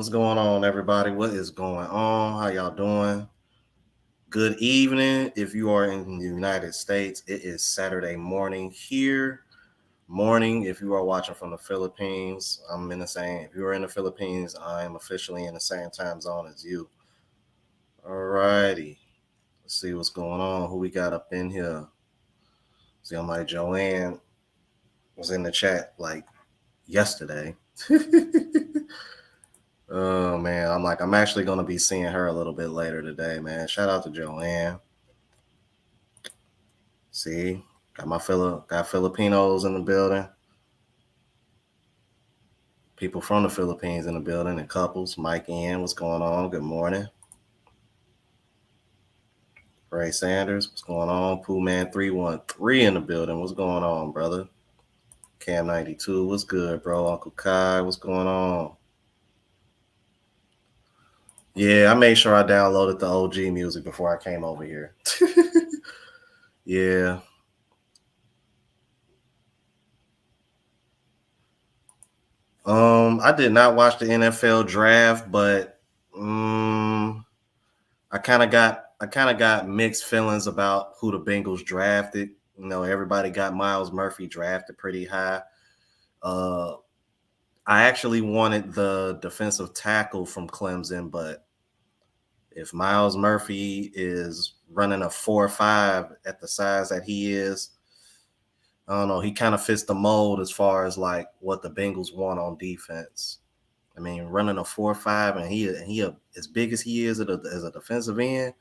What's going on, everybody? What is going on? How y'all doing? Good evening. If you are in the United States, it is Saturday morning here. Morning, if you are watching from the Philippines, I'm in the same. If you are in the Philippines, I am officially in the same time zone as you. Alrighty. Let's see what's going on. Who we got up in here? See, I'm like Joanne was in the chat like yesterday. Oh man, I'm actually gonna be seeing her a little bit later today, man. Shout out to Joanne. See, got Filipinos in the building. People from the Philippines in the building and couples. Mike and what's going on? Good morning. Ray Sanders, what's going on? Pooh Man 313 in the building. What's going on, brother? Cam 92, what's good, bro? Uncle Kai, what's going on? Yeah, I made sure I downloaded the OG music before I came over here. Yeah. I did not watch the NFL draft, but I kind of got mixed feelings about who the Bengals drafted. You know, everybody got Myles Murphy drafted pretty high. Uh, I actually wanted the defensive tackle from Clemson, but if Myles Murphy is running a 4.5 at the size that he is, I don't know. He kind of fits the mold as far as like what the Bengals want on defense. I mean, running a 4.5 and he as big as he is as a defensive end,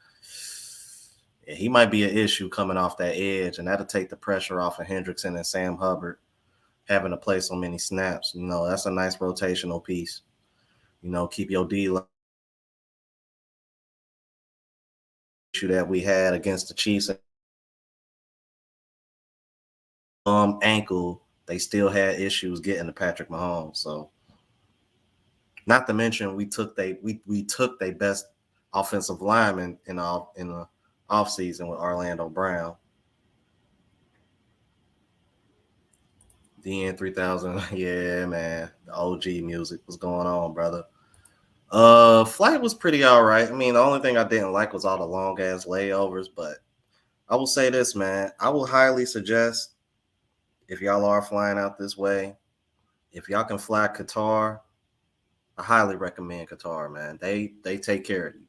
yeah, he might be an issue coming off that edge, and that'll take the pressure off of Hendrickson and Sam Hubbard having to play so many snaps. You know, that's a nice rotational piece. You know, keep your D issue that we had against the Chiefs ankle. They still had issues getting to Patrick Mahomes. So, not to mention we took their best offensive lineman in the offseason with Orlando Brown. DN 3000, yeah, man. The OG music was going on, brother. Flight was pretty all right. I mean, the only thing I didn't like was all the long ass layovers, but I will say this, man. I will highly suggest if y'all are flying out this way, if y'all can fly Qatar, I highly recommend Qatar, man. They take care of you.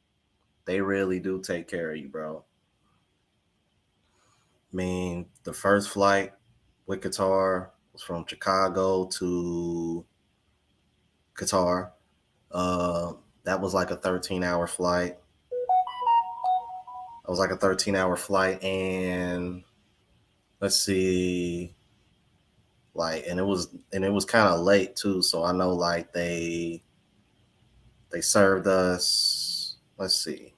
They really do take care of you, bro. I mean, the first flight with Qatar was from Chicago to Qatar. Uh, that was like a 13-hour flight. It was like a 13-hour flight, and let's see, like, and it was kind of late too. So I know like they served us. Let's see,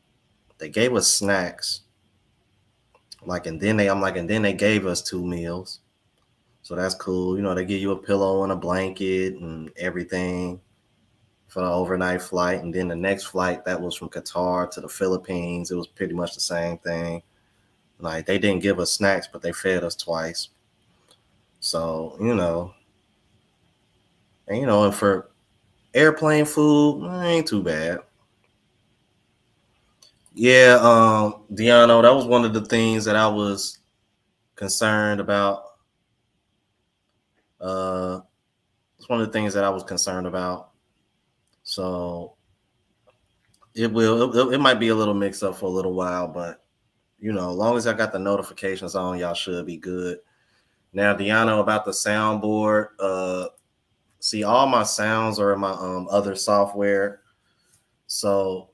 they gave us snacks, like, and then they gave us 2 meals. So that's cool. You know, they give you a pillow and a blanket and everything for the overnight flight. And then the next flight that was from Qatar to the Philippines, it was pretty much the same thing. Like they didn't give us snacks, but they fed us twice. So, and for airplane food, ain't too bad. Yeah, Deano, that was one of the things that I was concerned about. It's one of the things that I was concerned about. So it might be a little mixed up for a little while, but as long as I got the notifications on, y'all should be good. Now, Deano, about the soundboard, see, all my sounds are in my other software. So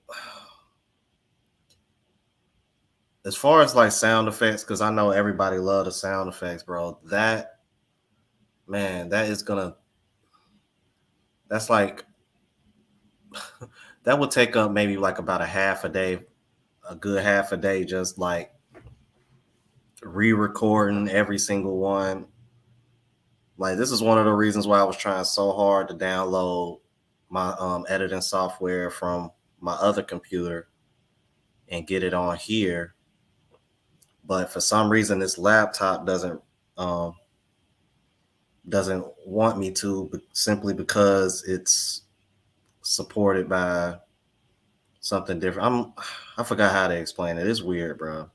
as far as like sound effects, because I know everybody love the sound effects, bro. That man, that's like that would take up maybe like about a good half a day, just like re-recording every single one. Like this is one of the reasons why I was trying so hard to download my editing software from my other computer and get it on here. But for some reason, this laptop um, doesn't want me to, simply because it's supported by something different. I forgot how to explain it. It's weird, bro.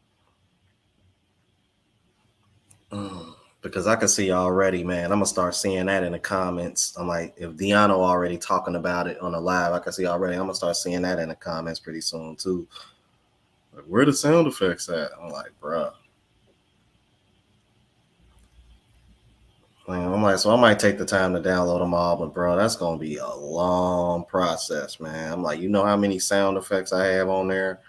Because I can see already, man. I'm gonna start seeing that in the comments. I'm like, if Deano already talking about it on the live, I can see already. I'm gonna start seeing that in the comments pretty soon too. Like, where the sound effects at? I'm like, bro. I'm like, so I might take the time to download them all, but bro, that's gonna be a long process, man. I'm like, you know how many sound effects I have on there?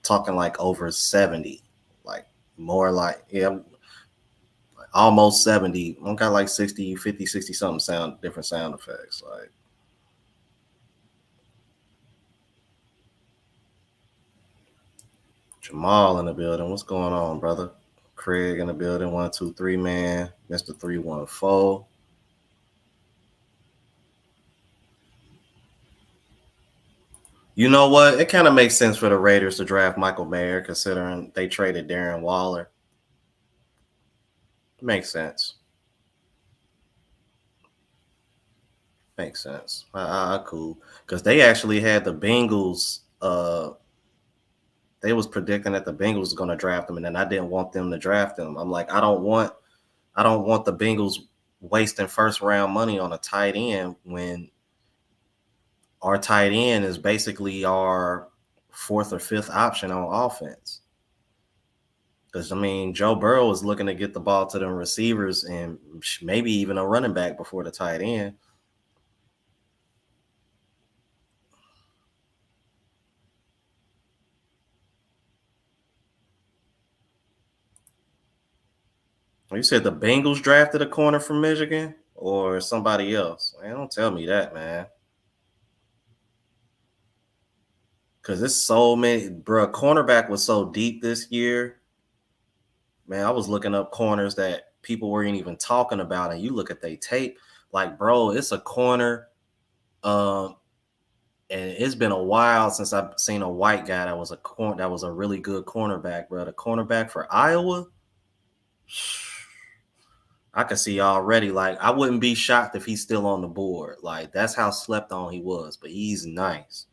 Talking like over 70, like more like, yeah, almost 70. I got like 60, 50, 60 something different sound effects. Like, Jamal in the building. What's going on, brother? Craig in the building. 123 man. Mr. 314. You know what? It kind of makes sense for the Raiders to draft Michael Mayer, considering they traded Darren Waller. Makes sense. Makes sense. Cool. Because they actually had the Bengals. They was predicting that the Bengals was going to draft them, and then I didn't want them to draft them. I'm like, I don't want the Bengals wasting first round money on a tight end when our tight end is basically our fourth or fifth option on offense. Because I mean, Joe Burrow is looking to get the ball to the receivers and maybe even a running back before the tight end. You said the Bengals drafted a corner from Michigan or somebody else? Man, don't tell me that, man. Because it's so many, bro. Cornerback was so deep this year. Man, I was looking up corners that people weren't even talking about, and you look at they tape, like, bro, it's a corner. Um, and it's been a while since I've seen a white guy that was a really good cornerback, bro. The cornerback for Iowa, I could see already. Like, I wouldn't be shocked if he's still on the board. Like, that's how slept on he was, but he's nice.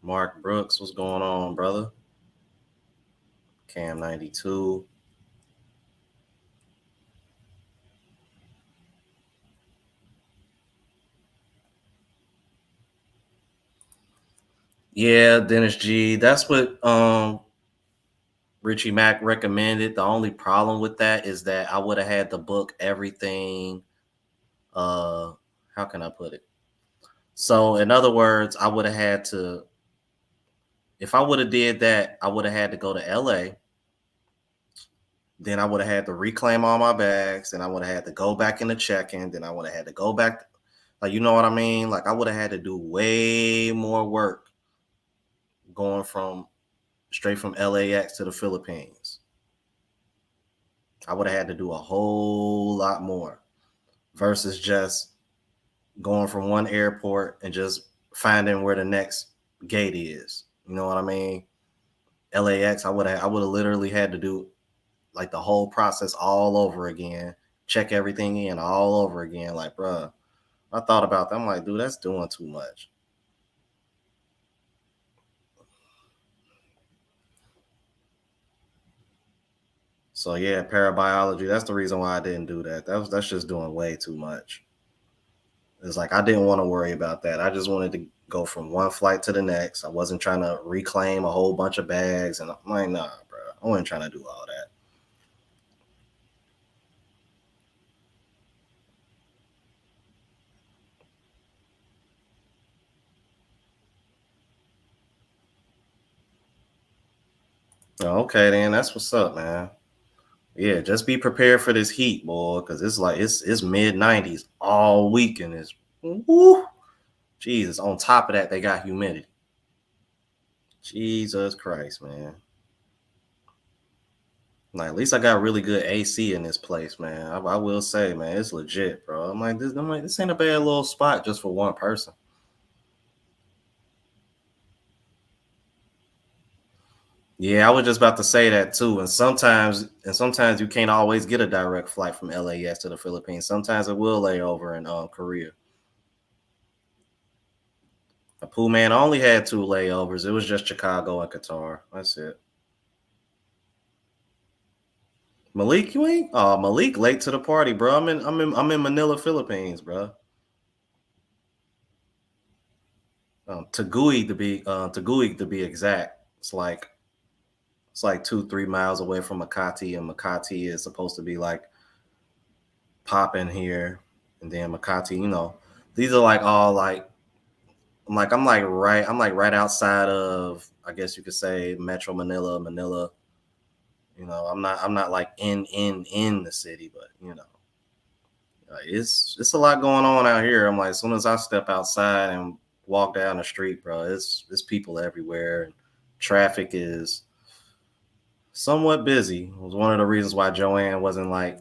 Mark Brooks, what's going on, brother? Cam 92. Yeah, Dennis G. That's what Richie Mack recommended. The only problem with that is that I would have had to book everything. How can I put it? So in other words, I would have had to, if I would have did that, I would have had to go to LA. Then I would have had to reclaim all my bags. Then I would have had to go back in the check-in. Then I would have had to go back. Like, you know what I mean? Like, I would have had to do way more work going from straight from LAX to the Philippines. I would have had to do a whole lot more versus just going from one airport and just finding where the next gate is. You know what I mean? LAX, I would have literally had to do like the whole process all over again, check everything in all over again. Like, bruh, I thought about that. I'm like, dude, that's doing too much. So yeah, parabiology. That's the reason why I didn't do that. That's just doing way too much. It's like I didn't want to worry about that. I just wanted to go from one flight to the next. I wasn't trying to reclaim a whole bunch of bags, and I'm like, nah, bro, I wasn't trying to do all that. Okay, then that's what's up, man. Yeah, just be prepared for this heat, boy, because it's like it's mid 90s all week, and it's woo, Jesus. On top of that, they got humidity. Jesus Christ, man. Like, at least I got really good AC in this place, man. I will say, man, it's legit, bro. I'm like, this ain't a bad little spot just for one person. Yeah, I was just about to say that too. And sometimes you can't always get a direct flight from LAX to the Philippines. Sometimes it will lay over in Korea. A pool man only had two layovers. It was just Chicago and Qatar. That's it. Malik, you ain't? Oh, Malik late to the party, bro. I'm in Manila, Philippines, bro. Taguig to be exact. It's like 2-3 miles away from Makati, and Makati is supposed to be like popping here, and then Makati. These are like all like I'm like right outside of, I guess you could say, Metro Manila. I'm not like in the city, but. It's a lot going on out here. I'm like, as soon as I step outside and walk down the street, bro, it's people everywhere. Traffic is somewhat busy. It was one of the reasons why Joanne wasn't like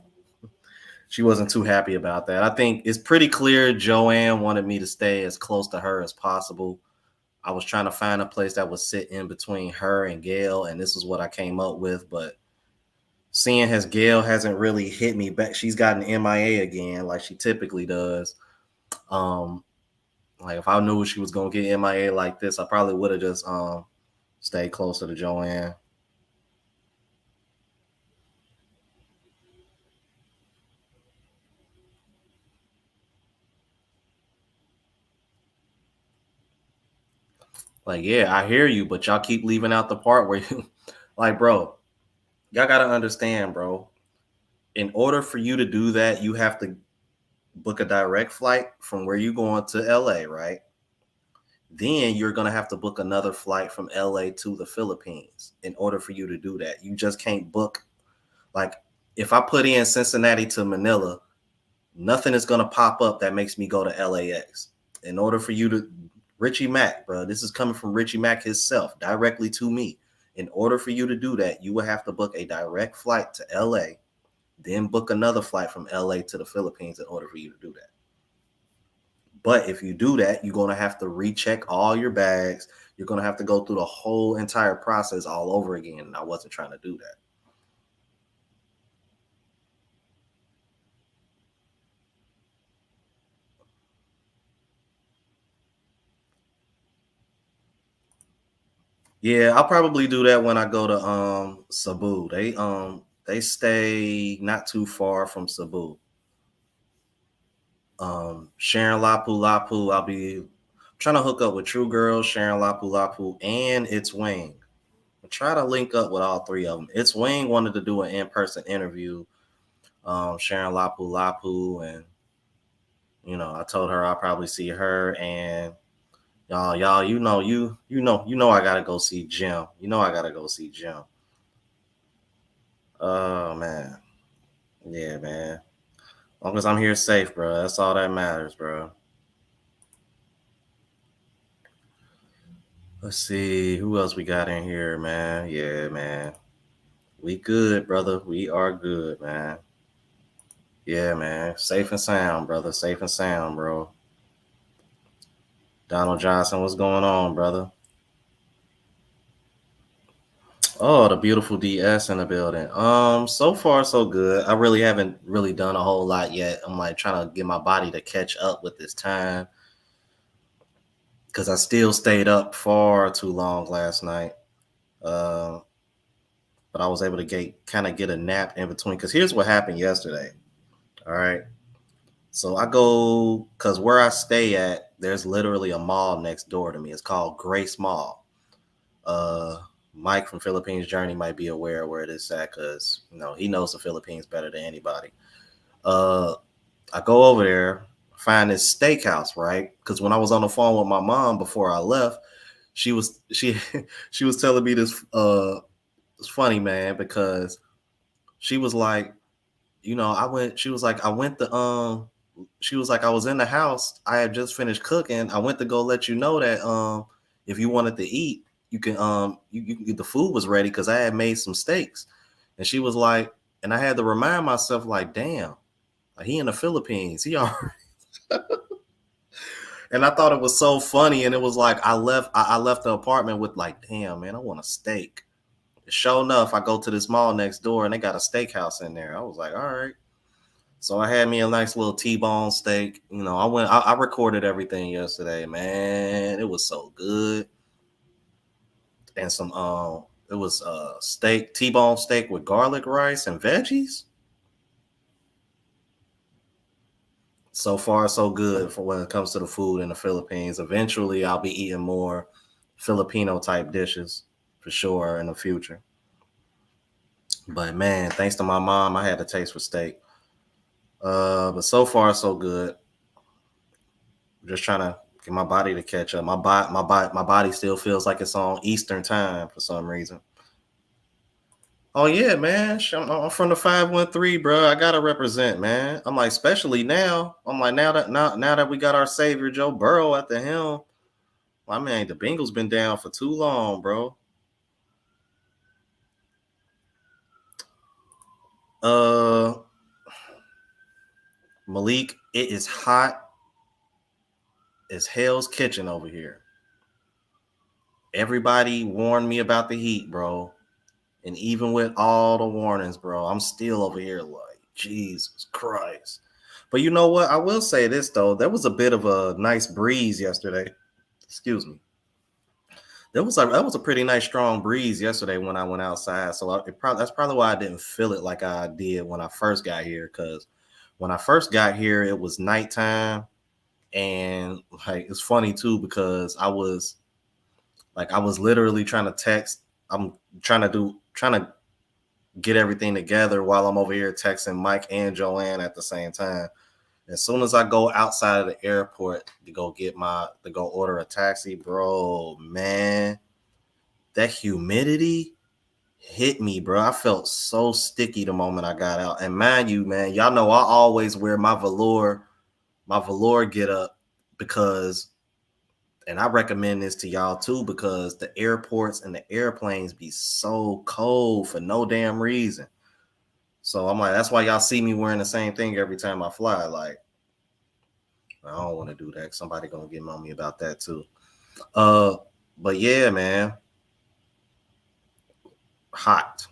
she wasn't too happy about that. I think it's pretty clear Joanne wanted me to stay as close to her as possible. I was trying to find a place that would sit in between her and Gail, and this is what I came up with. But seeing as Gail hasn't really hit me back, she's gotten MIA again, like she typically does. Um, like if I knew she was gonna get MIA like this, I probably would have just stayed closer to Joanne. Like, yeah, I hear you, but y'all keep leaving out the part where you like, bro, y'all gotta understand, bro. In order for you to do that, you have to book a direct flight from where you're going to LA, right? Then you're gonna have to book another flight from LA to the Philippines in order for you to do that. You just can't book like if I put in Cincinnati to Manila, nothing is gonna pop up that makes me go to LAX. In order for you to Richie Mack, bro, this is coming from Richie Mack himself directly to me. In order for you to do that, you will have to book a direct flight to LA, then book another flight from LA to the Philippines in order for you to do that. But if you do that, you're going to have to recheck all your bags. You're going to have to go through the whole entire process all over again. And I wasn't trying to do that. Yeah, I'll probably do that when I go to Cebu. They stay not too far from Cebu. Sharon Lapu Lapu, I'll be trying to hook up with True Girls, Sharon Lapu Lapu, and It's Wing. I try to link up with all three of them. It's Wing wanted to do an in-person interview. Sharon Lapu Lapu, and I told her I'll probably see her and y'all. I gotta go see Jim. I gotta go see Jim. Oh man, yeah, man. As long as I'm here safe, bro, that's all that matters, bro. Let's see who else we got in here, man. Yeah, man. We good, brother. We are good, man. Yeah, man. Safe and sound, brother. Safe and sound, bro. Donald Johnson, what's going on, brother? Oh, the beautiful DS in the building. So far so good. I really haven't really done a whole lot yet. I'm like trying to get my body to catch up with this time because I still stayed up far too long last night. Uh, but I was able to get a nap in between. Because here's what happened yesterday. All right. So I go because where I stay at, there's literally a mall next door to me. It's called Grace Mall. Uh, Mike from Philippines Journey might be aware of where it is at because he knows the Philippines better than anybody. Uh, I go over there, find this steakhouse, right? Because when I was on the phone with my mom before I left, she she was telling me this. It's funny, man, because she was like, I went. She was like, I went to She was like, I was in the house. I had just finished cooking. I went to go let you know that if you wanted to eat, you can the food was ready because I had made some steaks. And she was like, and I had to remind myself, like, damn, like, he in the Philippines. He already and I thought it was so funny. And it was like I left the apartment with like, damn, man, I want a steak. Sure enough, I go to this mall next door and they got a steakhouse in there. I was like, all right. So I had me a nice little T-bone steak. I recorded everything yesterday, man. It was so good. And some it was steak, T-bone steak with garlic rice and veggies. So far, so good for when it comes to the food in the Philippines. Eventually I'll be eating more Filipino type dishes for sure in the future. But man, thanks to my mom, I had a taste for steak. But so far so good. Just trying to get my body to catch up. My body still feels like it's on Eastern time for some reason. Oh yeah, man. I'm from the 513, bro. I gotta represent, man. I'm like, especially now. I'm like, now that we got our savior Joe Burrow at the helm. I mean, the Bengals been down for too long, bro. Uh, Malik, it is hot as Hell's Kitchen over here. Everybody warned me about the heat, bro. And even with all the warnings, bro, I'm still over here like, Jesus Christ. But you know what? I will say this though. There was a bit of a nice breeze yesterday. Excuse me. That was a pretty nice strong breeze yesterday when I went outside. So that's probably why I didn't feel it like I did when I first got here. Because when I first got here, it was nighttime, and like it's funny too because I was literally trying to text. I'm trying to get everything together while I'm over here texting Mike and Joanne at the same time. As soon as I go outside of the airport to go order a taxi, bro, man, that humidity hit me, bro. I felt so sticky the moment I got out. And mind you, man, y'all know I always wear my velour get up because, and I recommend this to y'all too, because the airports and the airplanes be so cold for no damn reason. So I'm like, that's why y'all see me wearing the same thing every time I fly. Like, I don't want to do that. Somebody gonna get on me about that too. Uh, but yeah, man, hot.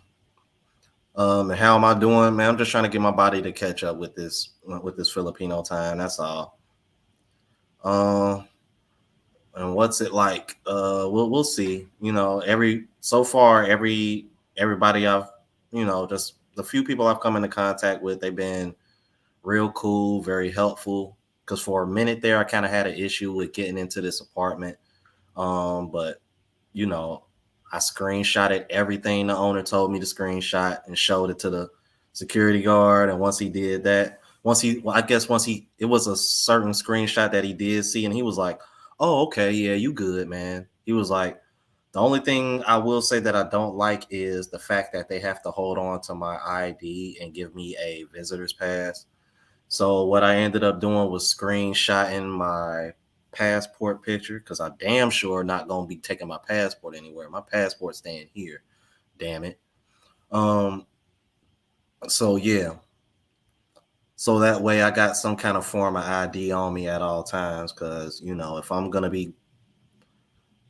And how am I doing, man? I'm just trying to get my body to catch up with this Filipino time. That's all. Um, and what's it like? We'll see. Everybody just the few people I've come into contact with, they've been real cool, very helpful. Because for a minute there, I kind of had an issue with getting into this apartment. But you know, I screenshotted everything the owner told me to screenshot and showed it to the security guard. And once he did that, it was a certain screenshot that he did see, and he was like, "Oh, okay, yeah, you good, man." He was like, "The only thing I will say that I don't like is the fact that they have to hold on to my ID and give me a visitor's pass." So what I ended up doing was screenshotting my passport picture because I damn sure not gonna be taking my passport anywhere. My passport's staying here. Damn it. Um. So yeah. So that way I got some kind of form of ID on me at all times because if I'm gonna be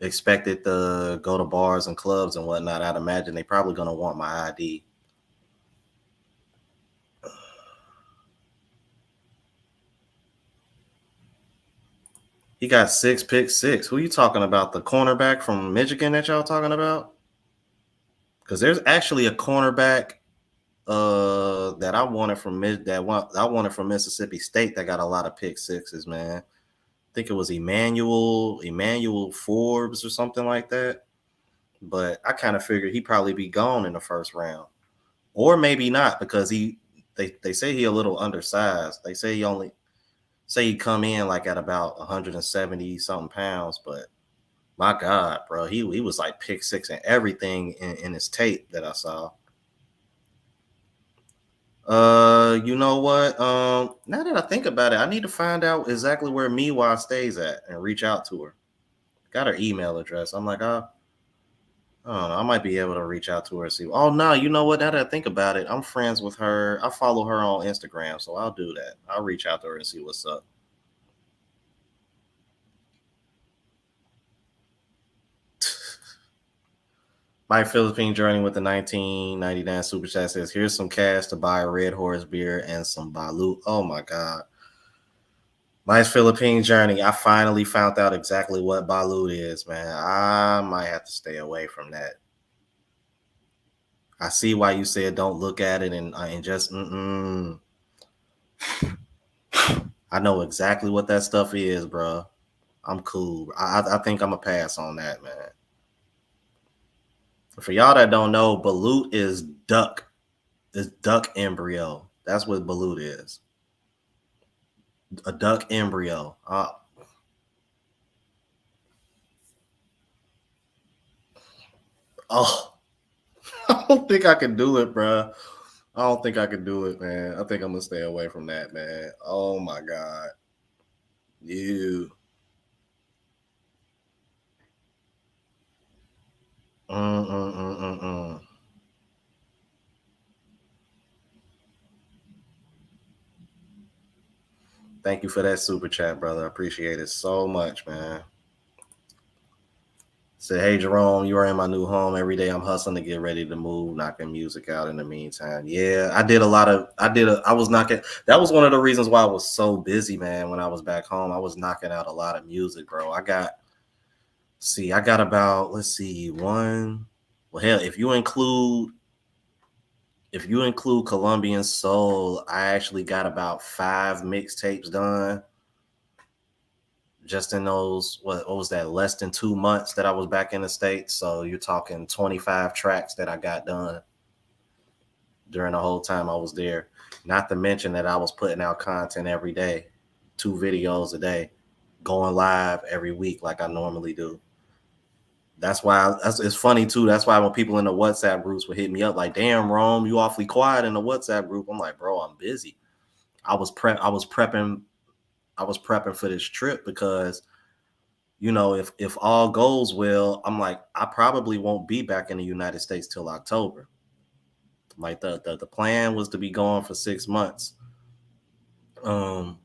expected to go to bars and clubs and whatnot, I'd imagine they probably gonna want my ID. He got six. Who you talking about? The cornerback from Michigan that y'all talking about? Because there's actually a cornerback that I wanted from Mississippi State that got a lot of pick sixes, man. I think it was Emmanuel Forbes or something like that. But I kind of figured he'd probably be gone in the first round. Or maybe not, because they say he a little undersized. They say he come in like at about 170 something pounds, but my God, bro, he was like pick six and everything in his tape that I saw. You know what? Now that I think about it, I need to find out exactly where Miwa stays at and reach out to her. Got her email address. I'm like, I don't know. I might be able to reach out to her and see. Oh no, you know what? Now that I think about it, I'm friends with her. I follow her on Instagram, so I'll do that. I'll reach out to her and see what's up. My Philippine journey with the 1999 super chat says, "Here's some cash to buy a Red Horse beer and some Balut." Oh my God. My Philippine journey, I finally found out exactly what Balut is, man. I might have to stay away from that. I see why you said don't look at it and just I know exactly what that stuff is, bro. I'm cool. I think I'm a pass on that, man. For y'all that don't know, balut is duck. It's duck embryo. That's what balut is. A duck embryo. Oh, I don't think I can do it, bro. I don't think I can do it, man. I think I'm gonna stay away from that, man. Oh my god, you. Mm. Thank you for that super chat, brother. I appreciate it so much, man. Say, hey Jerome, you are in my new home. Every day I'm hustling to get ready to move, knocking music out in the meantime. Yeah, I did a lot of I was knocking that was one of the reasons why I was so busy, man, when I was back home. I was knocking out a lot of music, bro. I got about let's see, one well hell, if you include Colombian Soul, I actually got about 5 mixtapes done just in those what was that less than 2 months that I was back in the States. So you're talking 25 tracks that I got done during the whole time I was there. Not to mention that I was putting out content every day, 2 videos a day, going live every week like I normally do. It's funny too. That's why when people in the WhatsApp groups would hit me up like, "Damn, Rome, you awfully quiet in the WhatsApp group." I'm like, "Bro, I'm busy. I was prepping for this trip because if all goes well, I'm like, I probably won't be back in the United States till October. Like the plan was to be gone for 6 months. Um,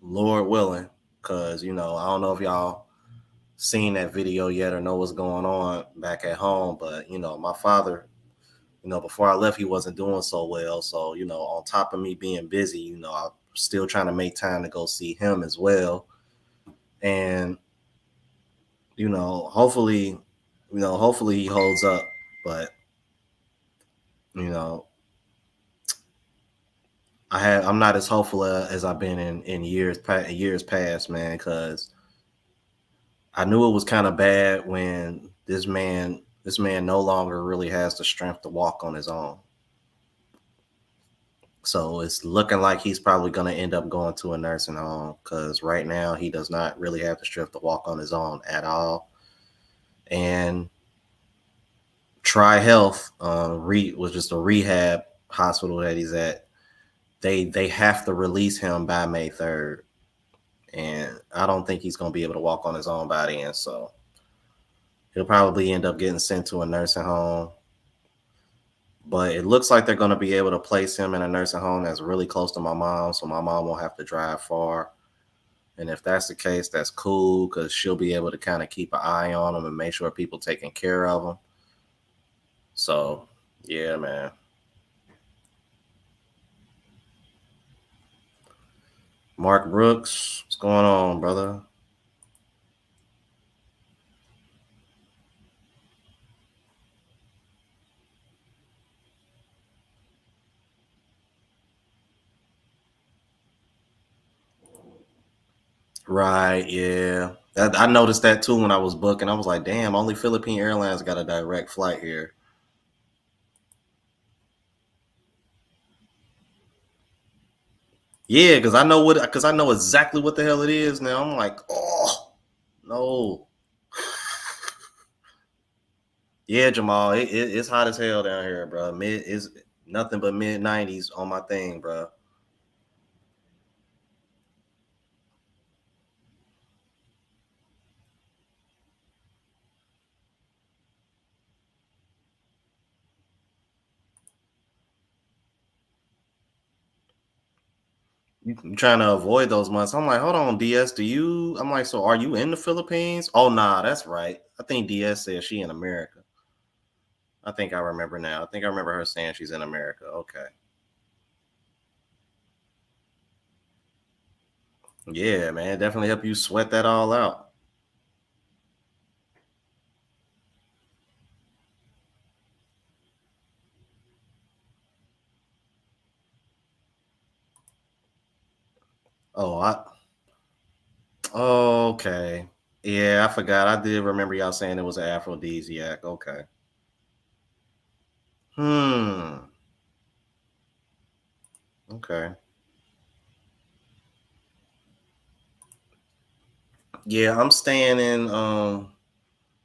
Lord willing, because I don't know if y'all seen that video yet or know what's going on back at home, but my father, before I left, he wasn't doing so well. So, on top of me being busy, I'm still trying to make time to go see him as well. And, hopefully, hopefully he holds up. But, you know, I'm not as hopeful as I've been in years past, man, because I knew it was kind of bad when this man no longer really has the strength to walk on his own. So it's looking like he's probably going to end up going to a nursing home because right now he does not really have the strength to walk on his own at all. And Tri Health was just a rehab hospital that he's at. They have to release him by May 3rd, and I don't think he's going to be able to walk on his own by then. So he'll probably end up getting sent to a nursing home. But it looks like they're going to be able to place him in a nursing home that's really close to my mom, so my mom won't have to drive far. And if that's the case, that's cool because she'll be able to kind of keep an eye on him and make sure people taking care of him. So, yeah, man. Mark Brooks, what's going on, brother? Right, yeah. I noticed that too when I was booking. I was like, damn, only Philippine Airlines got a direct flight here. Yeah, because I know exactly what the hell it is now. I'm like, oh no. Yeah, Jamal, it's hot as hell down here, bro. Mid is nothing but mid 90s on my thing, bro. You trying to avoid those months. I'm like, hold on, DS, I'm like, so are you in the Philippines? Oh, nah, that's right. I think DS said she in America. I think I remember now. I think I remember her saying she's in America. Okay. Yeah, man. Definitely help you sweat that all out. Oh, okay. Yeah, I forgot. I did remember y'all saying it was an aphrodisiac. Okay. Hmm. Okay. Yeah, I'm staying in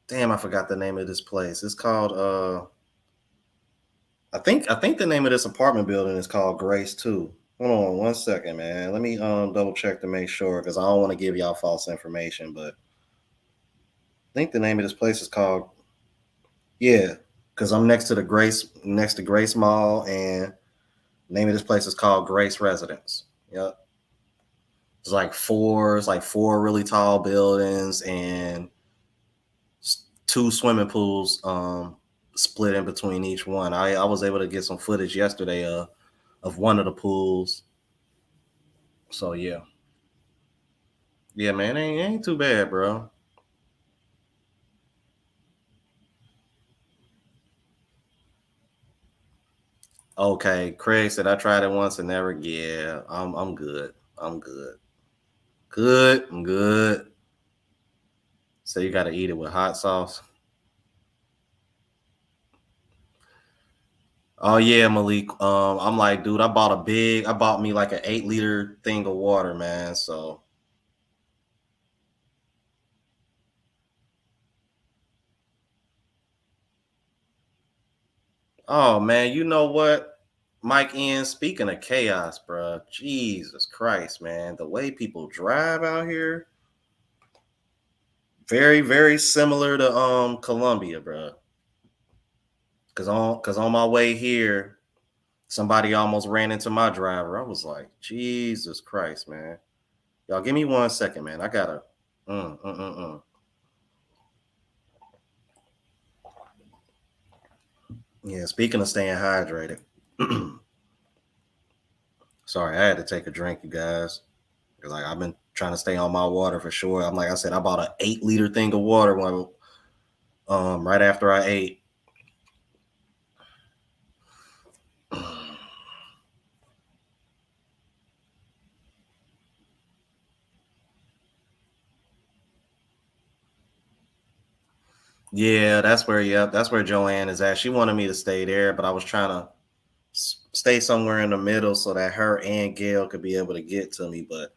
damn, I forgot the name of this place. It's called I think the name of this apartment building is called Grace too. Hold on one second, man. Let me double check to make sure because I don't want to give y'all false information. But I think the name of this place is called, yeah, because I'm next to Grace Mall, and the name of this place is called Grace Residence. Yep. It's like four really tall buildings and two swimming pools split in between each one. I was able to get some footage yesterday of one of the pools. So yeah. Yeah, man, ain't too bad, bro. Okay, Craig said I tried it once and never. Yeah, I'm good. I'm good. Good. I'm good. So you got to eat it with hot sauce. Oh yeah, Malik. I'm like, dude, I bought me like an 8 liter thing of water, man. So, oh man, you know what, Mike? In speaking of chaos, bro. Jesus Christ, man, the way people drive out here, very, very similar to Columbia, bro. Cause on my way here, somebody almost ran into my driver. I was like, Jesus Christ, man. Y'all give me 1 second, man. I gotta. Mm, mm, mm, mm. Yeah, speaking of staying hydrated. Sorry, I had to take a drink, you guys. Like I've been trying to stay on my water for sure. I'm like I said, I bought an 8 liter thing of water when right after I ate. Yeah, that's where Joanne is at. She wanted me to stay there, but I was trying to stay somewhere in the middle so that her and Gail could be able to get to me. But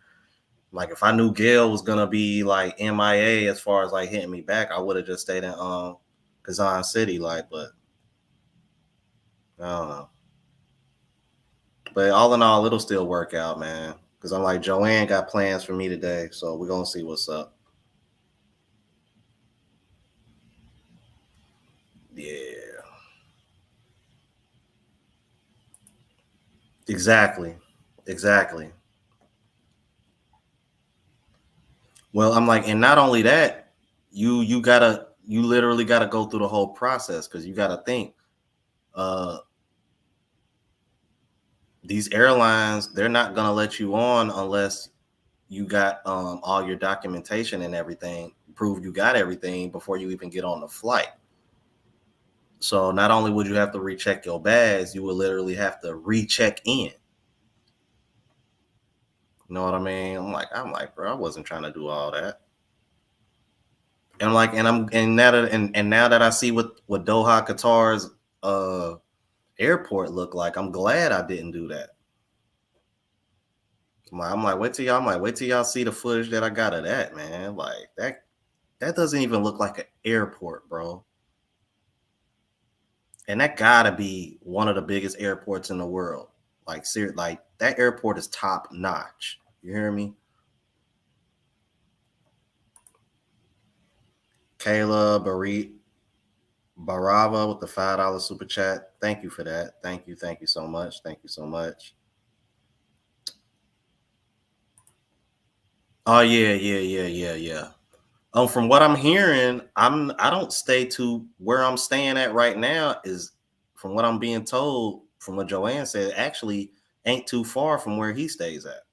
like if I knew Gail was gonna be like MIA as far as like hitting me back, I would have just stayed in Kazan City, like, but I don't know. But all in all, it'll still work out, man. Cause I'm like Joanne got plans for me today, so we're gonna see what's up. Yeah, exactly, exactly. Well, I'm like, and not only that, you literally gotta go through the whole process because you gotta think. Uh, these airlines, they're not gonna let you on unless you got all your documentation and everything, prove you got everything before you even get on the flight. So not only would you have to recheck your bags, you would literally have to recheck in. You know what I mean? I'm like, bro, I wasn't trying to do all that. And like, and now that I see what Doha Qatar's uh airport looked like, I'm glad I didn't do that. I'm like, wait till y'all see the footage that I got of that, man. Like that doesn't even look like an airport, bro. And that gotta be one of the biggest airports in the world. Like that airport is top notch. You hear me? Kayla Barava with the $5 super chat. Thank you for that. Thank you so much. Thank you so much. Oh yeah, yeah. From what I'm hearing, I don't stay to where I'm staying at right now is from what I'm being told, from what Joanne said, actually ain't too far from where he stays at.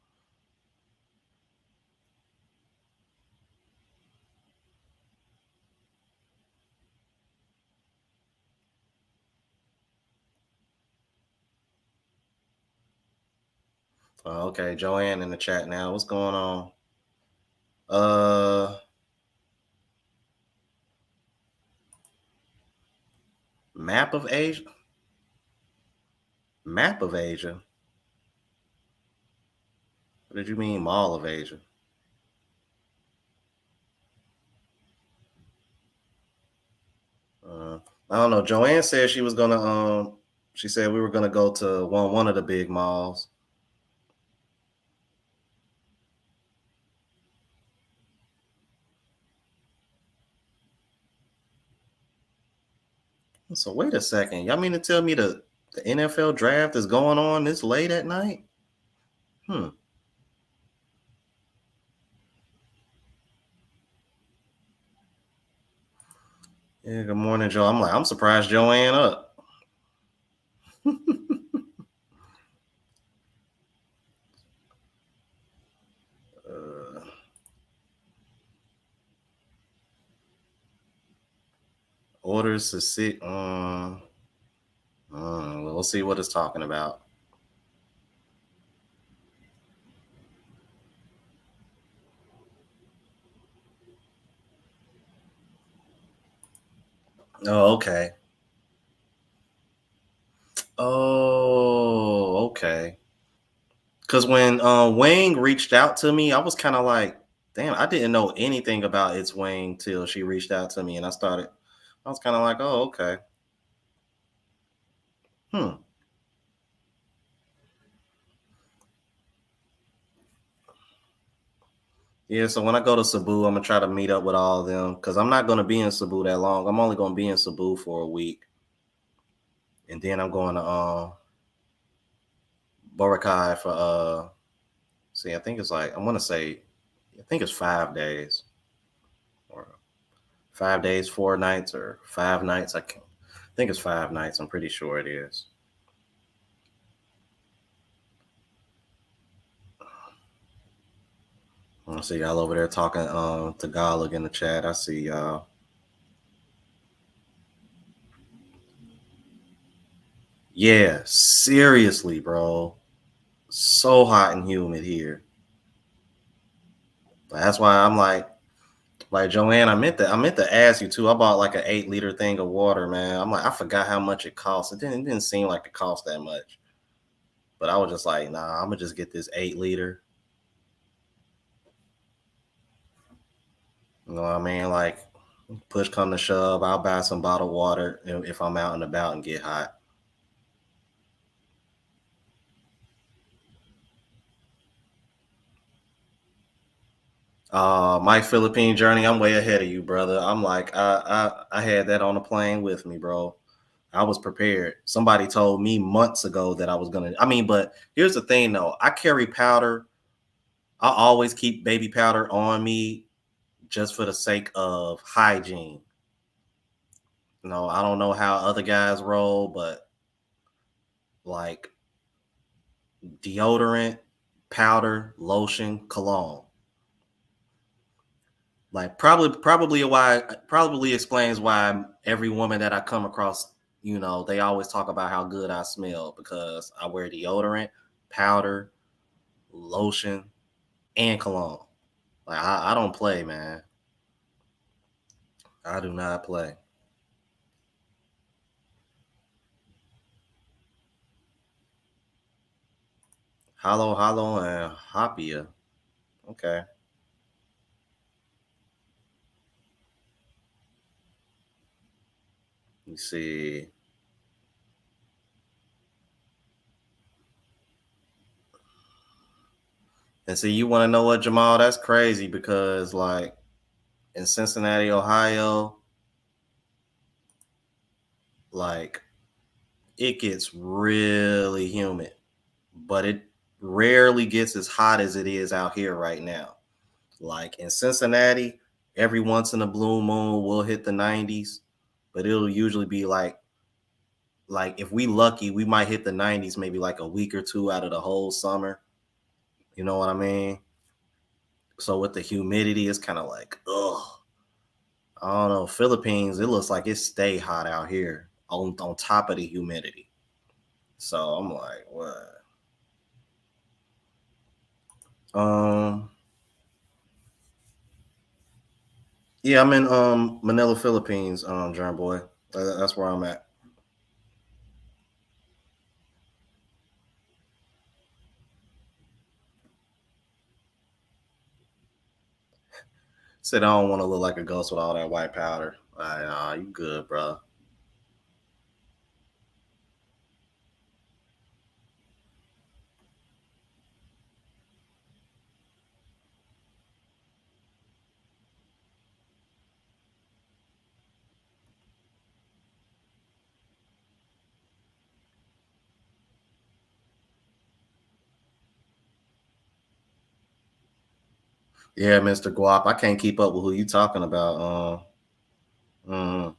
Okay, Joanne in the chat now. What's going on? Uh map of Asia? Map of Asia. What did you mean Mall of Asia? Uh, I don't know. Joanne said she was gonna She said we were gonna go to one of the big malls. So wait a second. Y'all mean to tell me the NFL draft is going on this late at night? Hmm. Yeah, good morning, Joe. I'm like, I'm surprised Joanne up. uh, orders to sit on. We'll see what it's talking about. Oh, okay. Oh, okay. Because when Wang reached out to me, I was kind of like, damn, I didn't know anything about It's Wang till she reached out to me, and I was kind of like, oh, okay. Hmm. Yeah, so when I go to Cebu, I'm gonna try to meet up with all of them because I'm not gonna be in Cebu that long. I'm only gonna be in Cebu for a week, and then I'm going to Boracay for see, I think it's like I'm gonna say, I think it's 5 days or 5 days, 4 nights, or 5 nights. I think it's 5 nights. I'm pretty sure it is. I see y'all over there talking Tagalog in the chat. I see y'all. Yeah, seriously, bro. So hot and humid here. That's why I'm like Joanne, I meant to ask you too. I bought like an 8 liter thing of water, man. I'm like, I forgot how much it costs. It didn't seem like it cost that much. But I was just like, nah, I'm gonna just get this 8 liter. You know what I mean? Like, push come to shove, I'll buy some bottled water if I'm out and about and get hot. My Philippine journey, I'm way ahead of you, brother. I'm like, I had that on the plane with me, bro. I was prepared. Somebody told me months ago that I was gonna. I mean, but here's the thing, though. I carry powder. I always keep baby powder on me just for the sake of hygiene. I don't know how other guys roll, but like deodorant, powder, lotion, cologne. Like probably explains why every woman that I come across, they always talk about how good I smell because I wear deodorant, powder, lotion, and cologne. Like I don't play, man. I do not play. Hollow, and Hapia. Okay. Let me see. And see, you want to know what, Jamal? That's crazy because, like, in Cincinnati, Ohio, like, it gets really humid, but it rarely gets as hot as it is out here right now. Like in Cincinnati, every once in a blue moon, we'll hit the 90s, but it'll usually be like if we lucky, we might hit the 90s maybe like a week or two out of the whole summer. You know what I mean? So with the humidity, it's kind of like, ugh. I don't know. Philippines, it looks like it stay hot out here on top of the humidity. So I'm like, what? Um, yeah, I'm in Manila, Philippines, German boy. That's where I'm at. Said I don't want to look like a ghost with all that white powder. Nah, you good, bro. Yeah, Mr. Guap. I can't keep up with who you talking about. Mm.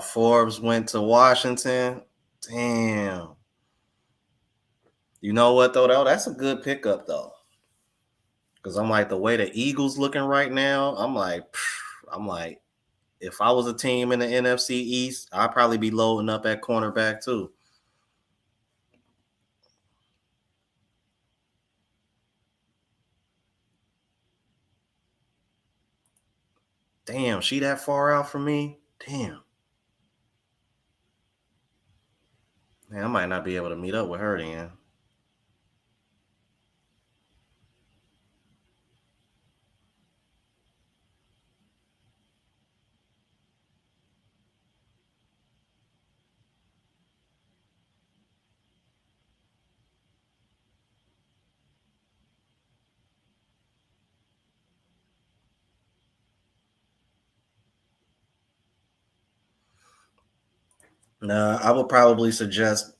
Forbes went to Washington. Damn. You know what though? That's a good pickup though. Cause I'm like the way the Eagles looking right now. I'm like, if I was a team in the NFC East, I'd probably be loading up at cornerback too. Damn, she that far out from me? Damn. Man, I might not be able to meet up with her then. Nah, I would probably suggest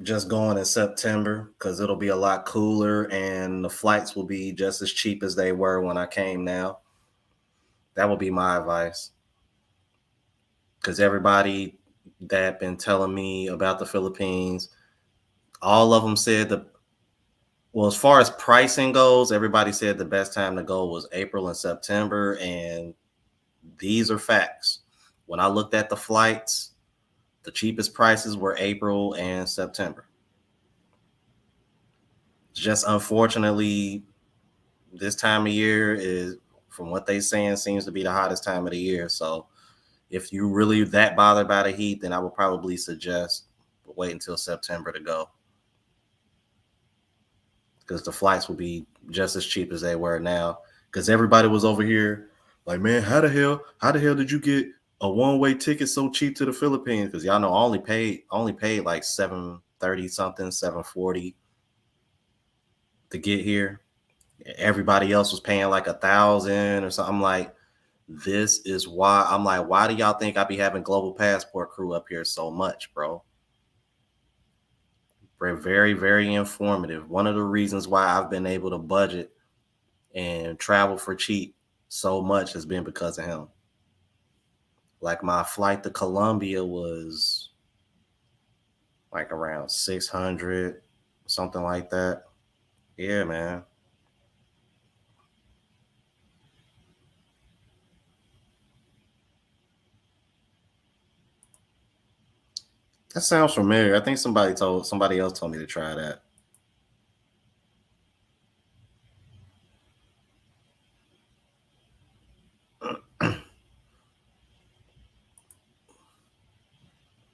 just going in September because it'll be a lot cooler and the flights will be just as cheap as they were when I came now. That would be my advice. Because everybody that been telling me about the Philippines, all of them said well, as far as pricing goes, everybody said the best time to go was April and September. And these are facts. When I looked at the flights, the cheapest prices were April and September. Just unfortunately, this time of year is, from what they saying, seems to be the hottest time of the year. So if you really that bothered by the heat, then I would probably suggest wait until September to go because the flights will be just as cheap as they were now. Because everybody was over here like, man, how the hell did you get a one way ticket so cheap to the Philippines? Because y'all know I only paid like 730 something, 740 to get here. Everybody else was paying like 1,000 or something. I'm like, this is why. I'm like, why do y'all think I be having Global Passport crew up here so much, bro? We're very, very informative. One of the reasons why I've been able to budget and travel for cheap so much has been because of him. Like my flight to Colombia was like around 600, something like that. Yeah, man. That sounds familiar. I think somebody else told me to try that.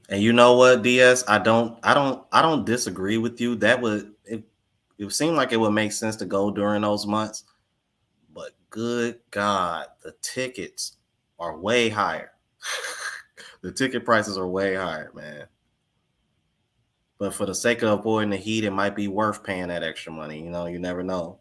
And you know what, DS? I don't disagree with you. It would seem like it would make sense to go during those months, but good God, the tickets are way higher. The ticket prices are way higher, man. But for the sake of avoiding the heat, it might be worth paying that extra money. You know, you never know.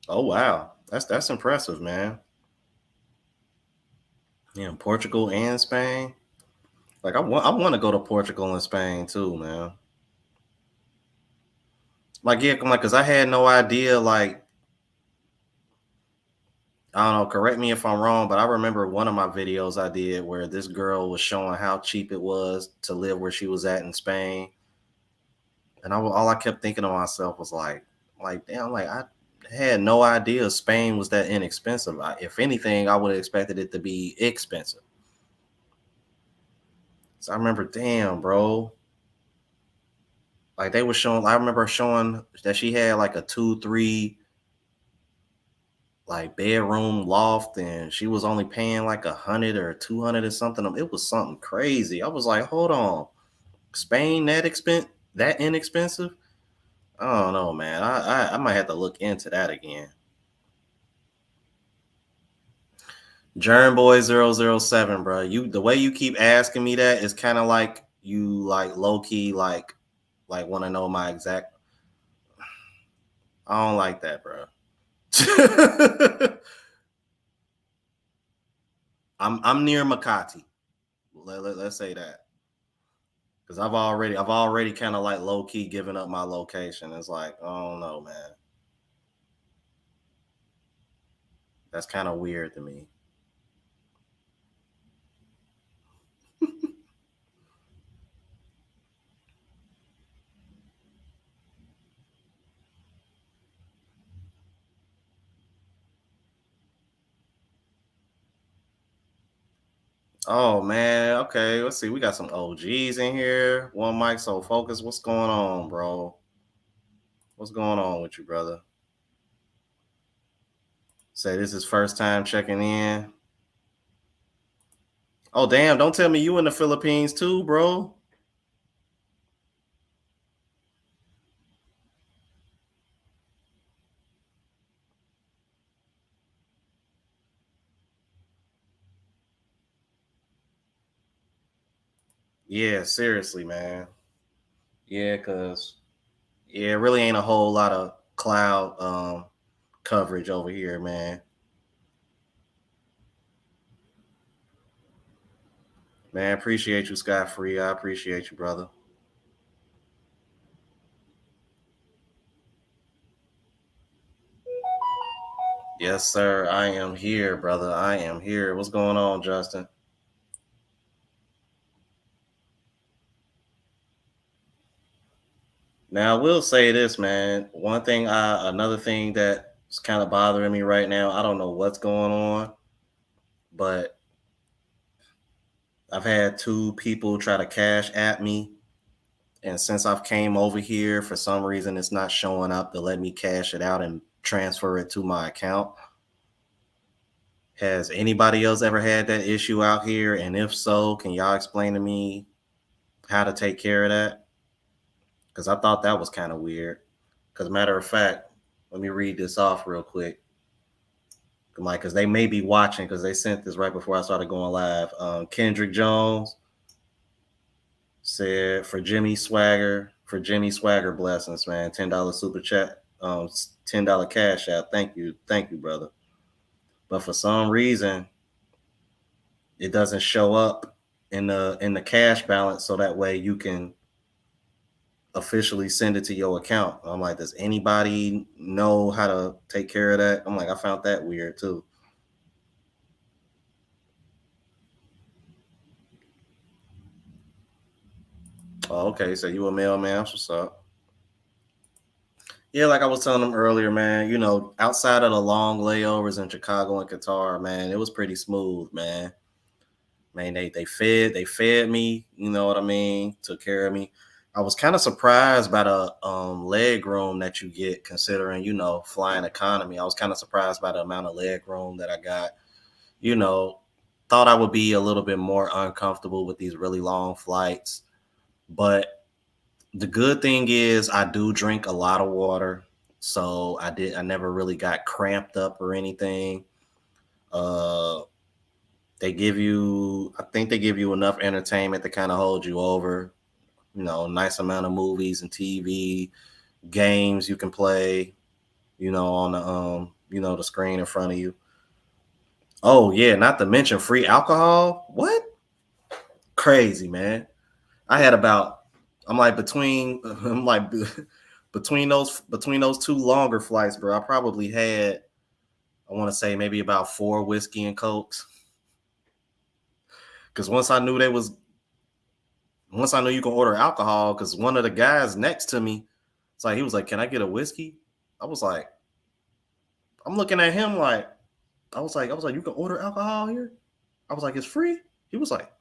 Oh wow, that's impressive, man. Yeah, Portugal and Spain. Like I want to go to Portugal and Spain too, man. Like yeah, come like because I had no idea. Like I don't know. Correct me if I'm wrong, but I remember one of my videos I did where this girl was showing how cheap it was to live where she was at in Spain, and all I kept thinking to myself was like damn, like I had no idea Spain was that inexpensive. If anything, I would have expected it to be expensive. So I remember, damn, bro, like they were showing. I remember showing that she had like a 2, 3 like bedroom loft, and she was only paying like 100 or 200 or something. It was something crazy. I was like, hold on, Spain that inexpensive? I don't know, man. I might have to look into that again. Germ Boy 007, bro. The way you keep asking me that is kind of like you like low key like want to know my exact. I don't like that, bro. I'm near Makati. Let's say that because I've already kind of like low key given up my location. It's like I don't know, man. That's kind of weird to me. Oh man, okay. Let's see. We got some OGs in here. One mic, so focus. What's going on, bro? What's going on with you, brother? Say this is first time checking in. Oh damn! Don't tell me you in the Philippines too, bro. Yeah, seriously, man. Yeah, cause yeah, it really ain't a whole lot of cloud coverage over here, man. Man, appreciate you, Scott Free. I appreciate you, brother. Yes, sir. I am here, brother. I am here. What's going on, Justin? Now, I will say this, man. Another thing that's kind of bothering me right now. I don't know what's going on, but I've had two people try to cash at me, and since I've came over here, for some reason, it's not showing up to let me cash it out and transfer it to my account. Has anybody else ever had that issue out here? And if so, can y'all explain to me how to take care of that? Because I thought that was kind of weird. Because matter of fact, let me read this off real quick. Like, because they may be watching because they sent this right before I started going live. Kendrick Jones said for Jimmy Swagger blessings, man. $10 super chat, $10 cash out. Thank you, brother. But for some reason, it doesn't show up in the cash balance, so that way you can officially send it to your account. I'm like, does anybody know how to take care of that? I'm like, I found that weird too. Oh, okay. So you a mailman? What's up? Yeah, like I was telling them earlier, man. Outside of the long layovers in Chicago and Qatar, man, it was pretty smooth, man. Man, they fed me. You know what I mean? Took care of me. I was kind of surprised by the leg room that you get, considering flying economy. I was kind of surprised by the amount of leg room that I got. You know, thought I would be a little bit more uncomfortable with these really long flights, but the good thing is I do drink a lot of water, so I never really got cramped up or anything. Uh I think they give you enough entertainment to kind of hold you over. Nice amount of movies and TV, games you can play, on the screen in front of you. Oh yeah, not to mention free alcohol. What? Crazy, man. I had about I'm like between I'm like between those two longer flights, bro. I probably had I want to say maybe about four whiskey and cokes. Because once I knew you can order alcohol, because one of the guys next to me, he was like, "Can I get a whiskey?" I was like, I'm looking at him like you can order alcohol here. I was like, it's free. He was like,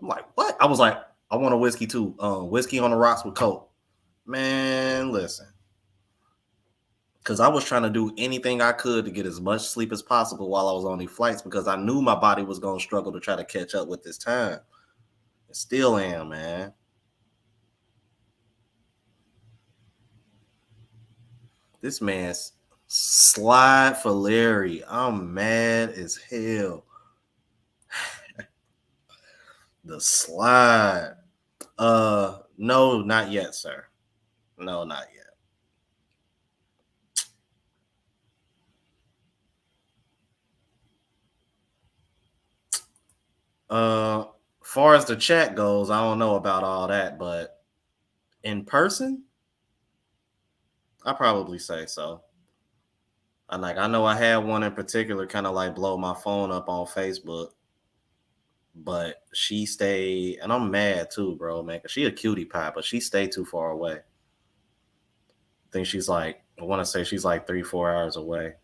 I'm like, what? I was like, I want a whiskey too. Whiskey on the rocks with coke. Man, listen. Because I was trying to do anything I could to get as much sleep as possible while I was on these flights because I knew my body was going to struggle to try to catch up with this time. I still am, man. This man's slide for Larry. I'm mad as hell. The slide. No, not yet, sir. No, not yet. Uh, far as the chat goes, I don't know about all that, but in person, I probably say so. I know I had one in particular kind of like blow my phone up on Facebook, but she stayed, and I'm mad too, bro, man, 'cause she a cutie pie, but she stayed too far away. I think she's like, I want to say she's like 3, 4 hours away.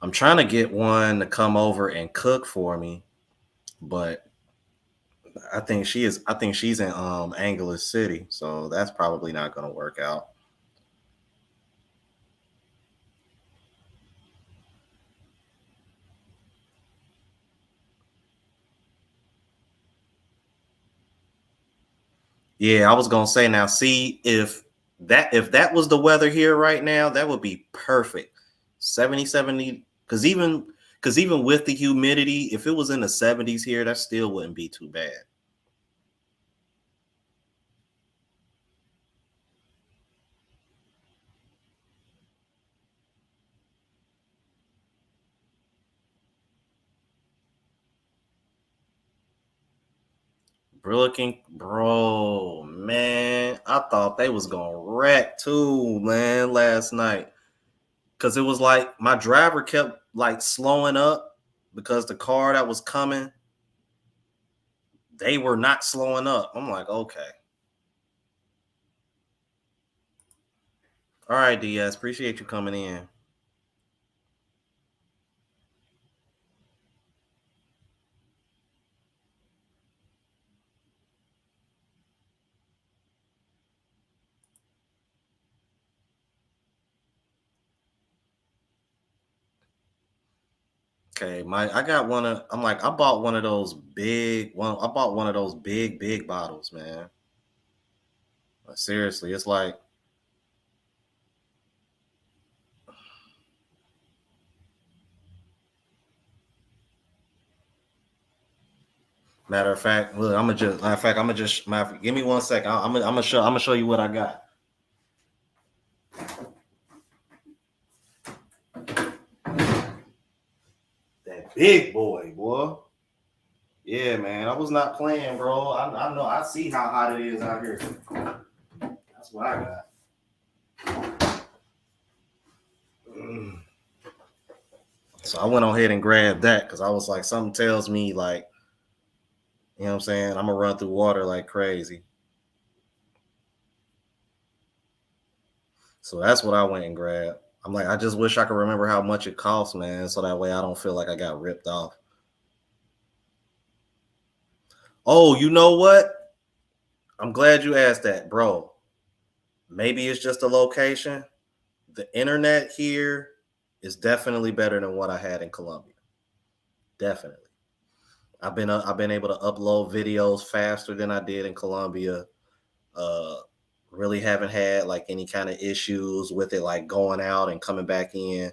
I'm trying to get one to come over and cook for me, but I think she's in Angeles City, so that's probably not gonna work out. Yeah, I was gonna say now, see if that was the weather here right now, that would be perfect. 70, 70, because even with the humidity, if it was in the 70s here, that still wouldn't be too bad. Bro, man, I thought they was gonna wreck too, man, last night. Cause it was like my driver kept like slowing up because the car that was coming, they were not slowing up. I'm like, okay. All right, DS. Appreciate you coming in. Okay, I got one of I'm like, I bought one of those big one. I bought one of those big bottles, man. Like, seriously, it's like matter of fact, look, I'm gonna just give me 1 second. I'm gonna show you what I got. That big boy. Yeah, man. I was not playing, bro. I know I see how hot it is out here. That's what I got. Mm. So I went on ahead and grabbed that because I was like, something tells me like, you know what I'm saying? I'm gonna run through water like crazy. So that's what I went and grabbed. I'm like, I just wish I could remember how much it costs, man, so that way I don't feel like I got ripped off. Oh, you know what? I'm glad you asked that, bro. Maybe it's just a location. The internet here is definitely better than what I had in Colombia. Definitely. I've been able to upload videos faster than I did in Colombia. Uh, really haven't had like any kind of issues with it, like going out and coming back in.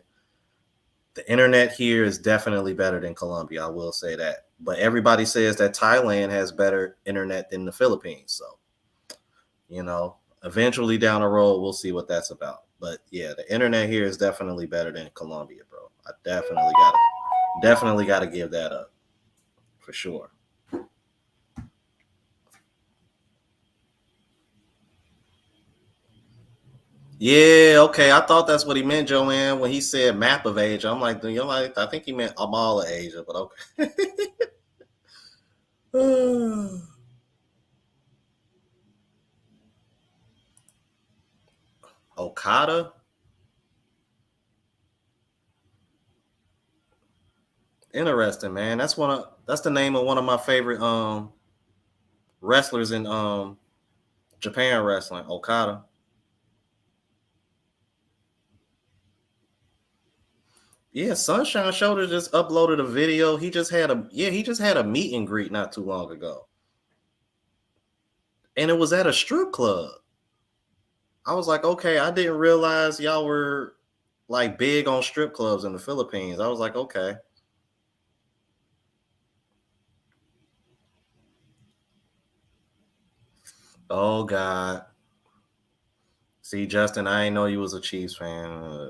The internet here is definitely better than Colombia. I will say that. But everybody says that Thailand has better internet than the Philippines. So, eventually down the road, we'll see what that's about. But yeah, the internet here is definitely better than Colombia, bro. I definitely gotta give that up for sure. Yeah, okay. I thought that's what he meant, Joanne, when he said map of Asia. I'm like, I think he meant a mall of Asia, but okay. Okada, interesting, man. That's the name of one of my favorite wrestlers in Japan wrestling, Okada. Yeah, Sunshine Shoulder just uploaded a video. He just had a meet and greet not too long ago. And it was at a strip club. I was like, okay, I didn't realize y'all were like big on strip clubs in the Philippines. I was like, okay. Oh God. See, Justin, I ain't know you was a Chiefs fan.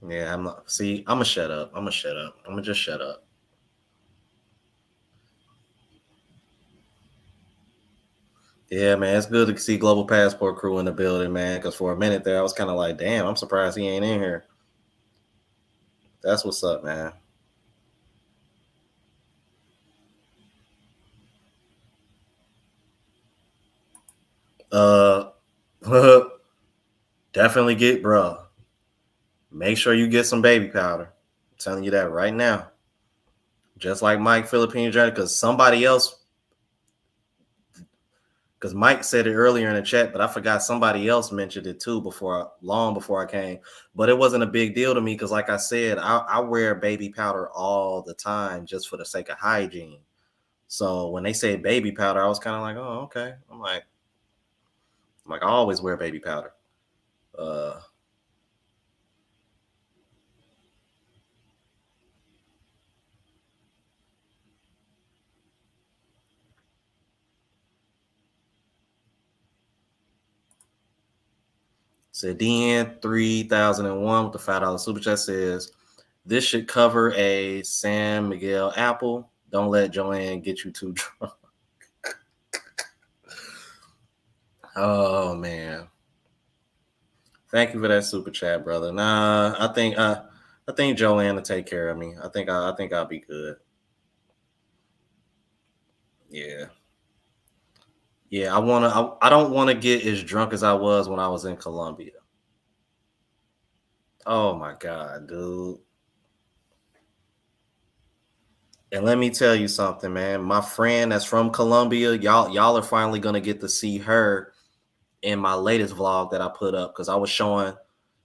Yeah, I'm not. See, I'm gonna shut up. I'm gonna shut up. I'm gonna just shut up. Yeah, man, it's good to see Global Passport Crew in the building, man. Because for a minute there, I was kind of like, damn, I'm surprised he ain't in here. That's what's up, man. Uh, definitely get, bro. Make sure you get some baby powder. I'm telling you that right now. Just like Mike Philippine Journey, because somebody else, because Mike said it earlier in the chat, but I forgot somebody else mentioned it too long before I came. But it wasn't a big deal to me because, like I said, I wear baby powder all the time just for the sake of hygiene. So when they say baby powder, I was kind of like, oh, okay. I'm like, I always wear baby powder. Uh, said DN 3001 with the $5 super chat says, this should cover a San Miguel apple. Don't let Joanne get you too drunk. Oh man. Thank you for that super chat, brother. Nah, I think Joanne will take care of me. I think I'll be good. Yeah. Yeah, I don't wanna get as drunk as I was when I was in Colombia. Oh my god, dude. And let me tell you something, man. My friend that's from Colombia, y'all are finally gonna get to see her in my latest vlog that I put up because I was showing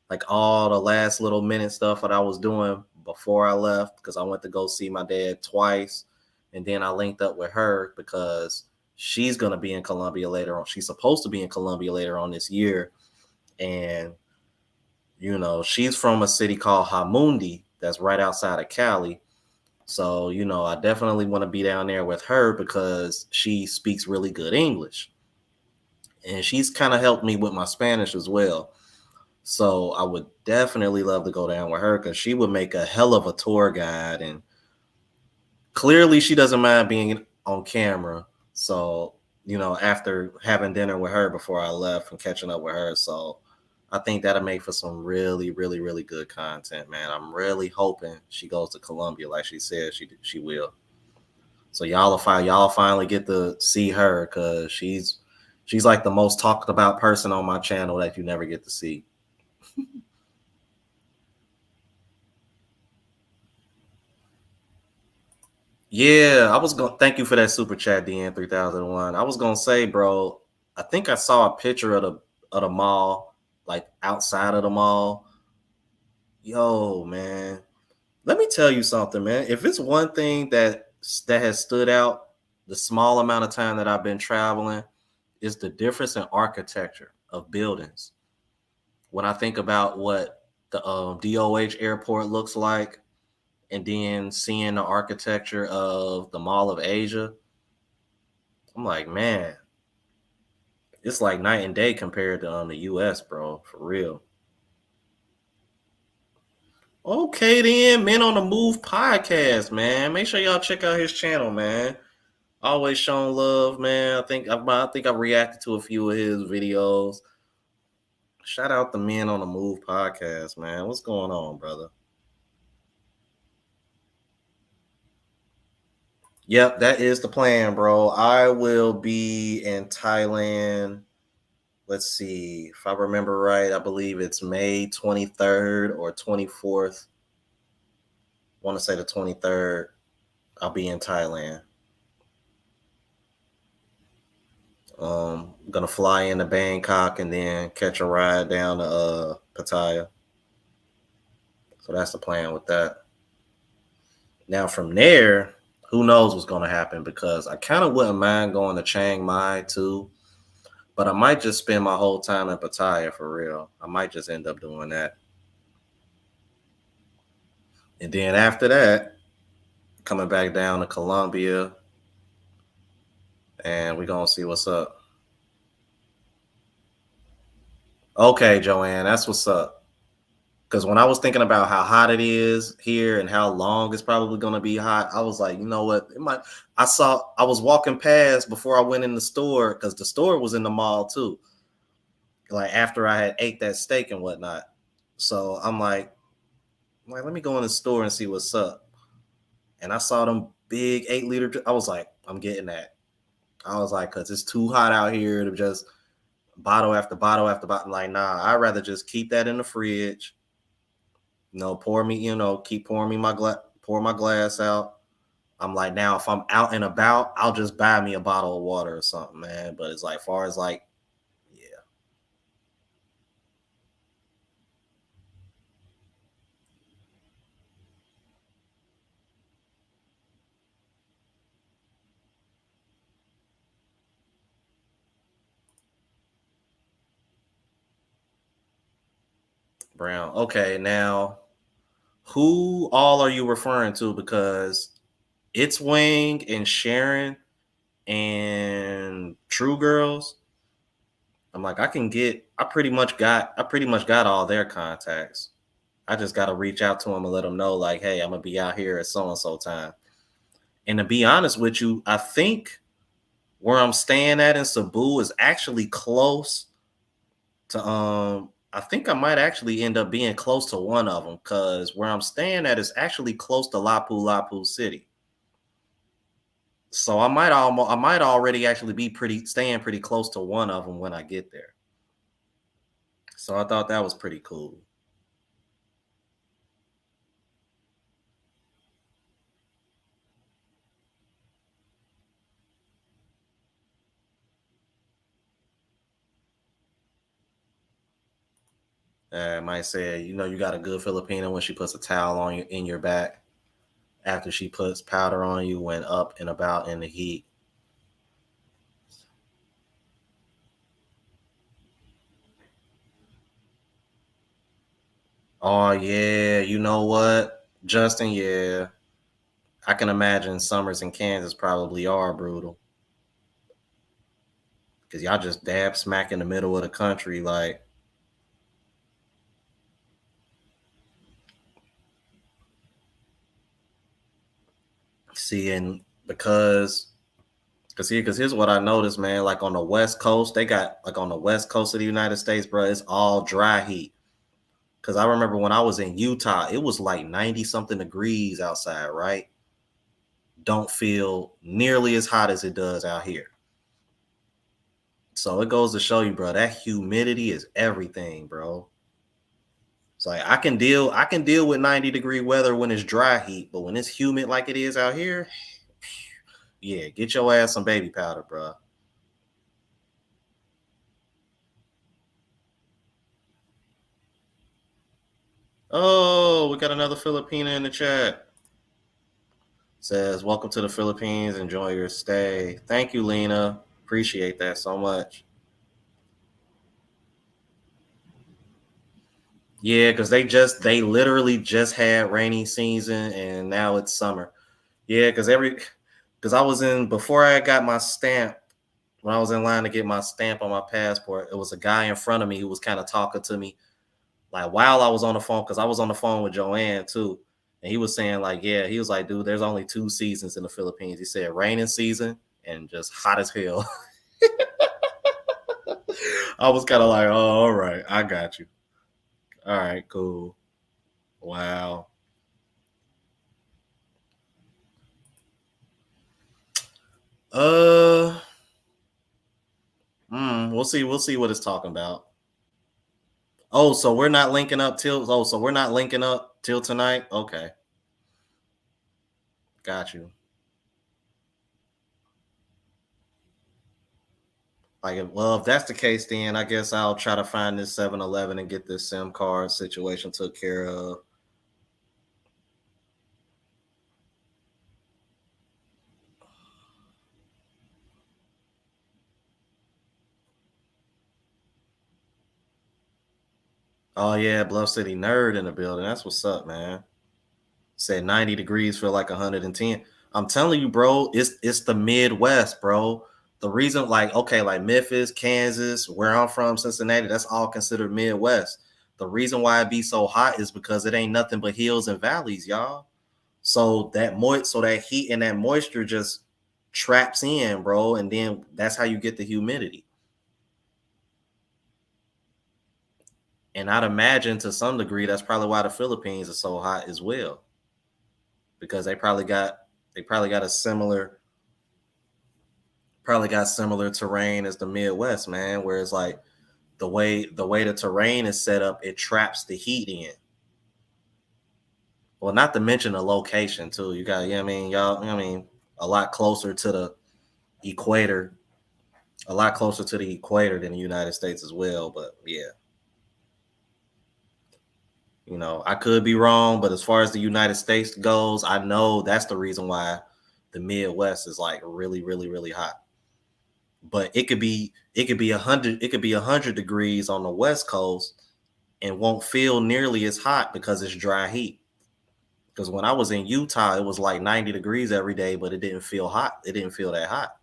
like all the last little minute stuff that I was doing before I left because I went to go see my dad twice, and then I linked up with her because she's gonna be in Colombia later on. She's supposed to be in Colombia later on this year, and she's from a city called Hamundi that's right outside of Cali. So, I definitely want to be down there with her because she speaks really good English. And she's kind of helped me with my Spanish as well. So I would definitely love to go down with her because she would make a hell of a tour guide. And clearly she doesn't mind being on camera. So, after having dinner with her before I left and catching up with her. So I think that'll make for some really, really, really good content, man. I'm really hoping she goes to Colombia like she said she will. So y'all finally get to see her because she's like the most talked about person on my channel that you never get to see. Yeah, I was going to thank you for that super chat, DN 3001. I was gonna say, bro, I think I saw a picture of the mall, like outside of the mall. Yo, man, let me tell you something, man. If it's one thing that has stood out the small amount of time that I've been traveling, is the difference in architecture of buildings. When I think about what the DOH airport looks like, and then seeing the architecture of the Mall of Asia, I'm like, man, it's like night and day compared to the US, bro, for real. Okay, then, Men on the Move podcast, man. Make sure y'all check out his channel, man. Always showing love, man. I think I reacted to a few of his videos. Shout out the Men on the Move podcast, man. What's going on, brother? Yep, that is the plan, bro. I will be in Thailand. Let's see. If I remember right, I believe it's May 23rd or 24th. I want to say the 23rd. I'll be in Thailand. Gonna fly into Bangkok and then catch a ride down to Pattaya. So that's the plan with that. Now from there, who knows what's gonna happen because I kind of wouldn't mind going to Chiang Mai too, but I might just spend my whole time in Pattaya for real. I might just end up doing that. And then after that, coming back down to Colombia, and we're gonna see what's up. Okay, Joanne, that's what's up. Because when I was thinking about how hot it is here and how long it's probably gonna be hot, I was like, you know what? It might. I was walking past before I went in the store because the store was in the mall too. Like after I had ate that steak and whatnot, so I'm like, let me go in the store and see what's up. And I saw them big 8 liter. I was like, I'm getting that. I was like, cause it's too hot out here to just bottle after bottle after bottle. Like, nah, I'd rather just keep that in the fridge. Pour me, keep pouring me pour my glass out. I'm like, now if I'm out and about, I'll just buy me a bottle of water or something, man. But it's like, far as like, yeah, Brown. Okay, now who all are you referring to? Because it's Wing and Sharon and True Girls. I'm like, I pretty much got all their contacts. I just got to reach out to them and let them know, like, hey, I'm gonna be out here at so and so time. And to be honest with you, I think where I'm staying at in Cebu is actually close to I think I might actually end up being close to one of them because where I'm staying at is actually close to Lapu Lapu City. So I might already actually be pretty staying pretty close to one of them when I get there. So I thought that was pretty cool. I might say, you got a good Filipino when she puts a towel on you in your back after she puts powder on you when up and about in the heat. Oh yeah, you know what, Justin? Yeah, I can imagine summers in Kansas probably are brutal because y'all just dab smack in the middle of the country. Like, seeing because here's what I noticed, man. Like on the West Coast, they got like on the West Coast of the United States, bro. It's all dry heat. Because I remember when I was in Utah, it was like 90 something degrees outside, right? Don't feel nearly as hot as it does out here. So it goes to show you, bro, that humidity is everything, bro. It's like I can deal with 90-degree weather when it's dry heat, but when it's humid like it is out here, yeah, get your ass some baby powder, bro. Oh, we got another Filipina in the chat. Says, welcome to the Philippines. Enjoy your stay. Thank you, Lena. Appreciate that so much. Yeah, because they literally just had rainy season and now it's summer. Yeah, because I was in before I got my stamp, when I was in line to get my stamp on my passport, it was a guy in front of me who was kind of talking to me like while I was on the phone, because I was on the phone with Joanne too. And he was saying, like, yeah, he was like, dude, there's only two seasons in the Philippines. He said raining season and just hot as hell. I was kind of like, oh, all right, I got you. All right, cool. Wow. Uh, we'll see. We'll see what it's talking about. So we're not linking up till tonight. Okay, got you. Well, if that's the case, then I guess I'll try to find this 7-Eleven and get this SIM card situation took care of. Oh yeah, Bluff City nerd in the building. That's what's up, man. Said 90 degrees feel like 110. I'm telling you, bro, it's the Midwest, bro. The reason, like, okay, like Memphis, Kansas, where I'm from, Cincinnati, that's all considered Midwest. The reason why it be so hot is because it ain't nothing but hills and valleys, y'all. So that heat and that moisture just traps in, bro, and then that's how you get the humidity. And I'd imagine to some degree that's probably why the Philippines are so hot as well, because they probably got similar terrain as the Midwest, man. Whereas like the way the terrain is set up, it traps the heat in. Well, not to mention the location too. You got, I mean, y'all, I mean, a lot closer to the equator, a lot closer to the equator than the United States as well. But yeah, I could be wrong, but as far as the United States goes, I know that's the reason why the Midwest is like really, really, really hot. But it could be 100 degrees on the West Coast and won't feel nearly as hot because it's dry heat. Because when I was in Utah, it was like 90 degrees every day, but it didn't feel hot. It didn't feel that hot.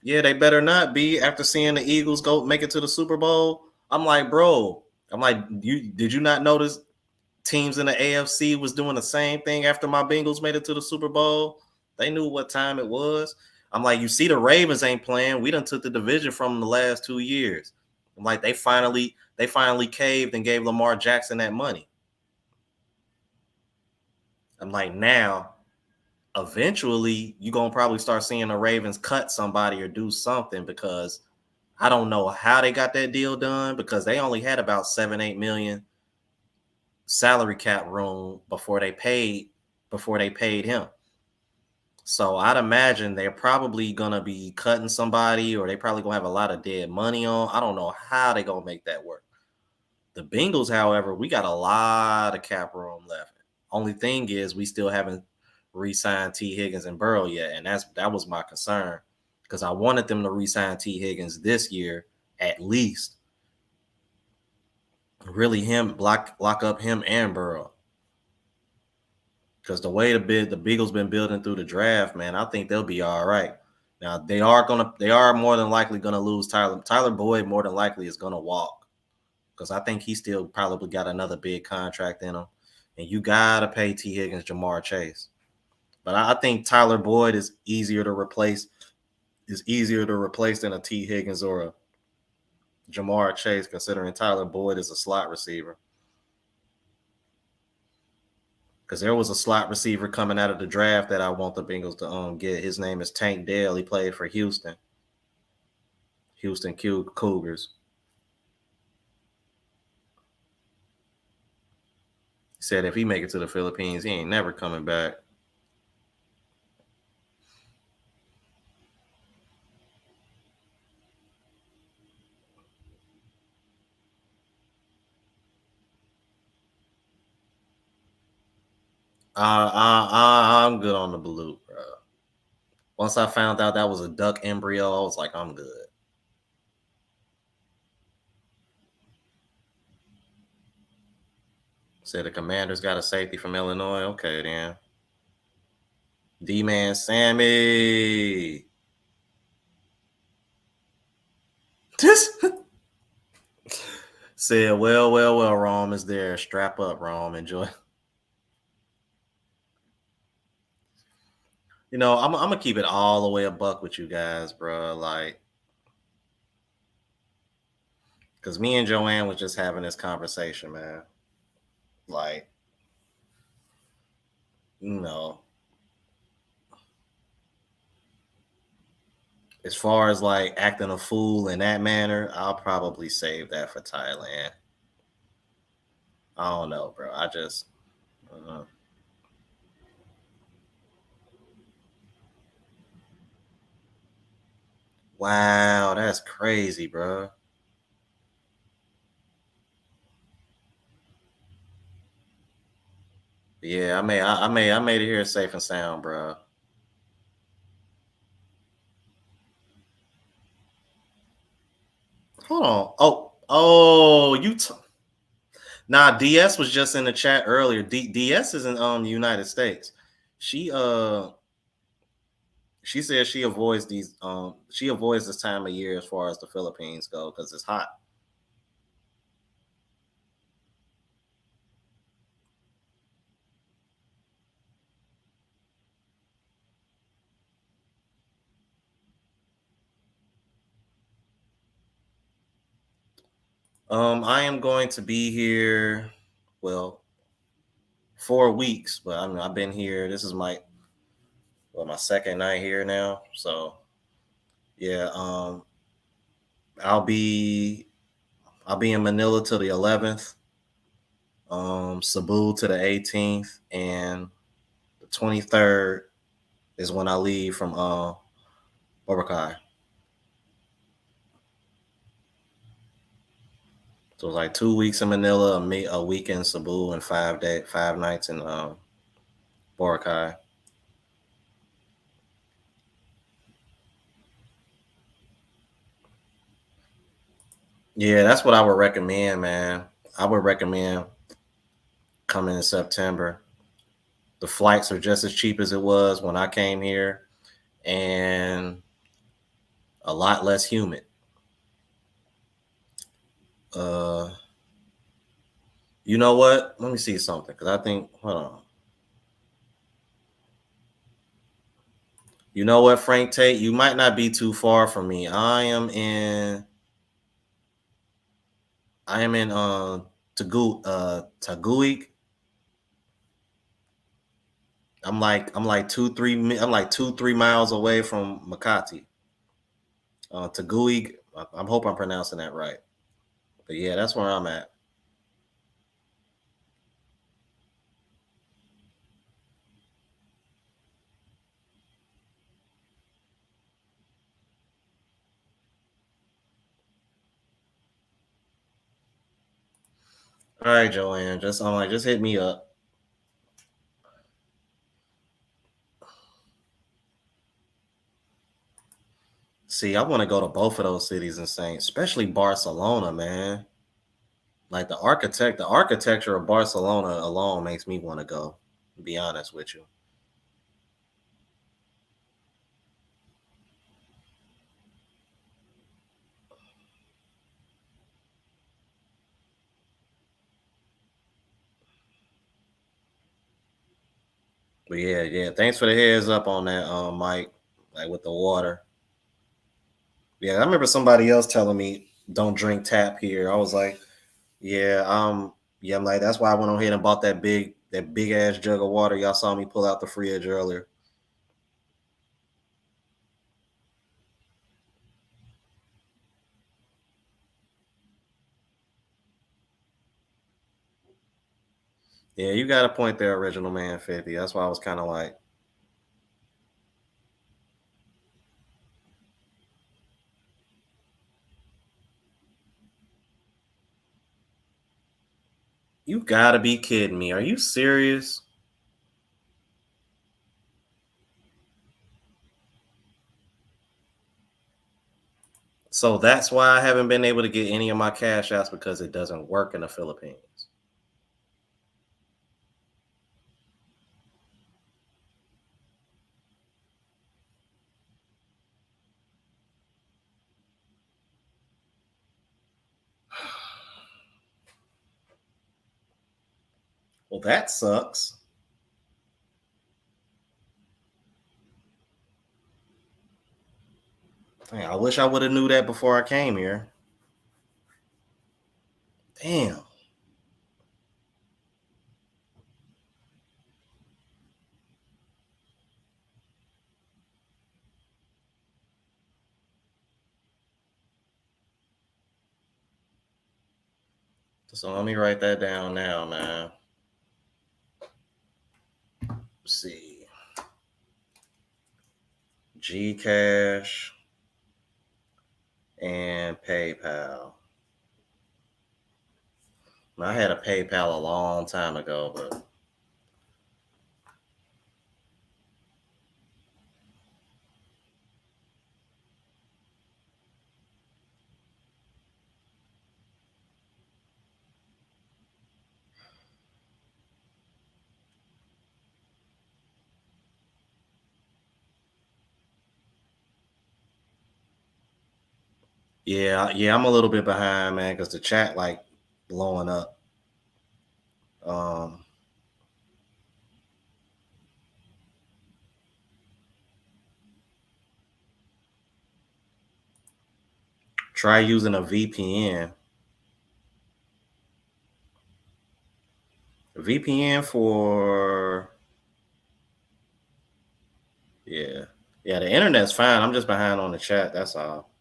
Yeah, they better not be after seeing the Eagles go make it to the Super Bowl. I'm like, bro, I'm like, did you not notice teams in the AFC was doing the same thing after my Bengals made it to the Super Bowl? They knew what time it was. I'm like, you see, the Ravens ain't playing. We done took the division from them the last 2 years. I'm like, they finally caved and gave Lamar Jackson that money. I'm like, now, eventually, you're gonna probably start seeing the Ravens cut somebody or do something, because I don't know how they got that deal done, because they only had about 7-8 million salary cap room before they paid him. So I'd imagine they're probably gonna be cutting somebody, or they probably gonna have a lot of dead money on. I don't know how they gonna make that work. The Bengals, however, we got a lot of cap room left. Only thing is we still haven't re-signed T. Higgins and Burrow yet, and that was my concern, because I wanted them to re-sign T. Higgins this year at least. Really, him lock up him and Burrow, because the way the Beagles been building through the draft, man, I think they'll be all right. Now they are more than likely gonna lose Tyler Boyd. More than likely is gonna walk, because I think he still probably got another big contract in him, and you gotta pay T Higgins, Jamar Chase. But I think Tyler Boyd is easier to replace. Is easier to replace than a T Higgins or a Jamar Chase, considering Tyler Boyd is a slot receiver. Because there was a slot receiver coming out of the draft that I want the Bengals to get. His name is Tank Dell. He played for Houston Cougars. He said if he make it to the Philippines, he ain't never coming back. I'm good on the Balut, bro. Once I found out that was a duck embryo, I was like, I'm good. Said the Commanders got a safety from Illinois. Okay, then. D-Man Sammy. Said, well, Rome is there. Strap up, Rome. Enjoy. I'm gonna keep it all the way a buck with you guys, bro. Like, because me and Joanne was just having this conversation, man. Like, you know, as far as like acting a fool in that manner, I'll probably save that for Thailand. I don't know, bro. Wow, that's crazy, bro. Yeah, I made it here safe and sound, bro. Hold on. Oh, Nah, DS was just in the chat earlier. DS is in the United States. She she says she avoids this time of year as far as the Philippines go because it's hot. I am going to be here, well, 4 weeks, but I mean I've been here. This is my second night here now. So yeah, I'll be I'll be in Manila till the 11th, Cebu to the 18th, and the 23rd is when I leave from Boracay. So it's like 2 weeks in Manila, a week in Cebu, and 5 nights in Boracay. Yeah, that's what I would recommend, man. I would recommend coming in September. The flights are just as cheap as it was when I came here, and a lot less humid. Uh, you know what? Let me see something because I think. Hold on. You know what, Frank Tate? You might not be too far from me. I am in Taguig. I'm like 2-3 miles away from Makati. Taguig. I hope I'm pronouncing that right. But yeah, that's where I'm at. All right, Joanne. Just hit me up. See, I want to go to both of those cities and Saint, especially Barcelona, man. Like the architecture of Barcelona alone makes me want to go. To be honest with you. But yeah, yeah. Thanks for the heads up on that, Mike. Like with the water. Yeah, I remember somebody else telling me don't drink tap here. I was like, yeah, yeah, I'm like that's why I went on ahead and bought that big ass jug of water y'all saw me pull out the fridge earlier. Yeah, you got a point there, original man 50. That's why I was kind of like, you gotta be kidding me. Are you serious? So that's why I haven't been able to get any of my cash outs because it doesn't work in the Philippines. Well, that sucks. Dang, I wish I would have knew that before I came here. Damn. So let me write that down now, man. Let's see. Gcash and PayPal. I had a PayPal a long time ago, but Yeah, I'm a little bit behind, man, because the chat like blowing up. Um, Try using a VPN. VPN for yeah, yeah. The internet's fine. I'm just behind on the chat. That's all.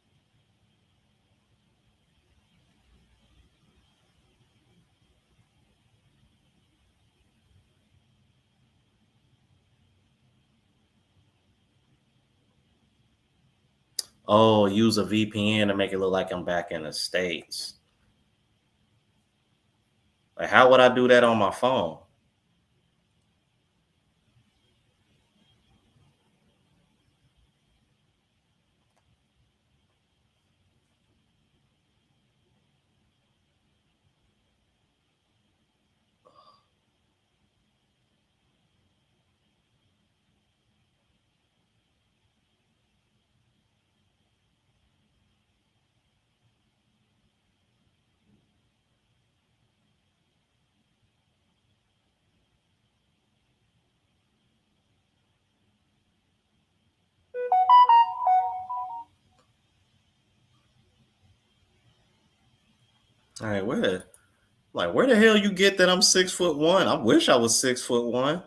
Oh, use a VPN to make it look like I'm back in the States. Like, how would I do that on my phone? All right, where the hell you get that I'm 6'1"? I wish I was 6'1".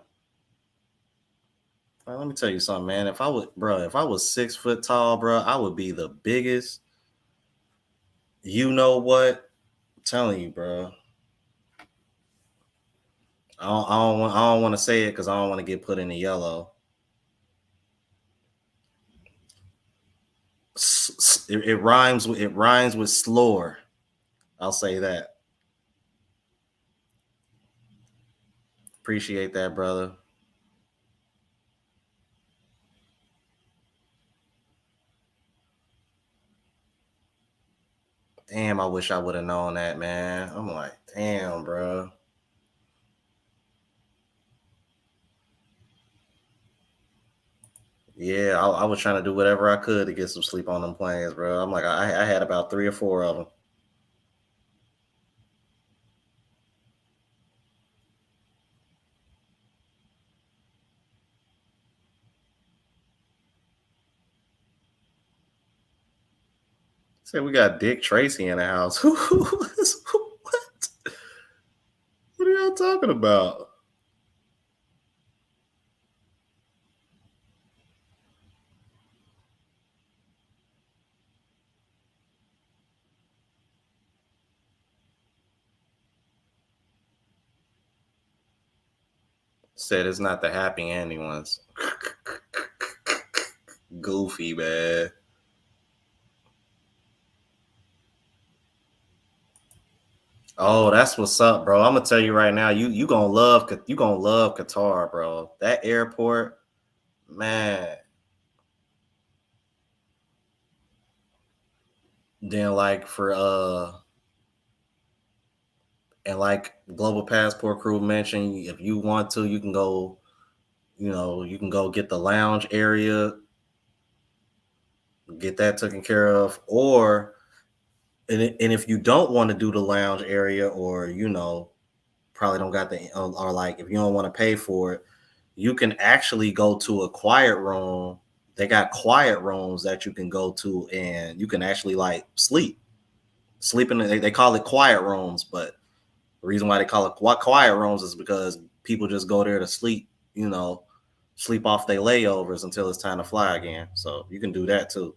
Let me tell you something, man. If I was 6 foot tall, bro, I would be the biggest. You know what? I'm telling you, bro. I don't want to say it because I don't want to get put in the yellow. It rhymes with slore. I'll say that. Appreciate that, brother. Damn, I wish I would have known that, man. I'm like, damn, bro. Yeah, I was trying to do whatever I could to get some sleep on them planes, bro. I'm like, I had about 3 or 4 of them. Say we got Dick Tracy in the house. What? What are y'all talking about? Said it's not the happy ending ones. Goofy, man. Oh, that's what's up, bro. I'm gonna tell you right now. You gonna love Qatar, bro. That airport, man. Then like for and like Global Passport Crew mentioned, if you want to, you can go. You can go get the lounge area, get that taken care of, or and if you don't want to do the lounge area, or probably don't got the or like if you don't want to pay for it, you can actually go to a quiet room. They got quiet rooms that you can go to, and you can actually like sleep in. They call it quiet rooms, but the reason why they call it quiet rooms is because people just go there to sleep. Sleep off their layovers until it's time to fly again. So you can do that too.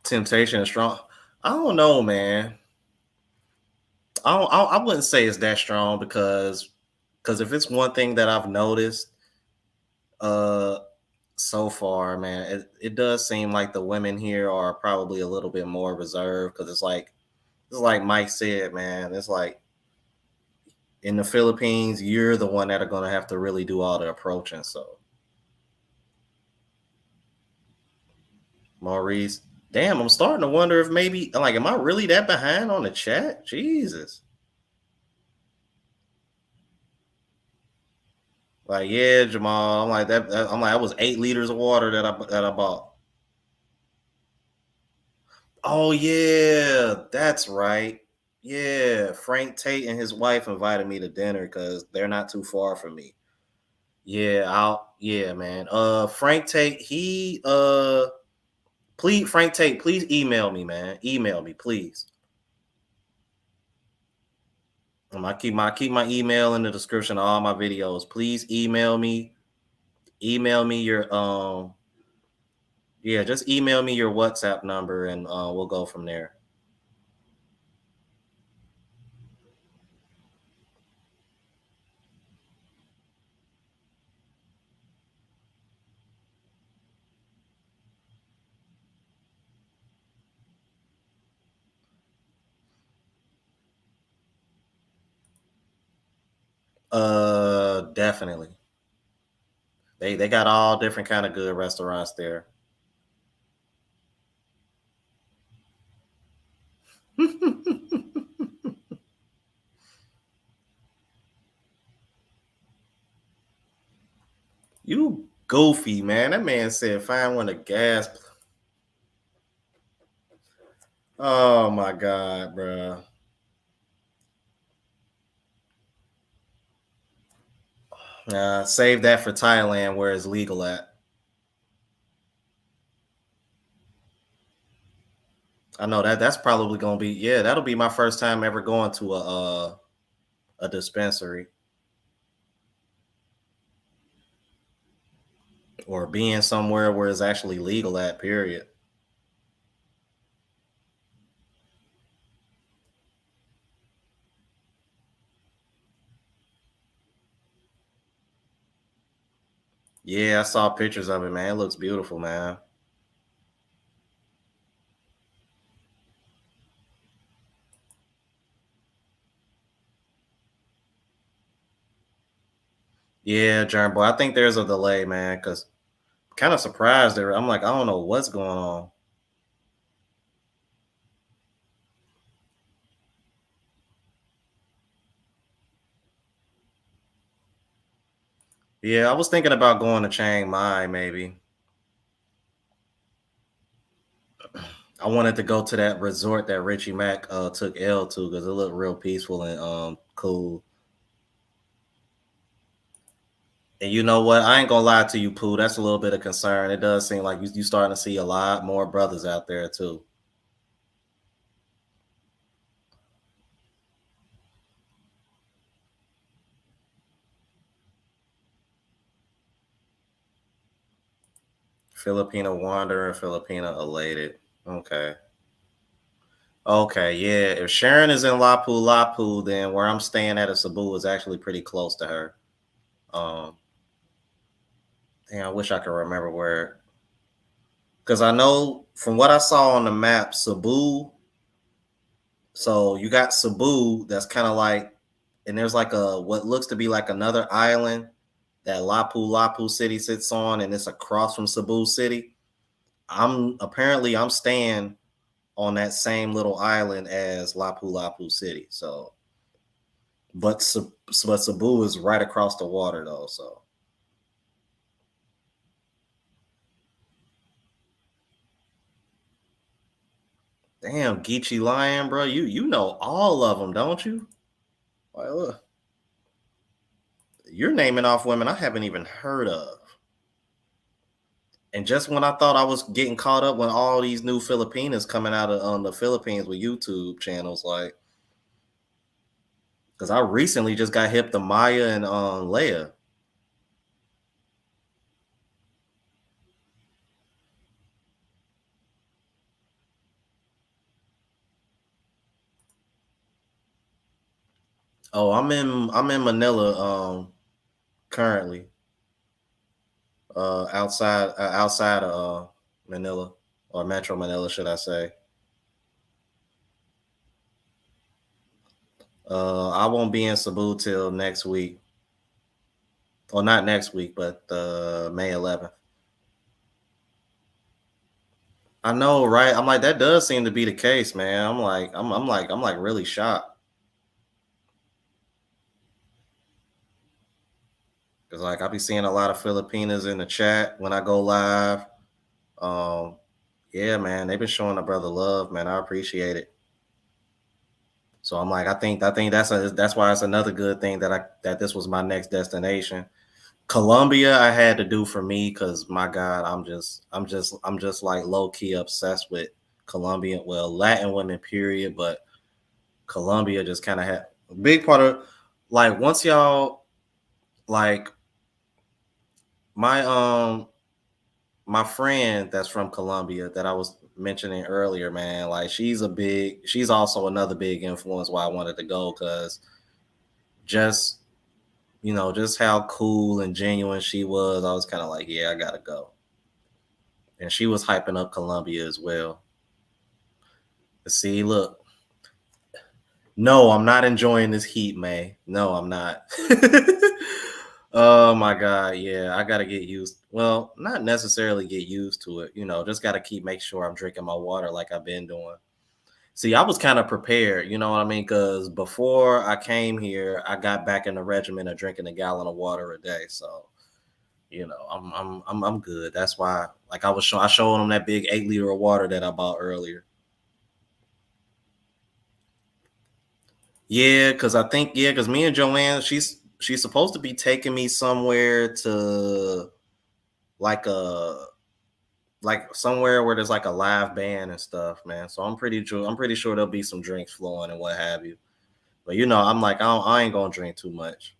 Temptation is strong. I don't know, man. I wouldn't say it's that strong because if it's one thing that I've noticed, uh, so far, man, it does seem like the women here are probably a little bit more reserved because it's like Mike said, man. It's like in the Philippines, you're the one that are gonna have to really do all the approaching. So Maurice, damn, I'm starting to wonder if maybe like, am I really that behind on the chat? Jesus. Like, yeah, Jamal. I'm like I'm like, that was 8 liters of water that I bought. Oh yeah, that's right. Yeah, Frank Tate and his wife invited me to dinner because they're not too far from me. Yeah, yeah, man. Frank Tate, please, Frank Tate, please email me, man. Email me, please. I keep my email in the description of all my videos. Please email me. Email me your yeah, just email me your WhatsApp number and we'll go from there. Definitely. They got all different kind of good restaurants there. You goofy, man. That man said find one of gas. Oh my god, bro. Save that for Thailand where it's legal at. I know that's probably gonna be, yeah, that'll be my first time ever going to a dispensary or being somewhere where it's actually legal at, period. Yeah, I saw pictures of it, man. It looks beautiful, man. Yeah, Germ boy. I think there's a delay, man, because kind of surprised there. I'm like, I don't know what's going on. Yeah, I was thinking about going to Chiang Mai, maybe. I wanted to go to that resort that Richie Mack took L to because it looked real peaceful and cool. And you know what? I ain't gonna lie to you, Pooh. That's a little bit of concern. It does seem like you starting to see a lot more brothers out there too. Filipina wanderer, Filipina elated. Okay. Okay, yeah. If Sharon is in Lapu Lapu, then where I'm staying at Cebu is actually pretty close to her. Um, I wish I could remember where, because I know from what I saw on the map, Cebu. So you got Cebu, that's kind of like, and there's like a what looks to be like another island that Lapu Lapu City sits on, and it's across from Cebu City. I'm staying on that same little island as Lapu Lapu City. So, but Cebu is right across the water though. So, damn, Geechee Lion, bro, you know all of them, don't you? Like, look, you're naming off women I haven't even heard of. And just when I thought I was getting caught up with all these new Filipinas coming out of the Philippines with YouTube channels, like, because I recently just got hip to Maya and Leia. Oh, I'm in Manila currently. outside of Manila or Metro Manila, should I say? I won't be in Cebu till next week, or not next week, but May 11th. I know, right? I'm like, that does seem to be the case, man. I'm like really shocked because like I be seeing a lot of Filipinas in the chat when I go live. Um, yeah, man, they've been showing a brother love, man. I appreciate it. So I'm like, I think that's why it's another good thing that this was my next destination. Colombia, I had to do for me because my God, I'm just like low key obsessed with Colombian, well, Latin women, period. But Colombia just kind of had a big part of like once y'all like my my friend that's from Colombia that I was mentioning earlier, man, like she's also another big influence why I wanted to go because just just how cool and genuine she was. I was kind of like, yeah, I gotta go. And she was hyping up Colombia as well. See, look, no, I'm not enjoying this heat, May. No, I'm not. Oh my God, yeah, I gotta get used. Well, not necessarily get used to it, just gotta keep make sure I'm drinking my water like I've been doing. See, I was kind of prepared, you know what I mean? Because before I came here, I got back in the regimen of drinking a gallon of water a day. So, I'm good. That's why, like I showed them that big 8 liter of water that I bought earlier. Yeah, because because me and Joanne, she's supposed to be taking me somewhere to like a like somewhere where there's like a live band and stuff, man. So I'm pretty sure there'll be some drinks flowing and what have you. But I'm like I ain't gonna drink too much.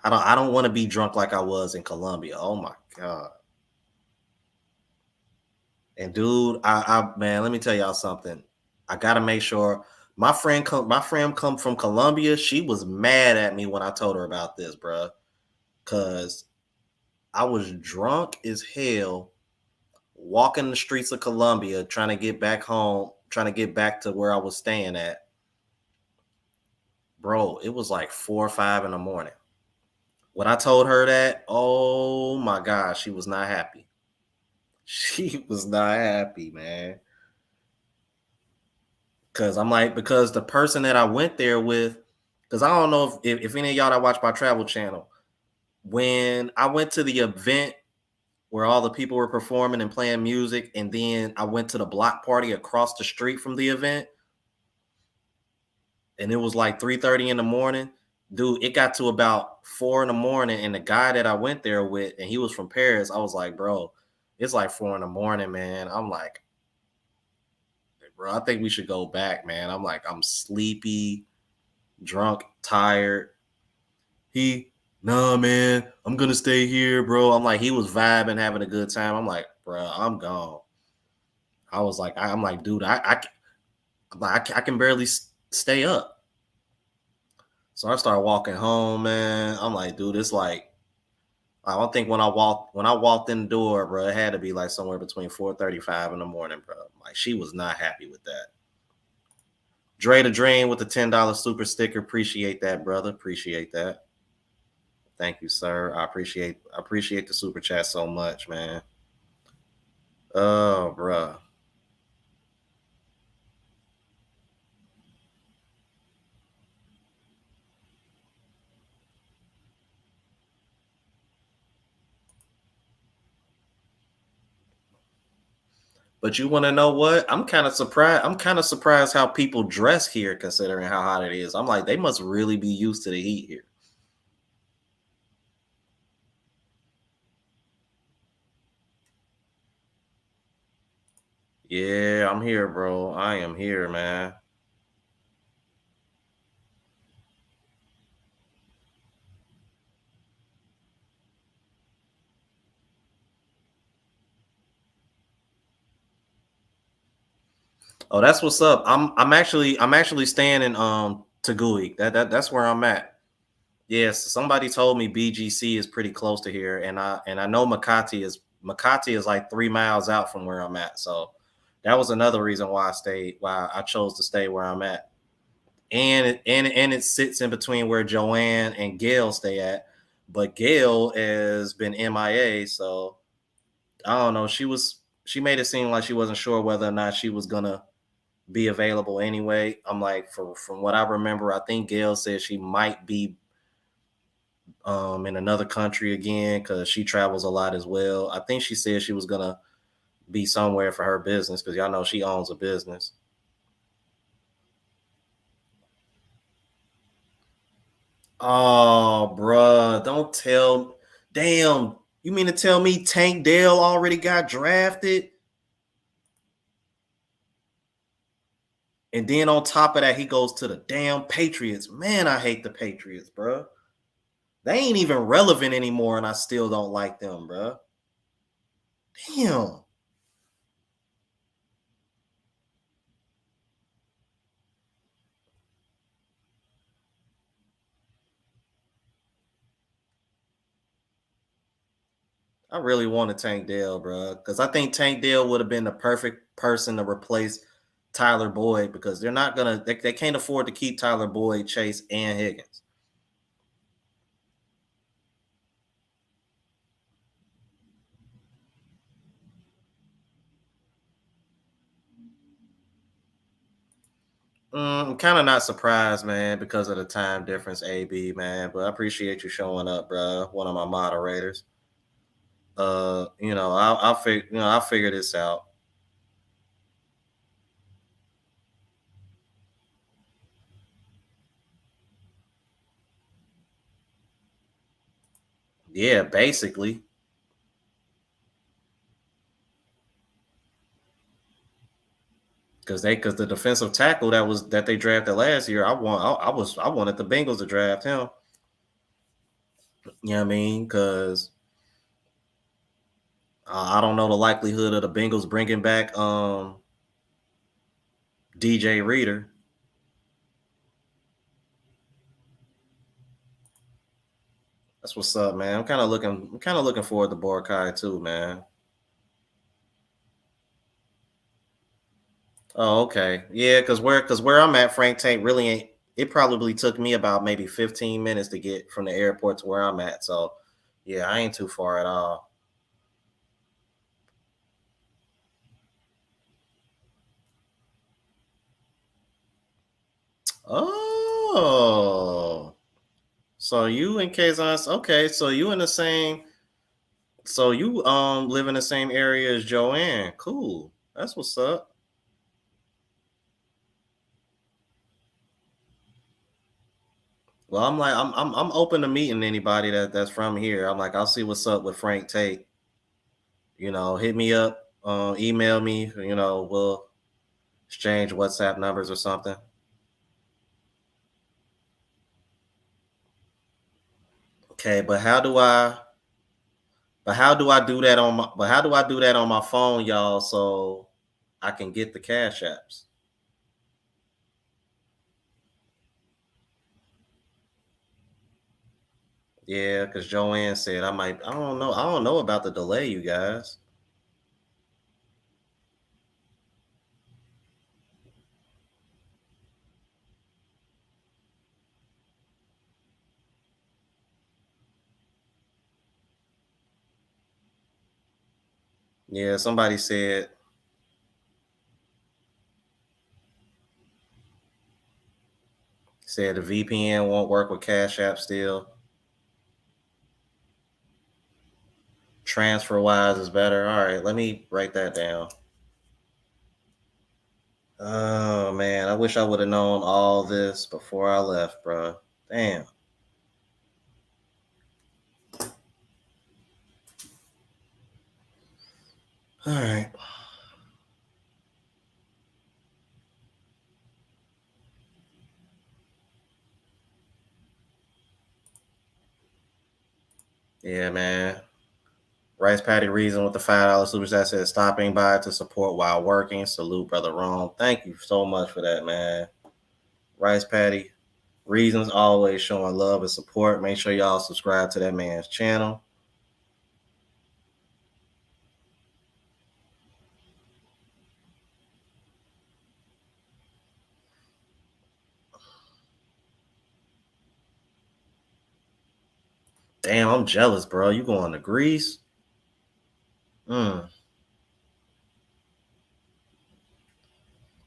I don't want to be drunk like I was in Colombia. Oh my God. And dude, I man, let me tell y'all something. I gotta make sure my friend come from Colombia. She was mad at me when I told her about this, bruh. Cause I was drunk as hell walking the streets of Colombia trying to get back home, trying to get back to where I was staying at. Bro, it was like 4 or 5 in the morning. When I told her that, oh my God, she was not happy. She was not happy, man. Because the person that I went there with, because I don't know if any of y'all that watch my travel channel, when I went to the event where all the people were performing and playing music, and then I went to the block party across the street from the event, and it was like 3:30 in the morning. Dude, it got to about 4 in the morning, and the guy that I went there with, and he was from Paris, I was like, bro, it's like 4 in the morning, man. I'm like, bro, I think we should go back, man. I'm like, I'm sleepy, drunk, tired. He, nah, man, I'm gonna stay here, bro. I'm like, he was vibing, having a good time. I'm like, bro, I'm gone. I was like, I'm like, dude, I can barely stay up. So I started walking home, man. I'm like, dude, it's like I don't think when I walked in the door, bro, it had to be like somewhere between 4:35 in the morning, bro. Like she was not happy with that. Dre the Dream with the $10 super sticker. Appreciate that, brother. Appreciate that. Thank you, sir. I appreciate the super chat so much, man. Oh, bruh. But you want to know what? I'm kind of surprised. I'm kind of surprised how people dress here, considering how hot it is. I'm like, they must really be used to the heat here. Yeah, I'm here, bro. I am here, man. Oh, that's what's up. I'm actually staying in Taguig. That's where I'm at. Yes, somebody told me BGC is pretty close to here, and I know Makati is like 3 miles out from where I'm at. So that was another reason why I chose to stay where I'm at. And it sits in between where Joanne and Gail stay at. But Gail has been MIA, so I don't know. She made it seem like she wasn't sure whether or not she was gonna be available anyway. I'm like, from what I remember, I think Gail said she might be in another country again because she travels a lot as well. I think she said she was gonna be somewhere for her business because y'all know she owns a business. Oh, bruh, don't tell. Damn, you mean to tell me Tank Dell already got drafted? And then on top of that, he goes to the damn Patriots. Man, I hate the Patriots, bruh. They ain't even relevant anymore, and I still don't like them, bruh. Damn. I really wanted Tank Dell, bro, because I think Tank Dell would have been the perfect person to replace Tyler Boyd because they're not gonna they can't afford to keep Tyler Boyd, Chase, and Higgins. I'm kind of not surprised, man, because of the time difference, AB, man. But I appreciate you showing up, bro. One of my moderators. I'll figure this out. Yeah, basically, because the defensive tackle that they drafted last year, I wanted the Bengals to draft him. You know what I mean? Because I don't know the likelihood of the Bengals bringing back DJ Reader. That's what's up, man. I'm kind of looking forward to Borkai too, man. Oh, okay. Yeah, because where I'm at, Frank Tank really ain't. It probably took me about maybe 15 minutes to get from the airport to where I'm at. So, yeah, I ain't too far at all. Oh, so you in Kazan? Okay, so you in the same. So you live in the same area as Joanne. Cool. That's what's up. Well, I'm open to meeting anybody that's from here. I'm like, I'll see what's up with Frank Tate. Hit me up, email me. We'll exchange WhatsApp numbers or something. Okay, but how do I do that on my phone, y'all, so I can get the cash apps? Yeah, because Joanne said I don't know about the delay, you guys. Yeah, somebody said the VPN won't work with Cash App still. Transfer wise is better. All right, let me write that down. Oh man, I wish I would have known all this before I left, bro. Damn. All right. Yeah, man. Rice Patty Reason with the $5 super chat says stopping by to support while working. Salute, brother Rome. Thank you so much for that, man. Rice Patty. Reasons always showing love and support. Make sure y'all subscribe to that man's channel. Damn, I'm jealous, bro. You going to Greece? Mm.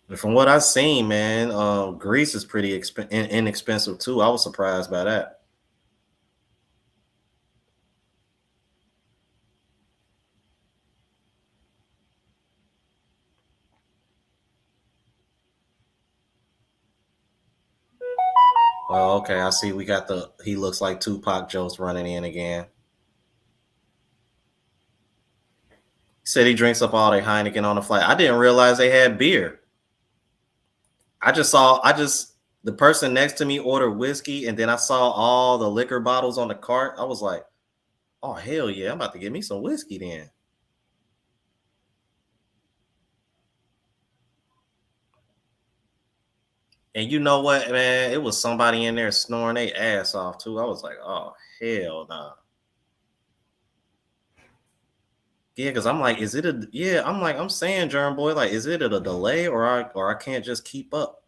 And from what I've seen, man, Greece is pretty inexpensive too. I was surprised by that. Oh, okay. I see. We got the. He looks like Tupac jokes running in again. He said he drinks up all their Heineken on the flight. I didn't realize they had beer. I just saw. The person next to me ordered whiskey, and then I saw all the liquor bottles on the cart. I was like, oh hell yeah, I'm about to get me some whiskey then. And you know what, man? It was somebody in there snoring their ass off too. I was like, oh hell nah. Yeah, because I'm like, is it a yeah? I'm like, I'm saying, Germ boy, like, is it a delay or I can't just keep up?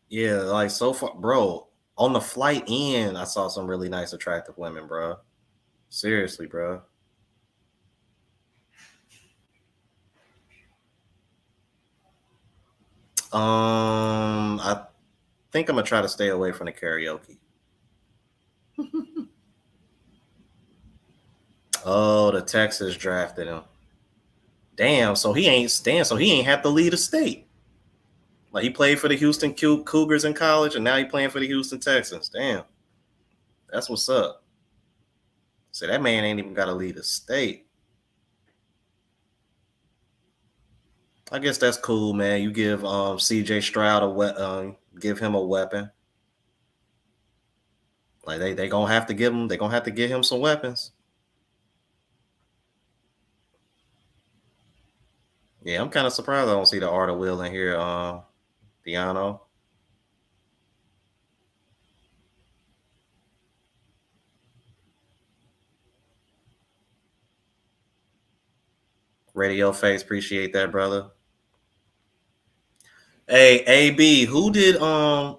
Yeah, like so far, bro. On the flight in, I saw some really nice, attractive women, bro. Seriously, bro. I think I'm gonna try to stay away from the karaoke. Oh, the Texas drafted him. Damn, so he ain't have to lead a state. Like he played for the Houston Cougars in college, and now he playing for the Houston Texans. Damn, that's what's up. So that man ain't even got to lead a state. I guess that's cool, man. You give CJ Stroud give him a weapon. Like they gonna have to give him. They gonna have to give him some weapons. Yeah, I'm kind of surprised I don't see the Art of Will in here. Piano, Radio Face, appreciate that, brother. Hey, AB, who did the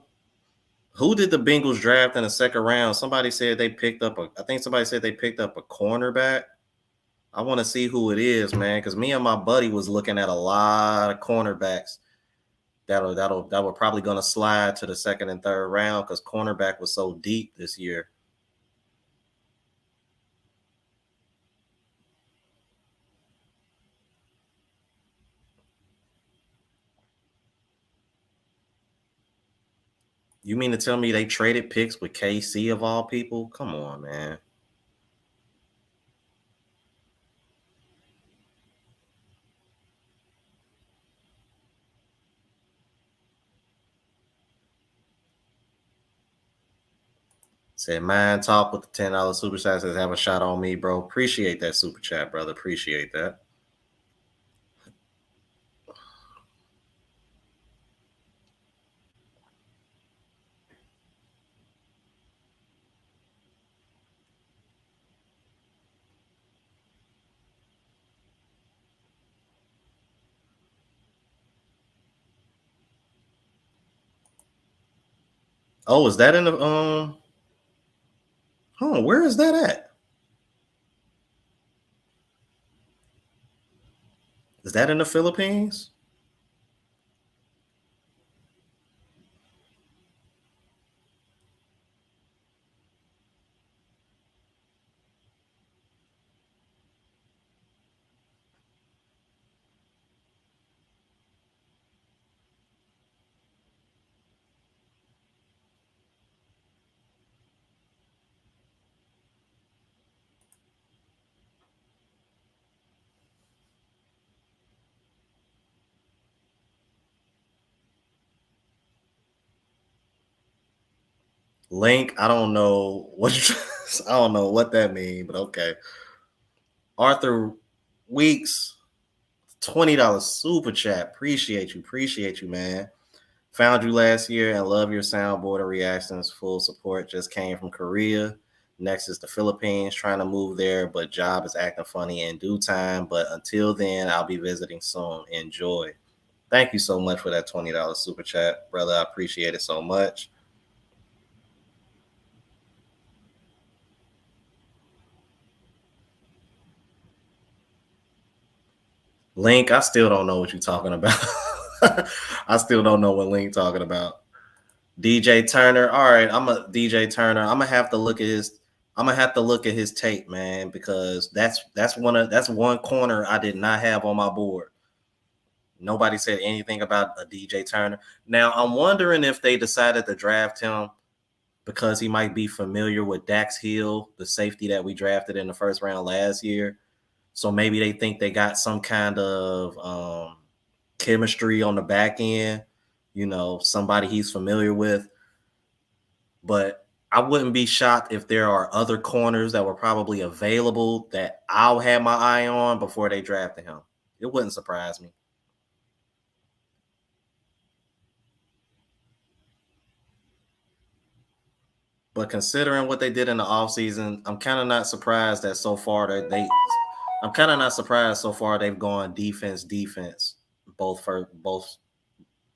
Bengals draft in the second round? Somebody said they picked up a. I think somebody said they picked up a cornerback. I want to see who it is, man, because me and my buddy was looking at a lot of cornerbacks that were probably going to slide to the second and third round because cornerback was so deep this year. You mean to tell me they traded picks with KC of all people? Come on, man. Said mind talk with the $10 super chat says have a shot on me, bro. Appreciate that super chat, brother. Appreciate that. Oh, is that in the oh, where is that at? Is that in the Philippines? Link, I don't know what I don't know what that means, but okay. Arthur Weeks, $20 super chat. Appreciate you, man. Found you last year and love your soundboard and reactions. Full support. Just came from Korea. Next is the Philippines. Trying to move there, but job is acting funny in due time. But until then, I'll be visiting soon. Enjoy. Thank you so much for that $20 super chat, brother. I appreciate it so much. Link, I still don't know what you're talking about. I still don't know what Link talking about. DJ Turner. All right, I'm a DJ Turner. I'm gonna have to look at his. I'm gonna have to look at his tape, man, because that's one corner I did not have on my board. Nobody said anything about a DJ Turner. Now I'm wondering if they decided to draft him because he might be familiar with Dax Hill, the safety that we drafted in the first round last year. So maybe they think they got some kind of chemistry on the back end, somebody he's familiar with. But I wouldn't be shocked if there are other corners that were probably available that I'll have my eye on before they drafted him. It wouldn't surprise me. But considering what they did in the offseason, I'm kind of not surprised that so far that they I'm kind of not surprised so far they've gone defense both of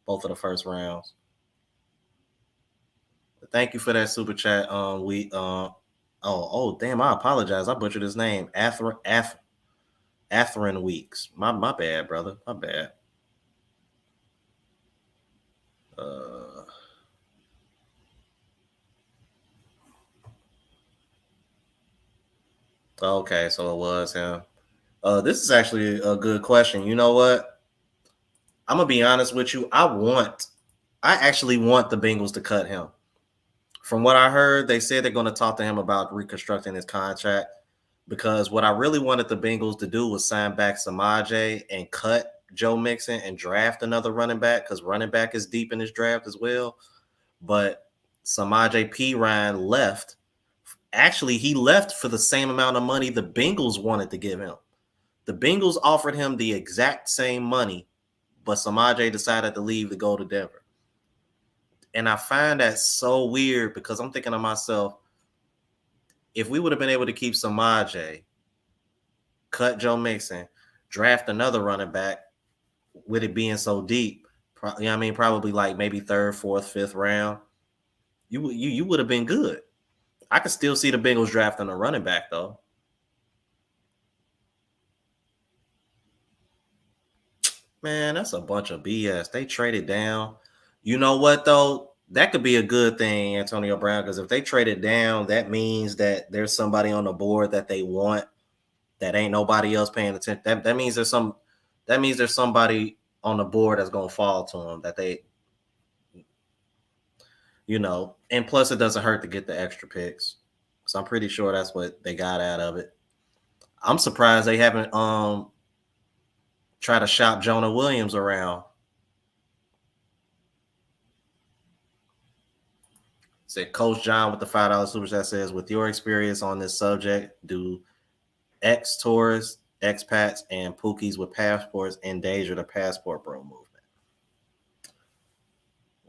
the first rounds. Thank you for that super chat. We oh damn, I apologize. I butchered his name. Atherin Weeks. My bad, brother. My bad. Uh okay, so it was him. This is actually a good question. You know what? I'm gonna be honest with you. I actually want the Bengals to cut him. From what I heard, they said they're going to talk to him about reconstructing his contract because what I really wanted the Bengals to do was sign back Samaje and cut Joe Mixon and draft another running back because running back is deep in his draft as well. But Samaje P. Ryan left. Actually, he left for the same amount of money the Bengals wanted to give him. The Bengals offered him the exact same money, but Samaje decided to leave to go to Denver. And I find that so weird because I'm thinking to myself, if we would have been able to keep Samaje, cut Joe Mixon, draft another running back, with it being so deep, probably like maybe third, fourth, fifth round, you would have been good. I could still see the Bengals drafting a running back though. Man, that's a bunch of BS. They traded down. You know what though? That could be a good thing, Antonio Brown, because if they traded down, that means that there's somebody on the board that they want that ain't nobody else paying attention. That means there's somebody on the board that's gonna fall to them that they, and plus it doesn't hurt to get the extra picks. So I'm pretty sure that's what they got out of it. I'm surprised they haven't tried to shop Jonah Williams around. Said Coach John with the $5 super chat says, with your experience on this subject, do ex-tourists, expats, and pookies with passports endanger the passport bro movement?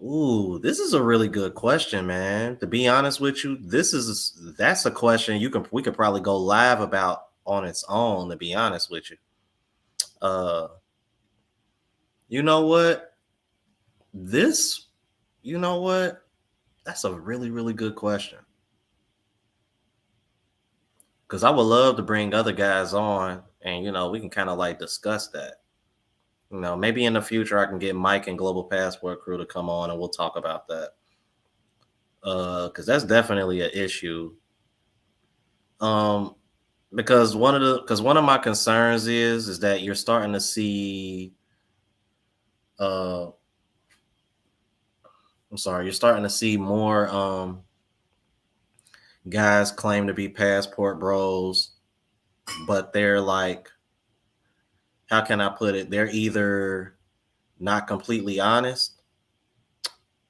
Ooh, this is a really good question, man. To be honest with you, that's a question we could probably go live about on its own, to be honest with you. Uh you know what? This, you know what? That's a really, really good question. Because I would love to bring other guys on and we can kind of like discuss that. Maybe in the future I can get Mike and Global Passport Crew to come on and we'll talk about that. Because that's definitely an issue. Um, because one of my concerns is that you're starting to see uh you're starting to see more guys claim to be passport bros, but they're like, how can I put it? They're either not completely honest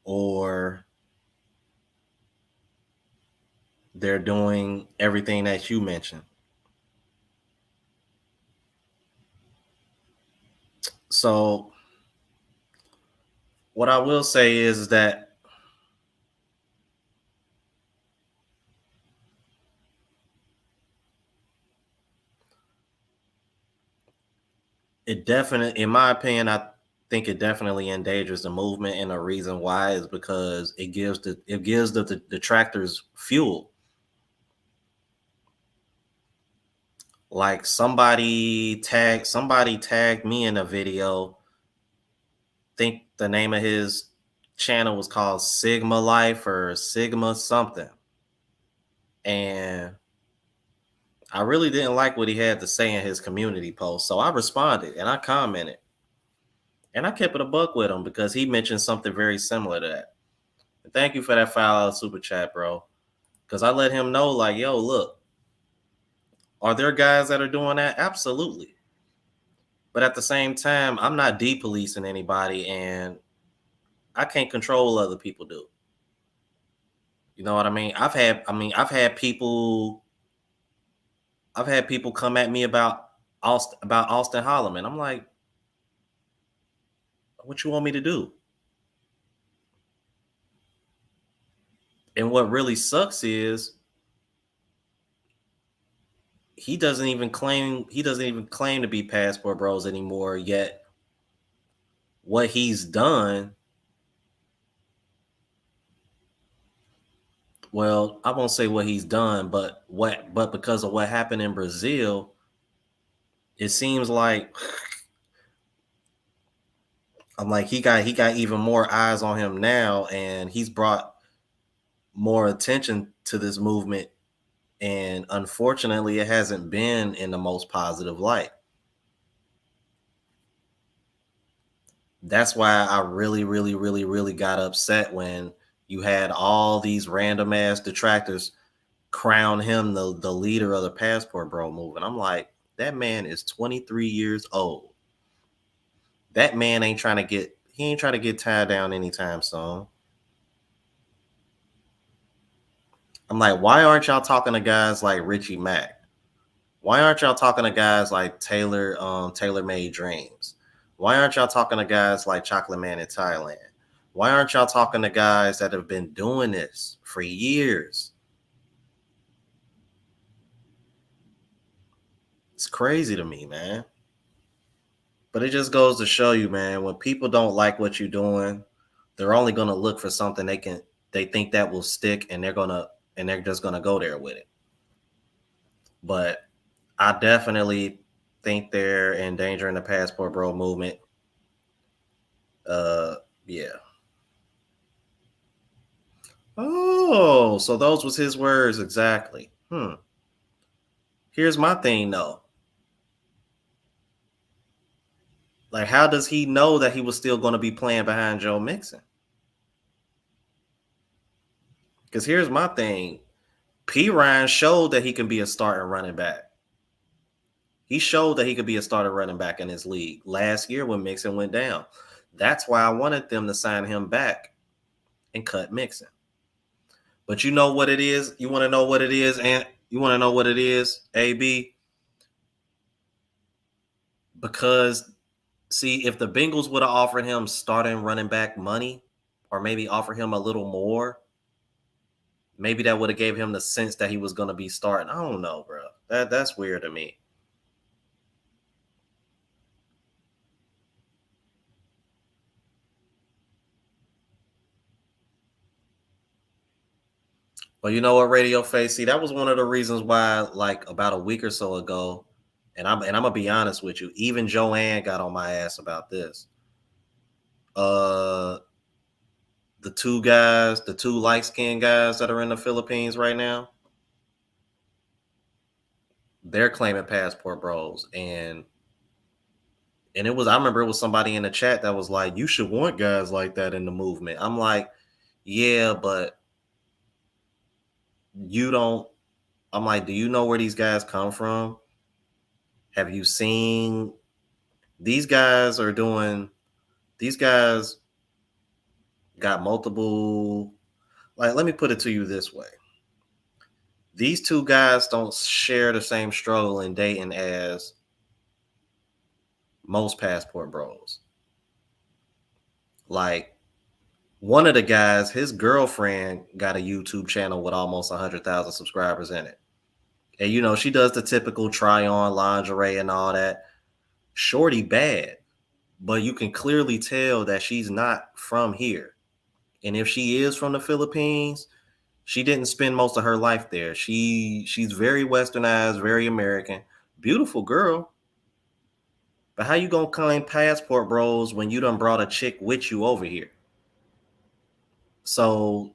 or they're doing everything that you mentioned. So what I will say is that it definitely, in my opinion, I think it definitely endangers the movement, and the reason why is because it gives the detractors fuel. Like somebody tagged me in a video. Think the name of his channel was called Sigma Life or Sigma something. And I really didn't like what he had to say in his community post. So I responded and I commented. And I kept it a buck with him because he mentioned something very similar to that. And thank you for that $5 super chat, bro. Because I let him know, like, yo, look, are there guys that are doing that? Absolutely. But at the same time, I'm not depolicing anybody, and I can't control what other people do. You know what I mean? I've had people come at me about Austin Holloman. I'm like, what you want me to do? And what really sucks is he doesn't even claim to be passport bros anymore. Yet what he's done, well, I won't say what he's done, but because of what happened in Brazil, it seems like I'm like he got even more eyes on him now, and he's brought more attention to this movement. And unfortunately, it hasn't been in the most positive light. That's why I really, really, really, really got upset when you had all these random ass detractors crown him the leader of the passport bro movement. I'm like, that man is 23 years old. That man ain't trying to get tied down anytime soon. I'm like, why aren't y'all talking to guys like Richie Mack? Why aren't y'all talking to guys like Taylor Made Dreams? Why aren't y'all talking to guys like Chocolate Man in Thailand? Why aren't y'all talking to guys that have been doing this for years? It's crazy to me, man. But it just goes to show you, man, when people don't like what you're doing, they're only gonna look for something they think that will stick, and they're just gonna go there with it. But I definitely think they're endangering the passport bro movement. Yeah. Oh, so those was his words exactly. Here's my thing though. Like, how does he know that he was still going to be playing behind Joe Mixon? Because here's my thing. P. Ryan showed that he can be a starting running back. He showed that he could be a starter running back in his league last year when Mixon went down. That's why I wanted them to sign him back and cut Mixon. But you know what it is? You want to know what it is, and you want to know what it is, AB? Because see, if the Bengals would have offered him starting running back money, or maybe offer him a little more, maybe that would have gave him the sense that he was going to be starting. I don't know, bro. That's weird to me. But you know what, Radio Face? See, that was one of the reasons why, like about a week or so ago, and I'm gonna be honest with you, even Joanne got on my ass about this. Uh, the two light skinned guys that are in the Philippines right now, they're claiming passport bros, and I remember it was somebody in the chat that was like, you should want guys like that in the movement. I'm like, yeah, but you don't. I'm like, do you know where these guys come from? Have you seen these guys are doing? These guys got multiple. Like, let me put it to you this way: these two guys don't share the same struggle in dating as Most passport bros. Like one of the guys, his girlfriend got a YouTube channel with almost 100,000 subscribers in it. And she does the typical try on lingerie and all that. Shorty bad, but you can clearly tell that she's not from here. And if she is from the Philippines, she didn't spend most of her life there. She's very westernized, very American. Beautiful girl. But how you gonna claim passport bros when you done brought a chick with you over here? So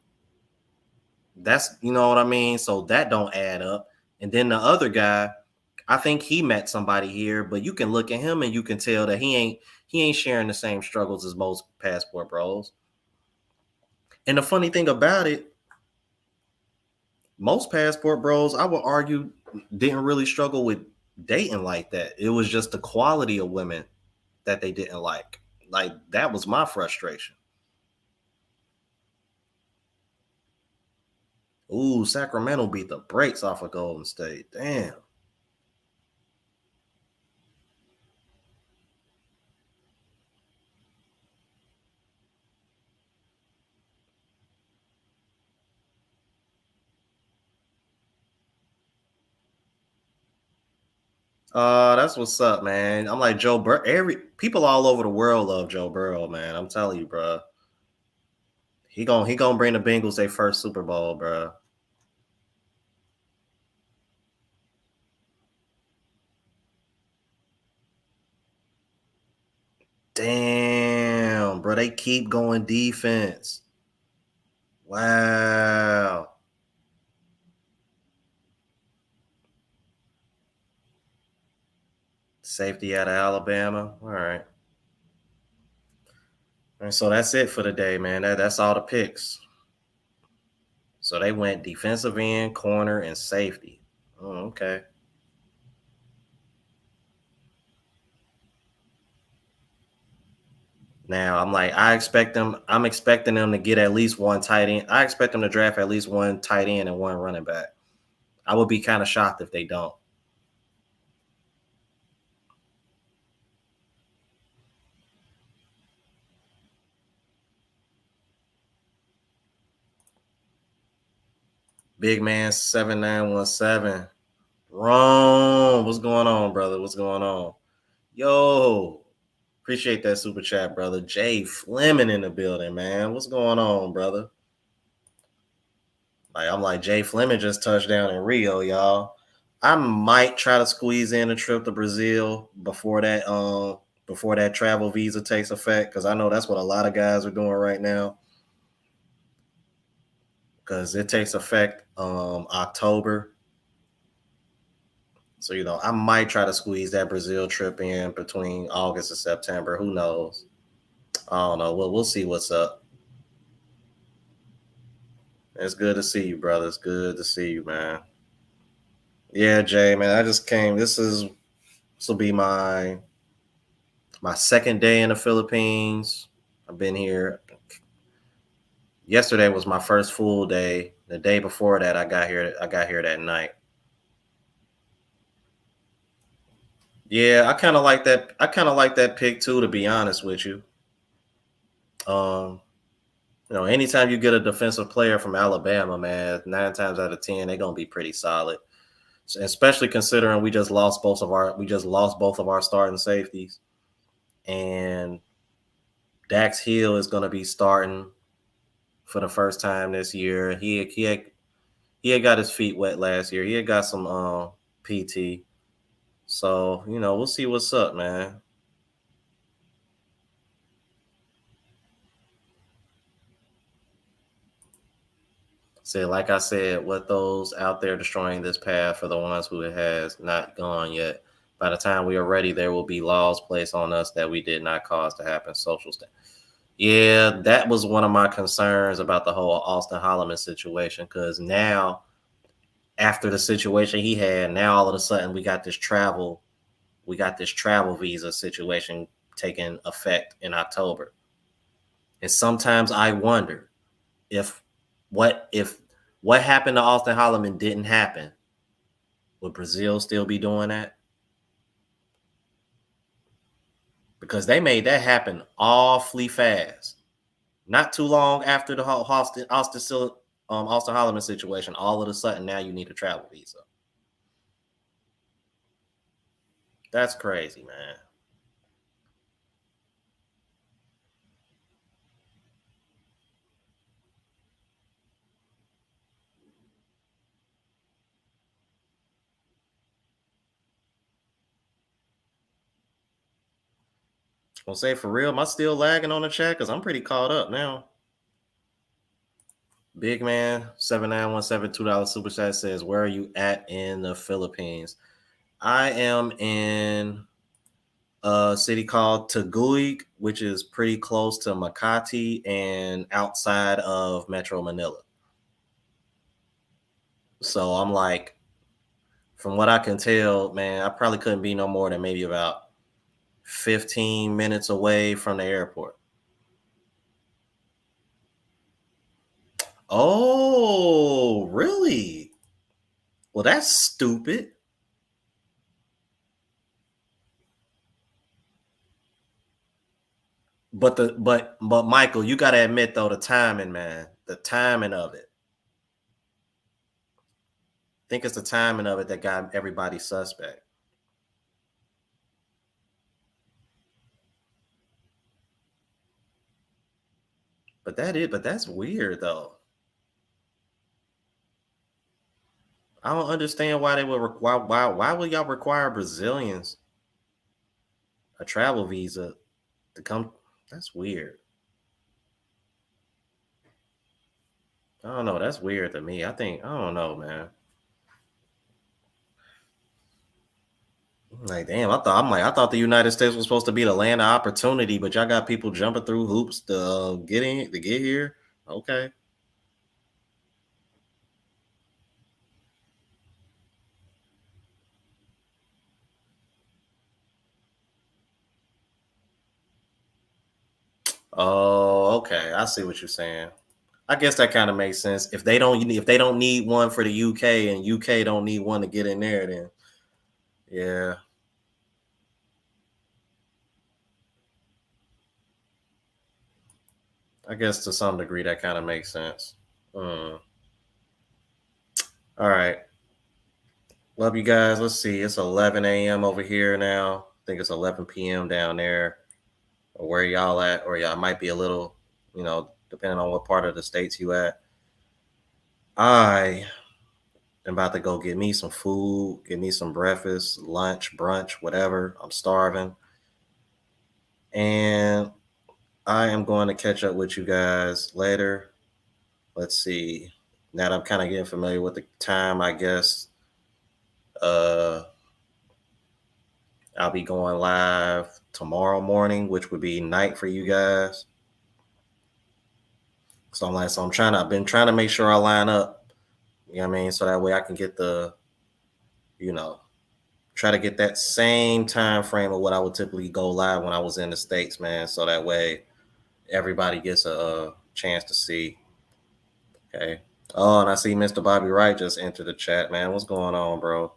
that's what I mean. So that don't add up. And then the other guy, I think he met somebody here, but you can look at him and you can tell that he ain't sharing the same struggles as most passport bros. And the funny thing about it, most passport bros, I would argue, didn't really struggle with dating like that. It was just the quality of women that they didn't like. Like that was my frustration. Ooh, Sacramento beat the brakes off of Golden State. Damn. That's what's up, man. I'm like Joe Burrow. Every people all over the world love Joe Burrow, man. I'm telling you, bro. He gonna bring the Bengals their first Super Bowl, bro. Damn, bro. They keep going defense. Wow. Safety out of Alabama. All right. And so that's it for the day, man. That's all the picks. So they went defensive end, corner, and safety. Oh, okay. Now I'm like, I'm expecting them to get at least one tight end. I expect them to draft at least one tight end and one running back. I would be kind of shocked if they don't. Big man 7917. Wrong. What's going on, brother? What's going on? Yo, appreciate that super chat, brother. Jay Fleming in the building, man. What's going on, brother? Like I'm like Jay Fleming just touched down in Rio, y'all. I might try to squeeze in a trip to Brazil before that travel visa takes effect because I know that's what a lot of guys are doing right now because it takes effect October. So I might try to squeeze that Brazil trip in between August and September. Who knows? I don't know. We'll see what's up. It's good to see you, brother. It's good to see you, man. Yeah, Jay, man. I just came. This will be my second day in the Philippines. I've been here. Yesterday was my first full day. The day before that, I got here that night. Yeah, I kind of like that. I kind of like that pick too, to be honest with you. Um, anytime you get a defensive player from Alabama, man, 9 times out of 10, they're gonna be pretty solid. Especially considering we just lost both of our starting safeties, and Dax Hill is gonna be starting for the first time this year. He had got his feet wet last year. He had got some PT. So, we'll see what's up, man. Like I said, what those out there destroying this path for the ones who it has not gone yet. By the time we are ready, there will be laws placed on us that we did not cause to happen. Social stuff. Yeah, that was one of my concerns about the whole Austin Holloman situation. Because now, after the situation he had, now all of a sudden we got this travel visa situation taking effect in October. And sometimes I wonder if if what happened to Austin Holloman didn't happen, would Brazil still be doing that? because they made that happen awfully fast. Not too long after the whole Austin Holloman situation, all of a sudden now you need a travel visa. That's crazy, man. I'll say for real, am I still lagging on the chat? Because I'm pretty caught up now. Big man, 7917 $2 super chat says, where are you at in the Philippines? I am in a city called Taguig, which is pretty close to Makati and outside of Metro Manila. So I'm like, from what I can tell, man, I probably couldn't be no more than maybe about 15 minutes away from the airport. Oh, really? Well, that's stupid. But Michael, you gotta admit though, the timing, man, the timing of it. I think it's the timing of it that got everybody suspect. But that's weird though. I don't understand why they would require why would y'all require Brazilians a travel visa to come? That's weird. I don't know. That's weird to me. I don't know, man. Like, damn, I thought the United States was supposed to be the land of opportunity, but y'all got people jumping through hoops to get in to get here. Okay. Oh, okay. I see what you're saying. I guess that kind of makes sense. If they don't need one for the UK and UK don't need one to get in there, then yeah, I guess to some degree that kind of makes sense. Mm. All right. Love you guys. Let's see. It's 11 a.m. over here now. I think it's 11 p.m. down there. Or where y'all at, or y'all might be a little, depending on what part of the states you at. I am about to go get me some food, get me some breakfast, lunch, brunch, whatever. I'm starving. And I am going to catch up with you guys later. Let's see. Now that I'm kind of getting familiar with the time, I guess uh I'll be going live tomorrow morning, which would be night for you guys. I've been trying to make sure I line up, you know what I mean? So that way I can get you know, try to get that same time frame of what I would typically go live when I was in the States, man. So that way everybody gets a chance to see. Okay. Oh, and I see Mr. Bobby Wright just entered the chat, man. What's going on, bro?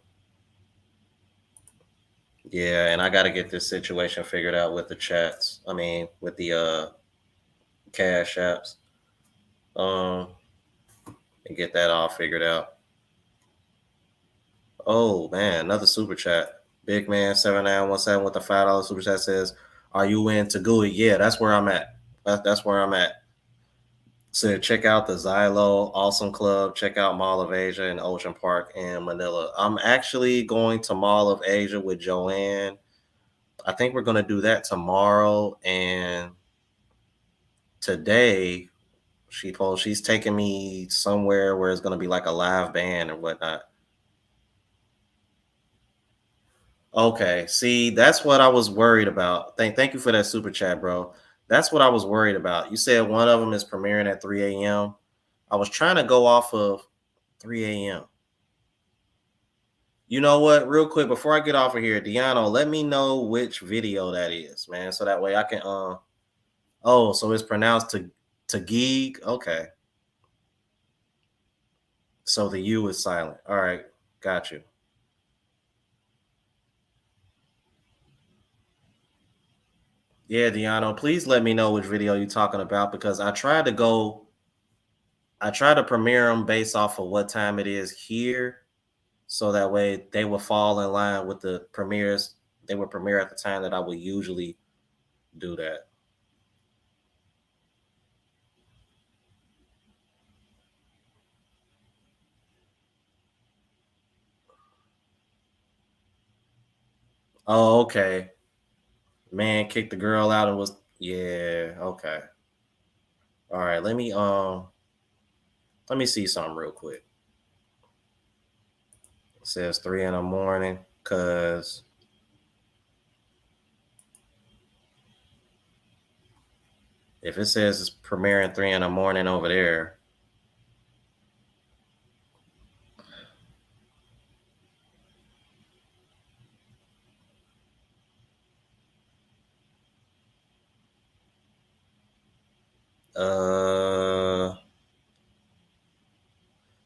Yeah, and I got to get this situation figured out with the chats. I mean, with the cash apps. Um, and get that all figured out. Oh man, another super chat. Big man 7917 with the $5 super chat says, "Are you in Tagui?" Yeah, that's where I'm at. That's where I'm at. So check out the Xylo Awesome Club. Check out Mall of Asia and Ocean Park in Manila. I'm actually going to Mall of Asia with Joanne. I think we're going to do that tomorrow. And today, she's taking me somewhere where it's going to be like a live band or whatnot. Okay, see, that's what I was worried about. Thank you for that super chat, bro. That's what I was worried about. You said one of them is premiering at 3 a.m. I was trying to go off of 3 a.m. You know what? Real quick, before I get off of here, Deano, let me know which video that is, man. So that way I can oh, so it's pronounced to geek. Okay. So the U is silent. All right, got you. Yeah, Deano, please let me know which video you're talking about because I try to premiere them based off of what time it is here, so that way they will fall in line with the premieres. They would premiere at the time that I would usually do that. Oh, okay. Man kicked the girl out and was yeah, okay. All right, let me see something real quick. It says 3 in the morning, cause if it says it's premiering 3 in the morning over there, uh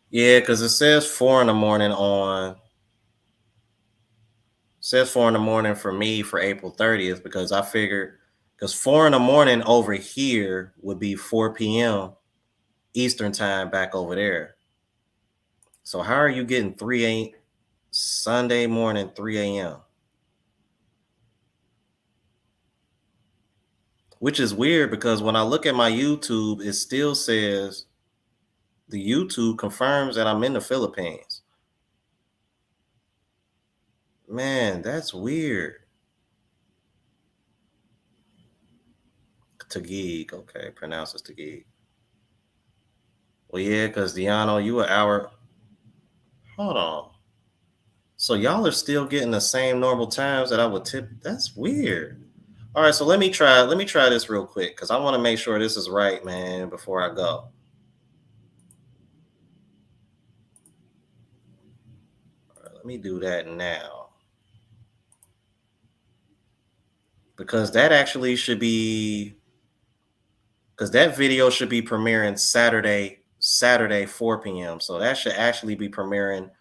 yeah, because it says 4 in the morning says 4 in the morning for me for April 30th because I figured because 4 in the morning over here would be 4 p.m. Eastern time back over there. So how are you getting 3 Sunday morning 3 a.m.? Which is weird because when I look at my YouTube, it still says the YouTube confirms that I'm in the Philippines. Man, that's weird. Taguig, okay, pronounces Taguig. Well, yeah, because Deano, you an hour. Hold on. So y'all are still getting the same normal times that I would tip. That's weird. All right, so let me try this real quick because I want to make sure this is right, man, before I go. All right, let me do that now because that actually should be because that video should be premiering Saturday 4 p.m. So that should actually be premiering.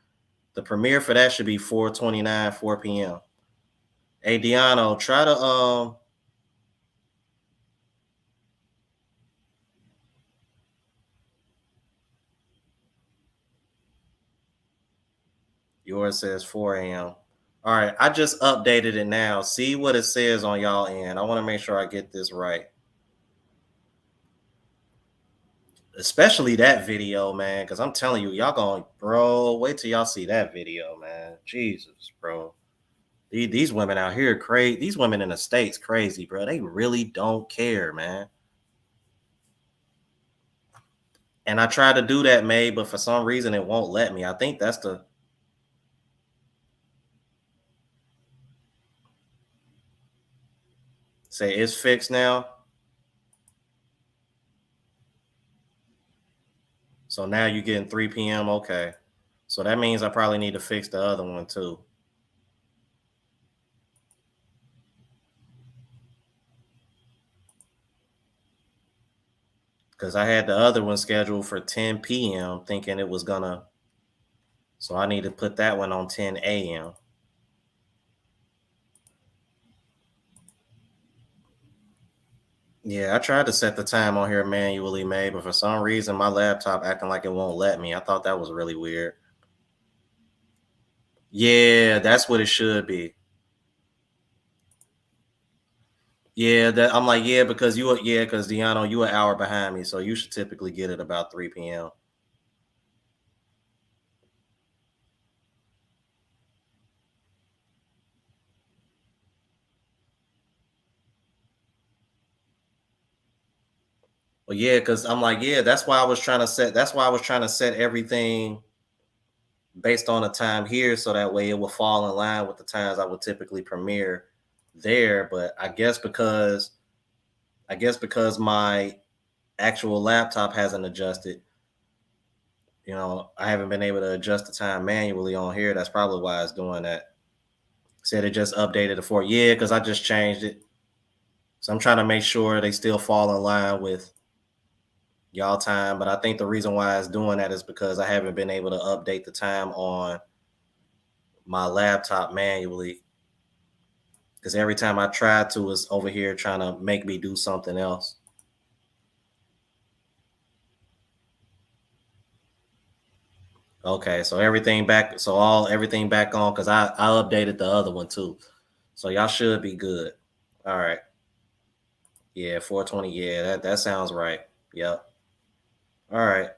The premiere for that should be 4:29 4 p.m. Hey Diano, try to yours says 4 a.m. All right, I just updated it now. See what it says on y'all end. I want to make sure I get this right. Especially that video, man, because I'm telling you, y'all going, bro, wait till y'all see that video, man. Jesus, bro. These women out here crazy. These women in the States crazy, bro. They really don't care, man. And I tried to do that, May, but for some reason it won't let me. I think that's the say it's fixed now. So now you're getting 3 p.m. Okay. So that means I probably need to fix the other one too. Because I had the other one scheduled for 10 p.m. thinking it was gonna. So I need to put that one on 10 a.m. Yeah, I tried to set the time on here manually, May, but for some reason my laptop acting like it won't let me. I thought that was really weird. Yeah, that's what it should be. Yeah, that I'm like, yeah, because because Deano, you an hour behind me, so you should typically get it about 3 p.m. Well, yeah, because I'm like, yeah, that's why I was trying to set everything based on the time here, so that way it will fall in line with the times I would typically premiere there. But I guess because my actual laptop hasn't adjusted, I haven't been able to adjust the time manually on here. That's probably why it's doing that. Said it just updated it for yeah, because I just changed it. So I'm trying to make sure they still fall in line with y'all time. But I think the reason why it's doing that is because I haven't been able to update the time on my laptop manually. Because every time I try to, it's over here trying to make me do something else. Okay, so everything back, so all everything back on because I updated the other one too. So y'all should be good. All right. Yeah, 420. Yeah, that sounds right. Yep. All right.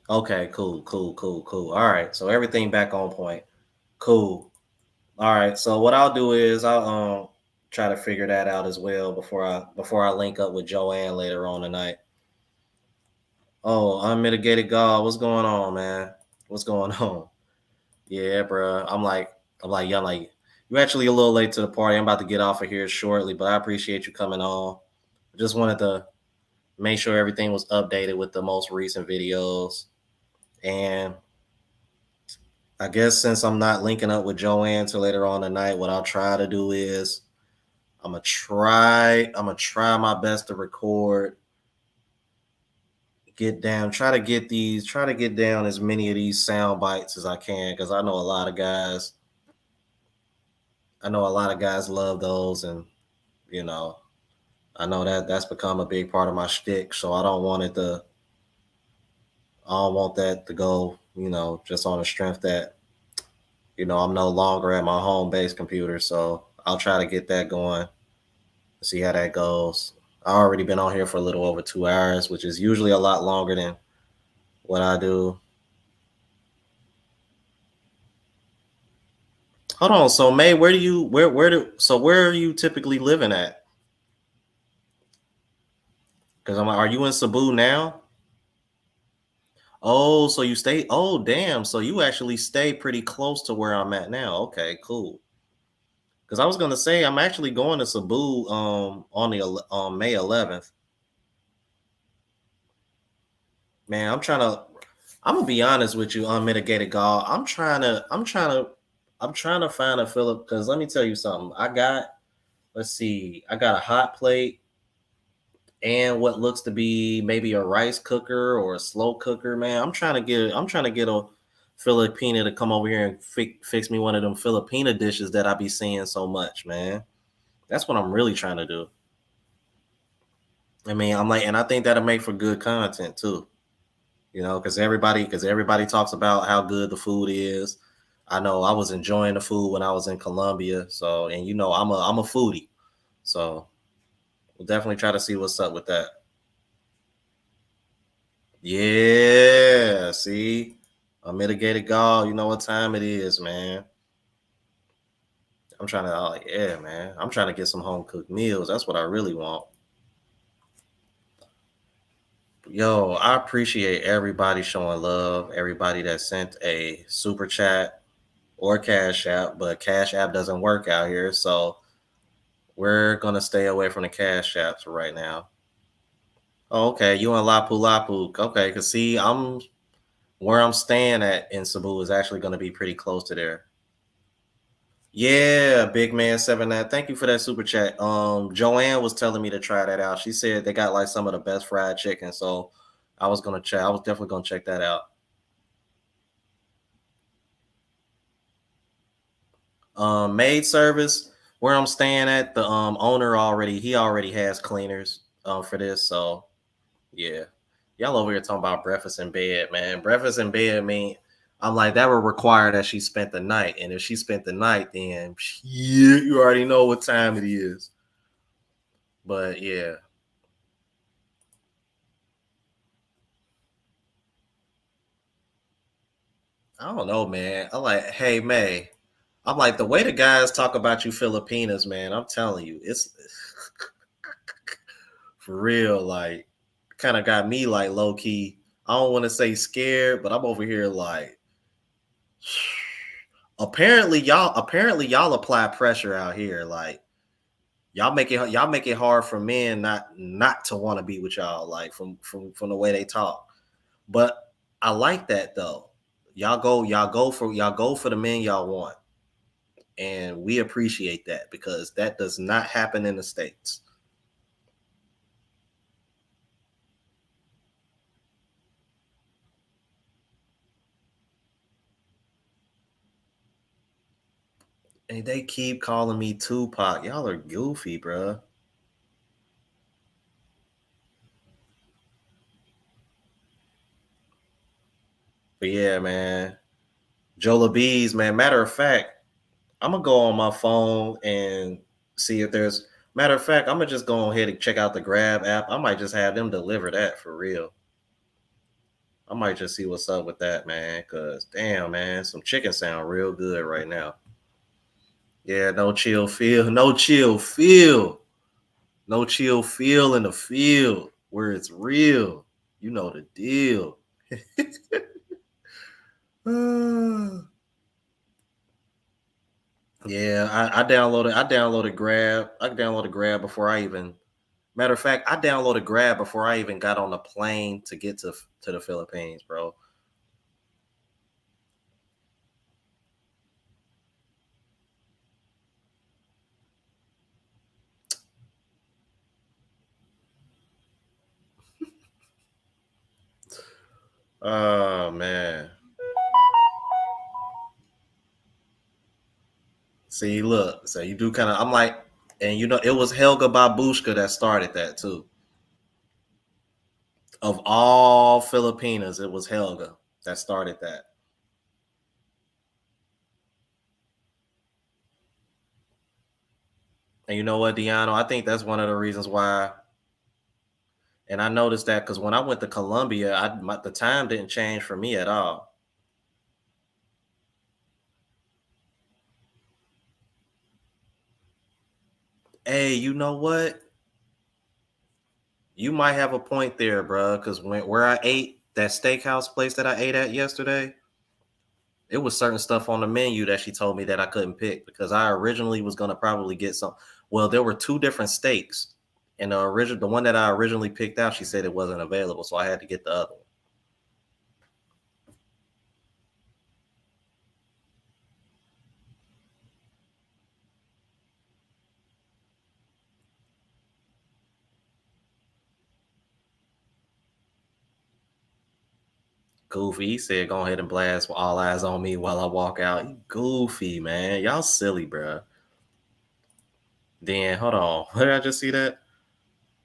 Okay, cool, cool, cool, cool. All right. So everything back on point. Cool. All right. So what I'll do is I'll try to figure that out as well before I link up with Joanne later on tonight. Oh, unmitigated God, what's going on, man? What's going on? Yeah, bro. I'm like, yeah, I'm like, you're actually a little late to the party. I'm about to get off of here shortly, but I appreciate you coming on. I just wanted to make sure everything was updated with the most recent videos. And I guess since I'm not linking up with Joanne till later on tonight, what I'll try to do is I'm gonna try my best to record, get down, try to get down as many of these sound bites as I can, because I know a lot of guys love those, and you know, I know that that's become a big part of my shtick. So I don't want that to go, just on the strength that, I'm no longer at my home base computer. So I'll try to get that going, see how that goes. I already been on here for a little over 2 hours, which is usually a lot longer than what I do. Hold on. So May, where are you typically living at? Because I'm like, are you in Cebu now? Oh, so you stay. Oh, damn. So you actually stay pretty close to where I'm at now. Okay, cool. Because I was gonna say I'm actually going to Cebu on May 11th. Man, I'm gonna be honest with you, unmitigated gall. I'm trying to find a Philip, because let me tell you something. Let's see, I got a hot plate and what looks to be maybe a rice cooker or a slow cooker. Man, I'm trying to get a Filipina to come over here and fix me one of them Filipina dishes that I be seeing so much, man. That's what I'm really trying to do. I mean, I'm like, and I think that'll make for good content too. Because everybody talks about how good the food is. I know I was enjoying the food when I was in Colombia. So, and I'm a foodie. So we'll definitely try to see what's up with that. Yeah, see, a mitigated gall. You know what time it is, man. Oh yeah, man. I'm trying to get some home cooked meals. That's what I really want. Yo, I appreciate everybody showing love. Everybody that sent a super chat or Cash App, but Cash App doesn't work out here, so we're gonna stay away from the Cash Apps right now. Oh, okay, you in Lapu Lapu? Okay, cause see, I'm staying at in Cebu is actually gonna be pretty close to there. Yeah, big man 7 9. Thank you for that super chat. Joanne was telling me to try that out. She said they got like some of the best fried chicken, so I was definitely gonna check that out. Maid service where I'm staying at, the owner already has cleaners for this. So yeah, y'all over here talking about breakfast in bed, man. Breakfast in bed mean, I'm like, that would require that she spent the night, and if she spent the night, then yeah, you already know what time it is. But yeah, I don't know, man. I'm like, hey May, I'm like, the way the guys talk about you Filipinas, man. I'm telling you, it's for real. Like, kind of got me like low key. I don't want to say scared, but I'm over here like, apparently y'all apply pressure out here. Like, y'all make it hard for men not to want to be with y'all. Like, from the way they talk. But I like that though. Y'all go for the men y'all want, and we appreciate that because that does not happen in the states. And they keep calling me Tupac. Y'all are goofy, bro. But yeah, man. Jola Bees, man. Matter of fact, I'm gonna go on my phone and see if there's. Matter of fact, I'm gonna just go ahead and check out the Grab app. I might just have them deliver that for real. I might just see what's up with that, man. Cause damn, man, some chicken sound real good right now. Yeah, no chill feel, no chill feel, no chill feel in the field where it's real. You know the deal. Yeah, I downloaded. I downloaded Grab. I downloaded Grab before I even. Matter of fact, I downloaded Grab before I even got on the plane to get to the Philippines, bro. Oh man. See, look. So you do kind of. I'm like, and you know, it was Helga Babushka that started that too. Of all Filipinas, it was Helga that started that. And you know what, Deano? I think that's one of the reasons why. And I noticed that because when I went to Colombia, the time didn't change for me at all. Hey, you know what? You might have a point there, bro. Because where I ate that steakhouse place that I ate at yesterday, it was certain stuff on the menu that she told me that I couldn't pick because I originally was gonna probably get some. Well, there were two different steaks, and the one that I originally picked out, she said it wasn't available, so I had to get the other one. Goofy, he said, "Go ahead and blast all eyes on me while I walk out." You goofy, man. Y'all silly, bro. Then hold on, what did I just see that?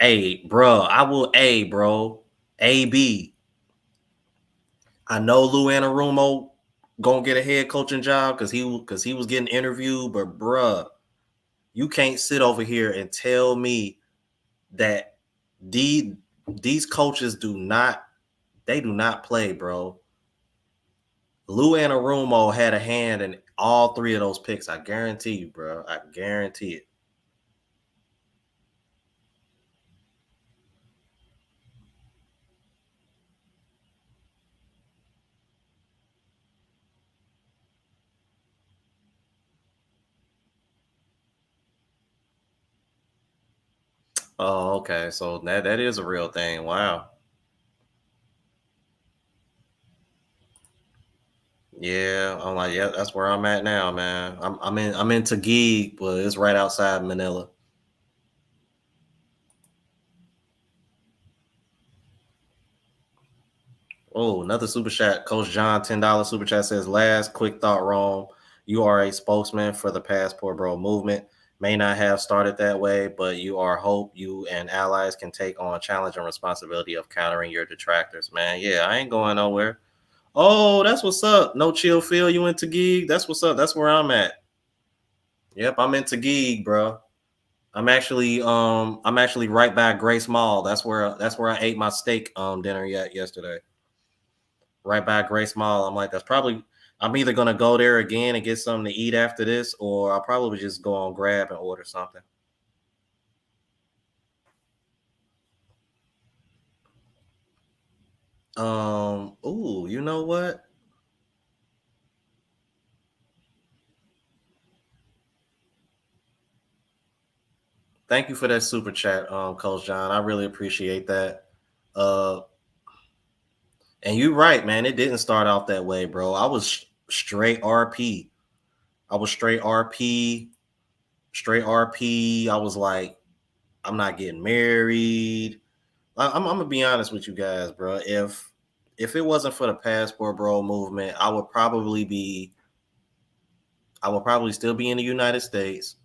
Hey, bro, I will. A, bro. AB. I know Lou Anarumo gonna get a head coaching job because he was getting interviewed, but bruh, you can't sit over here and tell me that the these coaches do not play, bro. Lou Anarumo had a hand in all three of those picks. I guarantee you, bro. I guarantee it. Oh, okay. So that is a real thing. Wow. Yeah, I'm like, yeah, that's where I'm at now, man. I'm in Taguig, but it's right outside Manila. Oh, another super chat. Coach John, $10 super chat says, last quick thought, Rome. You are a spokesman for the Passport Bro movement. May not have started that way, but you are hope you and allies can take on challenge and responsibility of countering your detractors, man. Yeah, I ain't going nowhere. Oh, that's what's up. No chill feel. You into gig? That's what's up. That's where I'm at. Yep, I'm into gig, bro. I'm actually right by Grace Mall. That's where I ate my steak dinner yet yesterday. Right by Grace Mall. I'm like, that's probably. I'm either gonna go there again and get something to eat after this, or I'll probably just go on Grab and order something. Ooh, you know what? Thank you for that super chat, Coach John. I really appreciate that. Uh, and you're right, man. It didn't start off that way, bro. I was straight RP. I was straight RP, straight RP. I was like, I'm not getting married. I'm gonna be honest with you guys, bro. If it wasn't for the passport bro movement, I will probably still be in the United States,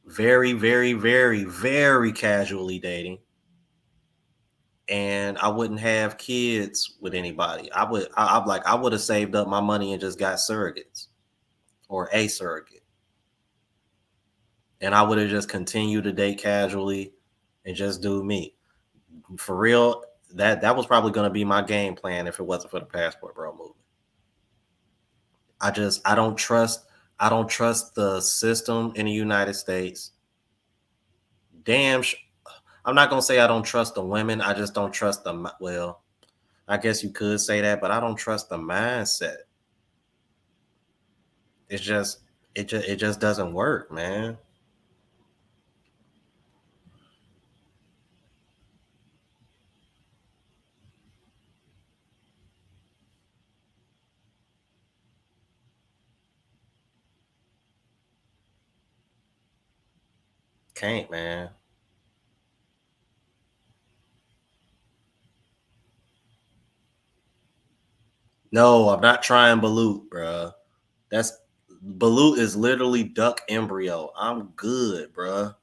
very, very, very, very casually dating, and I wouldn't have kids with anybody. I'm like, I would have saved up my money and just got surrogates or a surrogate, and I would have just continued to date casually and just do me. For real, that was probably going to be my game plan if it wasn't for the passport bro movement. I don't trust the system in the United States. Damn, I'm not gonna say I don't trust the women. I just don't trust the well. I guess you could say that, but I don't trust the mindset. It's just it just doesn't work, man. Can't, man. No, I'm not trying Balut, bruh. That's Balut is literally duck embryo. I'm good, bruh.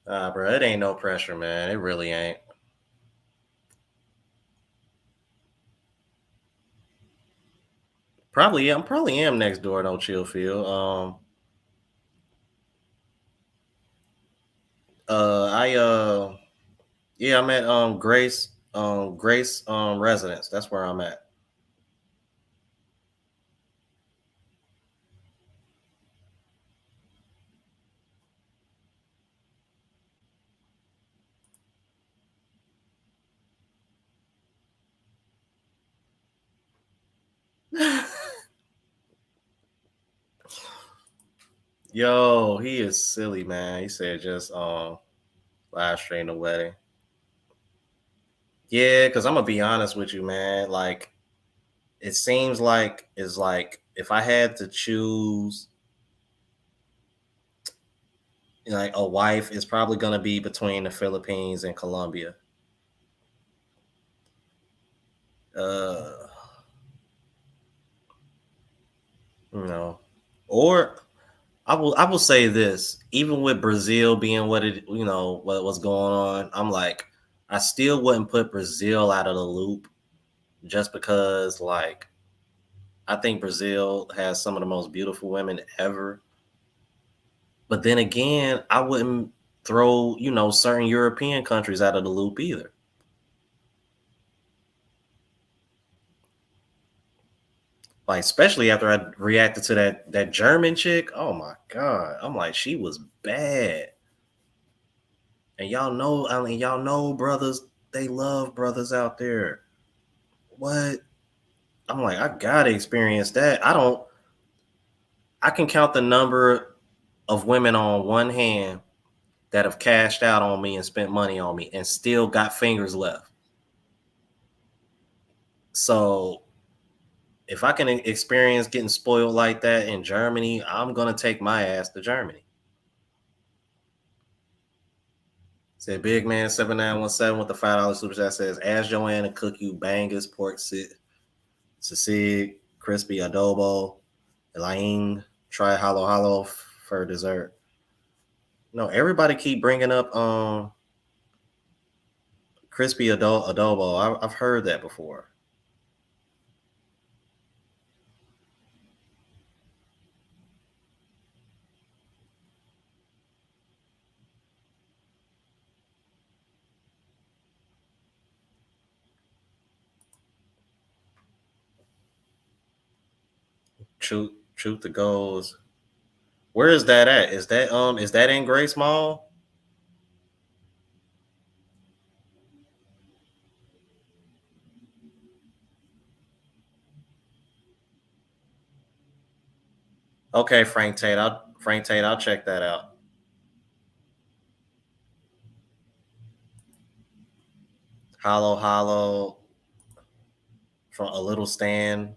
Bruh, it ain't no pressure, man. It really ain't. Probably am next door, no chill feel. I Yeah, I'm at Grace residence. That's where I'm at. Yo, he is silly, man. He said just live stream the wedding. Yeah, because I'm gonna be honest with you, man. Like it seems like it's like if I had to choose like a wife, it's probably gonna be between the Philippines and Colombia. Uh, you know, or I will say this: even with Brazil being what it, what was going on, I'm like, I still wouldn't put Brazil out of the loop just because, like, I think Brazil has some of the most beautiful women ever. But then again, I wouldn't throw, certain European countries out of the loop either. Like, especially after I reacted to that German chick. Oh my god. I'm like, she was bad. And y'all know brothers, they love brothers out there. What? I'm like, I gotta experience that. I can count the number of women on one hand that have cashed out on me and spent money on me and still got fingers left. So if I can experience getting spoiled like that in Germany, I'm gonna take my ass to Germany. Said Big Man 7917 with the $5 super chat says, ask Joanne to cook you bangers, pork sisig, crispy adobo, elaine, try halo halo for dessert. No, everybody keep bringing up crispy adobo. I've heard that before. Truth to goes. Where is that at? Is that in Grace Mall? Okay, Frank Tate, I'll check that out. Hollow Hollow from a little stand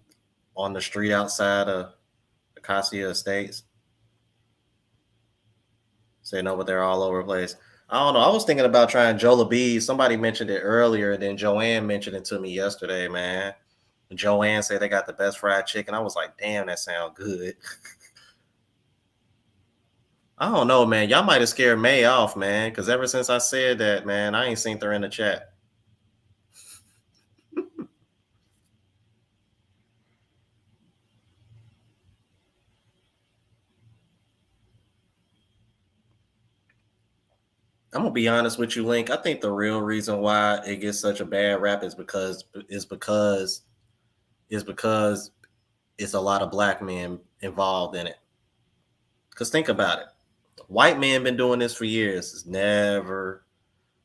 on the street outside of Acacia Estates. Say no, but they're all over the place. I don't know. I was thinking about trying Jollibee. Somebody mentioned it earlier, and then Joanne mentioned it to me yesterday, man. Joanne said they got the best fried chicken. I was like, damn, that sounds good. I don't know, man. Y'all might have scared May off, man, because ever since I said that, man, I ain't seen her in the chat. I'm gonna be honest with you, Link. I think the real reason why it gets such a bad rap is because it's a lot of black men involved in it. Because think about it, white men been doing this for years. It's never,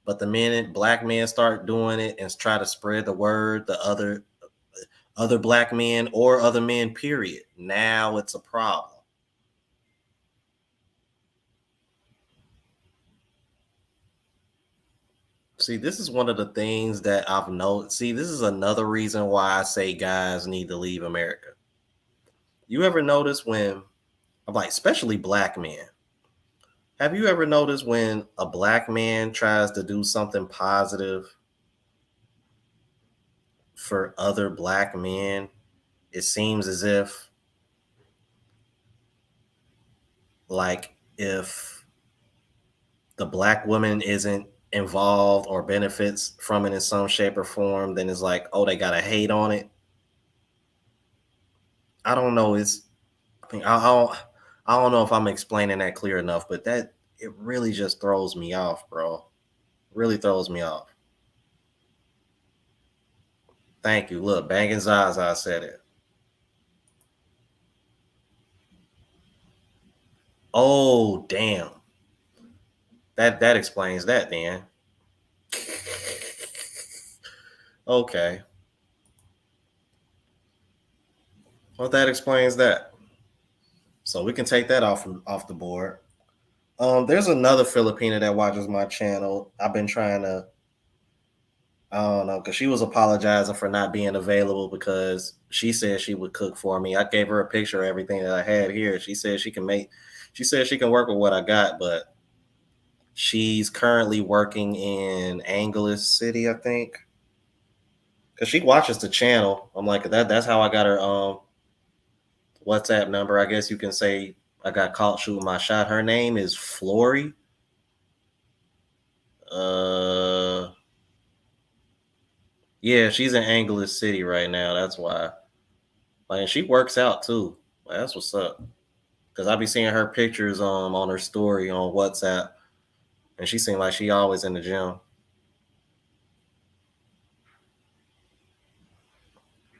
but the minute black men start doing it and try to spread the word, the other black men or other men, period. Now it's a problem. See, this is one of the things that I've noticed. See, this is another reason why I say guys need to leave America. You ever notice when, like, especially black men, have you ever noticed when a black man tries to do something positive for other black men? It seems as if, like, if the black woman isn't involved or benefits from it in some shape or form, then it's like, oh, they gotta hate on it. I don't know. I don't know if I'm explaining that clear enough, but that it really just throws me off, bro. Really throws me off. Thank you. Look, banging Zaza said it. Oh, damn. That explains that then. Okay. Well, that explains that. So we can take that off the board. There's another Filipina that watches my channel. I've been trying to, I don't know, because she was apologizing for not being available because she said she would cook for me. I gave her a picture of everything that I had here. She said she can work with what I got, but she's currently working in Angeles City, I think. Because she watches the channel. I'm like, that's how I got her WhatsApp number. I guess you can say I got caught shooting my shot. Her name is Flory. Uh, yeah, she's in Angeles City right now. That's why. Like, and she works out too. Like, that's what's up. Cause I be seeing her pictures on her story on WhatsApp, and she seemed like she always in the gym.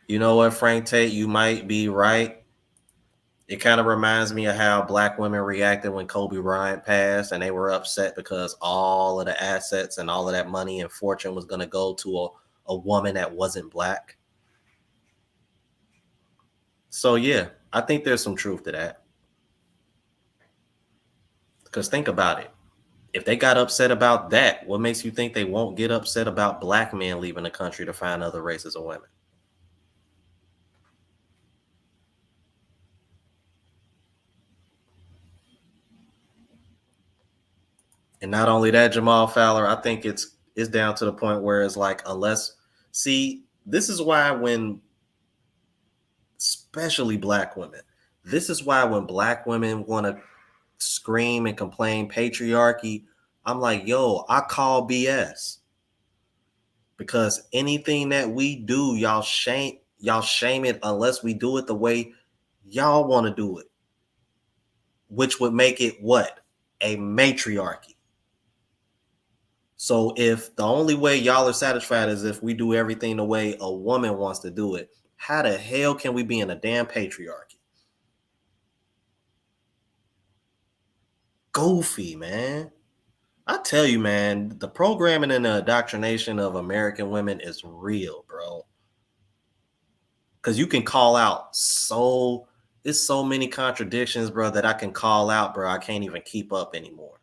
You know what, Frank Tate? You might be right. It kind of reminds me of how black women reacted when Kobe Bryant passed, and they were upset because all of the assets and all of that money and fortune was going to go to a woman that wasn't black. So yeah, I think there's some truth to that. Because think about it. If they got upset about that, what makes you think they won't get upset about black men leaving the country to find other races of women? And not only that, Jamal Fowler, I think it's down to the point where it's like, unless, see, this is why when, especially black women, this is why when black women want to scream and complain patriarchy, I'm like, yo, I call BS. Because anything that we do, y'all shame it unless we do it the way y'all want to do it, which would make it what? A matriarchy. So if the only way y'all are satisfied is if we do everything the way a woman wants to do it, how the hell can we be in a damn patriarchy? Goofy, man. I tell you, man, the programming and the indoctrination of American women is real, bro. Because you can call out it's so many contradictions, bro, that I can call out, bro. I can't even keep up anymore.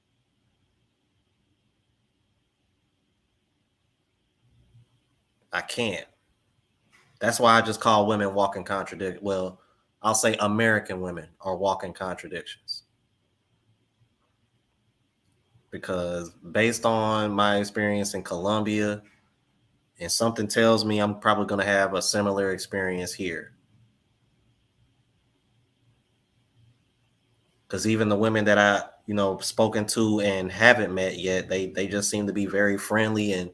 I can't. That's why I just call women walking contradict. Well, I'll say American women are walking contradictions. because based on my experience in Colombia, and something tells me I'm probably going to have a similar experience here. Because even the women that I, spoken to and haven't met yet, they just seem to be very friendly and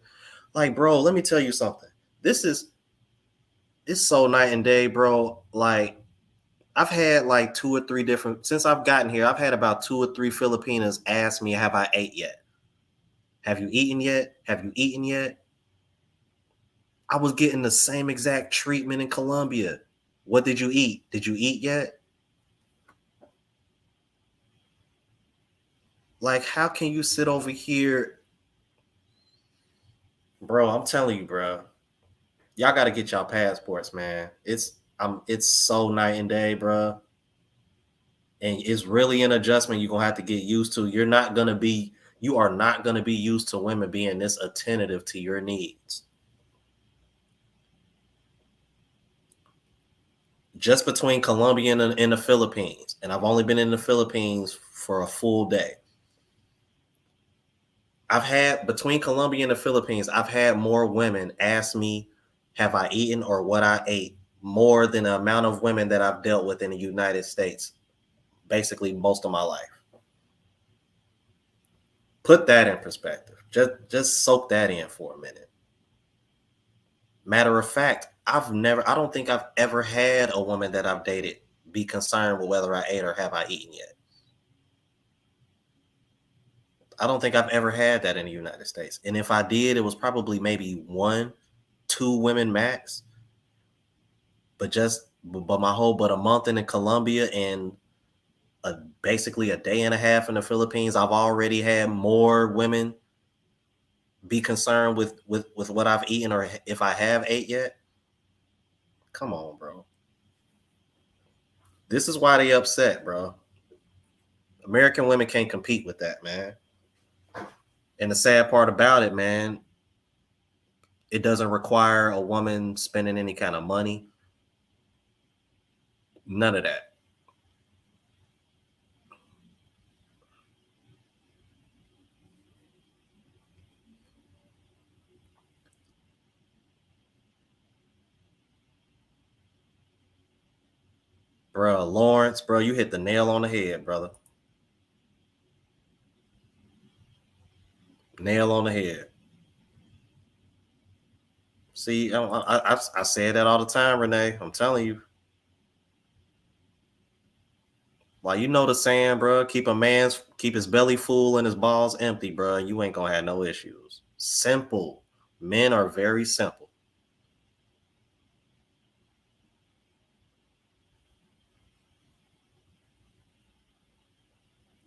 like, bro, let me tell you something. This is it's so night and day, bro. Like I've had like two or three different since I've gotten here. I've had about two or three Filipinas ask me, "Have I ate yet? Have you eaten yet? Have you eaten yet?" I was getting the same exact treatment in Colombia. What did you eat? Did you eat yet? Like, how can you sit over here, bro? I'm telling you, bro. Y'all got to get y'all passports, man. It's so night and day, bro. And it's really an adjustment you're gonna have to get used to. You are not gonna be used to women being this attentive to your needs. Just between Colombia and the Philippines, and I've only been in the Philippines for a full day. I've had between Colombia and the Philippines, I've had more women ask me, have I eaten or what I ate, more than the amount of women that I've dealt with in the United States, basically most of my life. Put that in perspective. Just soak that in for a minute. Matter of fact, I don't think I've ever had a woman that I've dated be concerned with whether I ate or have I eaten yet. I don't think I've ever had that in the United States. And if I did, it was probably maybe one, two women max. But a month in Colombia and basically a day and a half in the Philippines, I've already had more women be concerned with what I've eaten or if I have ate yet. Come on, bro. This is why they upset, bro. American women can't compete with that, man. And the sad part about it, man, it doesn't require a woman spending any kind of money. None of that. Bro, Lawrence, bro, you hit the nail on the head, brother. Nail on the head. See, I say that all the time, Renee. I'm telling you. Like you know the saying, bro. Keep his belly full and his balls empty, bro. You ain't gonna have no issues. Simple. Men are very simple.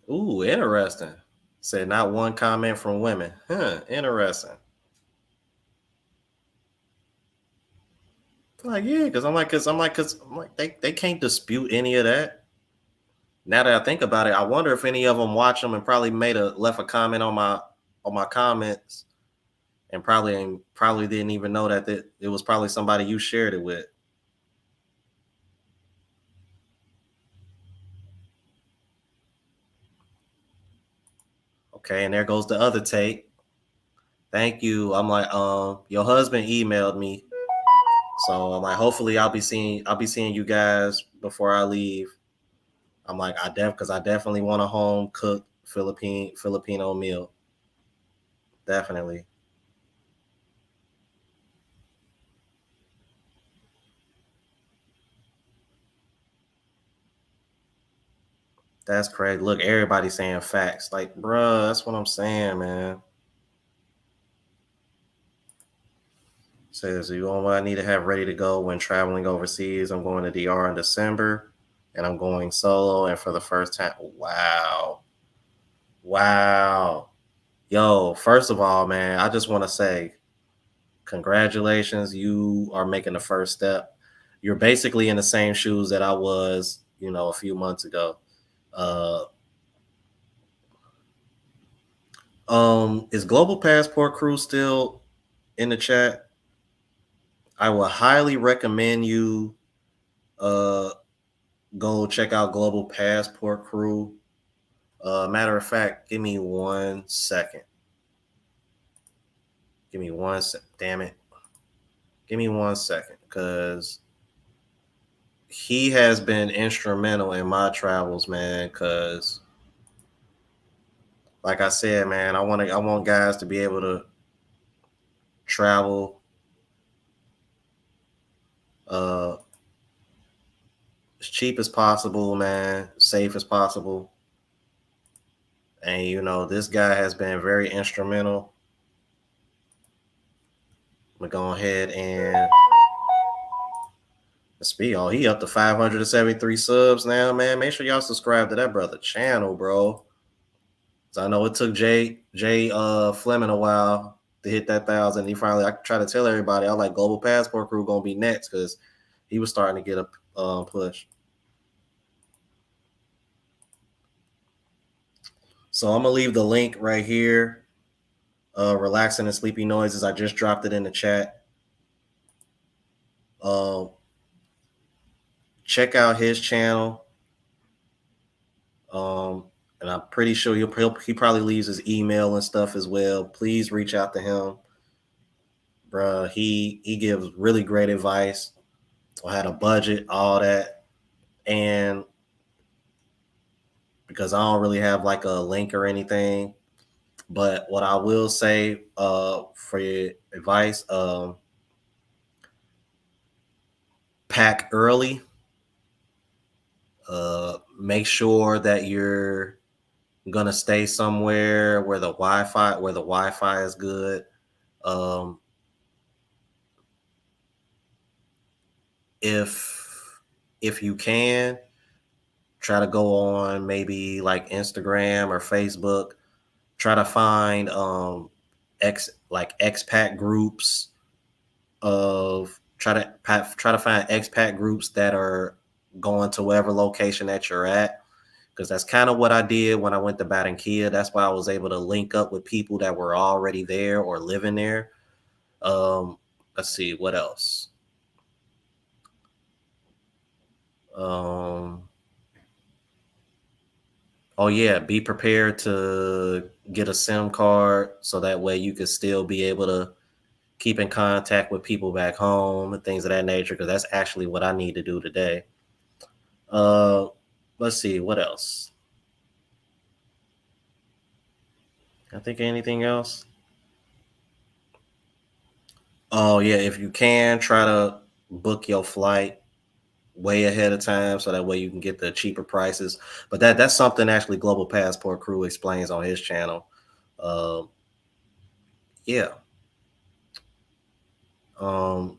Ooh, interesting. Said not one comment from women. Huh, interesting. Like, yeah, because they can't dispute any of that. Now that I think about it, I wonder if any of them watch them and probably made a left a comment on my comments and probably didn't even know that it was probably somebody you shared it with. Okay, and there goes the other take. Thank you. I'm like, your husband emailed me, so I'm like, hopefully I'll be seeing you guys before I leave. I'm like, because I definitely want a home cooked Filipino meal. Definitely. That's crazy. Look, everybody's saying facts. Like, bruh, that's what I'm saying, man. Says you know what I need to have ready to go when traveling overseas. I'm going to DR in December and I'm going solo and for the first time. Wow. Wow. Yo, first of all, man, I just want to say congratulations. You are making the first step. You're basically in the same shoes that I was, a few months ago. Uh is Global Passport Crew still in the chat? I would highly recommend you uh go check out Global Passport Crew. Matter of fact, give me 1 second. Give me 1 sec. Damn it. Give me 1 second, because he has been instrumental in my travels, man. Because, like I said, man, I want guys to be able to travel uh, as cheap as possible, man, safe as possible. And this guy has been very instrumental. I'm gonna go ahead and speak. Oh, he up to 573 subs now, man. Make sure y'all subscribe to that brother channel, bro. So I know it took Jay Fleming a while to hit that 1,000. He finally, I try to tell everybody, I like Global Passport Crew gonna be next, because he was starting to get a push. So I'm gonna leave the link right here. Relaxing and sleepy noises. I just dropped it in the chat. Uh, check out his channel. And I'm pretty sure he probably leaves his email and stuff as well. Please reach out to him, bruh. He gives really great advice on how to budget, all that. And because I don't really have like a link or anything, but what I will say for your advice, pack early. Make sure that you're gonna stay somewhere where the Wi-Fi is good. Um, if you can, try to go on maybe like Instagram or Facebook. Try to find expat groups of try to find expat groups that are going to whatever location that you're at, because that's kind of what I did when I went to Barranquilla. That's why I was able to link up with people that were already there or living there. Um, let's see what else. Um, oh yeah, be prepared to get a SIM card so that way you can still be able to keep in contact with people back home and things of that nature. Because that's actually what I need to do today. Uh, let's see what else. I think anything else. Oh yeah, if you can, try to book your flight way ahead of time so that way you can get the cheaper prices. But that's something actually Global Passport Crew explains on his channel. Um, yeah. Um,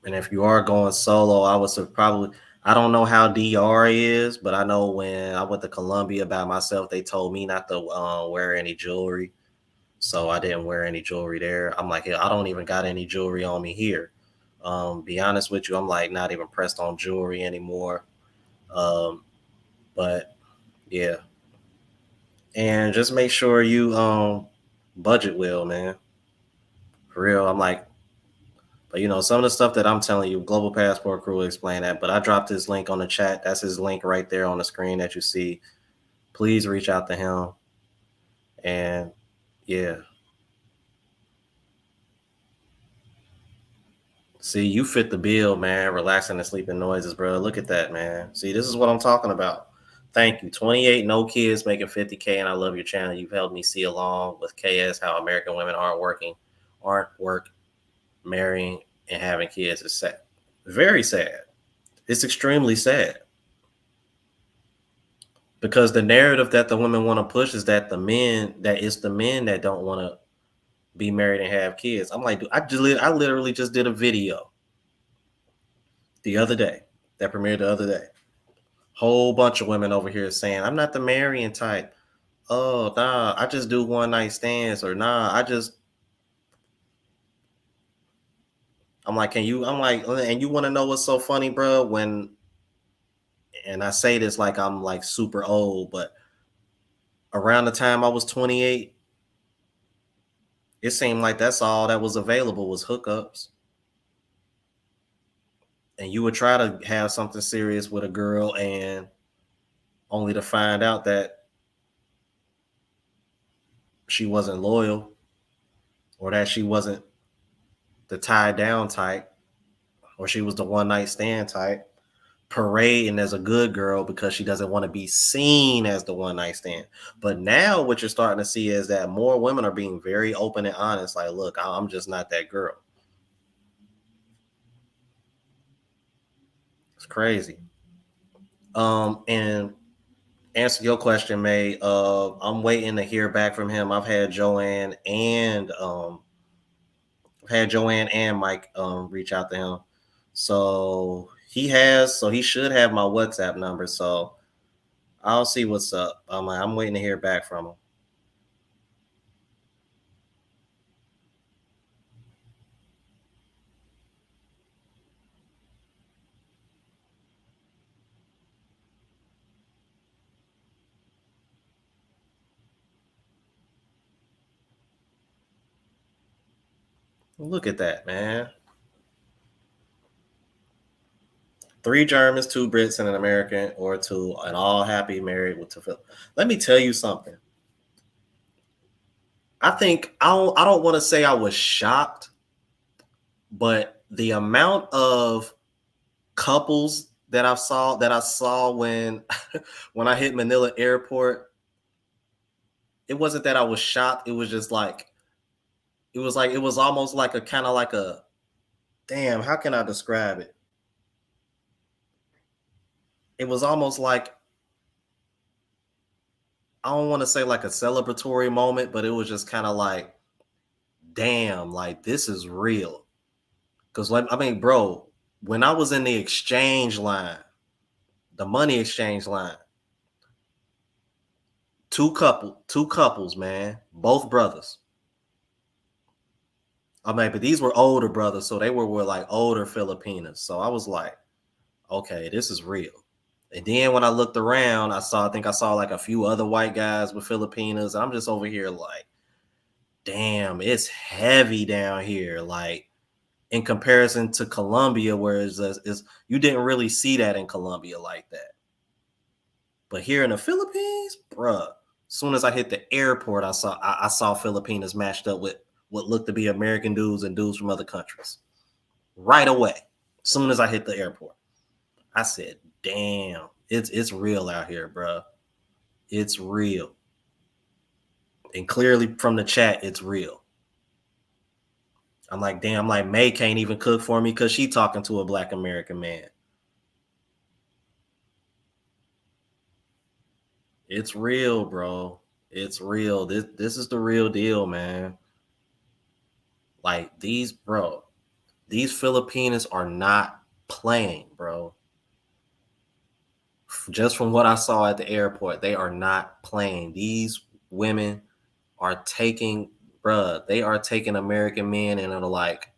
and if you are going solo, I would probably, I don't know how DR is, but I know when I went to Colombia by myself, they told me not to wear any jewelry. So I didn't wear any jewelry there. I'm like, yeah, I don't even got any jewelry on me here. Be honest with you, I'm like not even pressed on jewelry anymore. Um, but yeah, and just make sure you budget well, man. For real, I'm like, but some of the stuff that I'm telling you, Global Passport Crew will explain that. But I dropped his link on the chat. That's his link right there on the screen that you see. Please reach out to him. And yeah, see, you fit the bill, man. Relaxing and sleeping noises, bro. Look at that, man. See, this is what I'm talking about. Thank you. 28, no kids, making 50K, and I love your channel. You've helped me see along with KS how American women aren't work, marrying, and having kids is sad. Very sad. It's extremely sad. Because the narrative that the women want to push is that it's the men that don't want to be married and have kids. I'm like, dude, I literally just did a video the other day that premiered the other day. Whole bunch of women over here saying, I'm not the marrying type. Oh, nah, I just do one night stands, or nah, I'm like, I'm like, and you want to know what's so funny, bro? And I say this like I'm like super old, but around the time I was 28, it seemed like that's all that was available was hookups. And you would try to have something serious with a girl, and only to find out that she wasn't loyal or that she wasn't the tie down type or she was the one night stand type, parading as a good girl because she doesn't want to be seen as the one night stand. But now what you're starting to see is that more women are being very open and honest. Like, look, I'm just not that girl. It's crazy. And answer your question, May. I'm waiting to hear back from him. I've had Joanne and Mike reach out to him. So he should have my WhatsApp number. So I'll see what's up. I'm waiting to hear back from him. Look at that, man. 3 Germans, 2 Brits, and an American, or two, and all happy married with two. Let me tell you something. I don't want to say I was shocked, but the amount of couples that I saw when when I hit Manila Airport, it wasn't that I was shocked. It was just like it was almost like a kind of like a damn. How can I describe it? It was almost like I don't want to say like a celebratory moment, but it was just kind of like, damn, like this is real. Because like I mean, bro, when I was in the exchange line, the money exchange line, two couples, man, both brothers. I mean, but these were older brothers, so they were like older Filipinas. So I was like, okay, this is real. And then when I looked around, I think I saw like a few other white guys with Filipinas. And I'm just over here like, damn, it's heavy down here. Like in comparison to Colombia, where is you didn't really see that in Colombia like that. But here in the Philippines, bruh, as soon as I hit the airport, I saw Filipinas matched up with what looked to be American dudes and dudes from other countries. Right away. As soon as I hit the airport. I said, damn, it's real out here, bruh. It's real. And clearly from the chat, it's real. I'm like, damn, like May can't even cook for me because she talking to a black American man. It's real, bro. It's real. This is the real deal, man. Like these Filipinos are not playing, bro. Just from what I saw at the airport, they are not playing. These women are taking, they are taking American men and are like,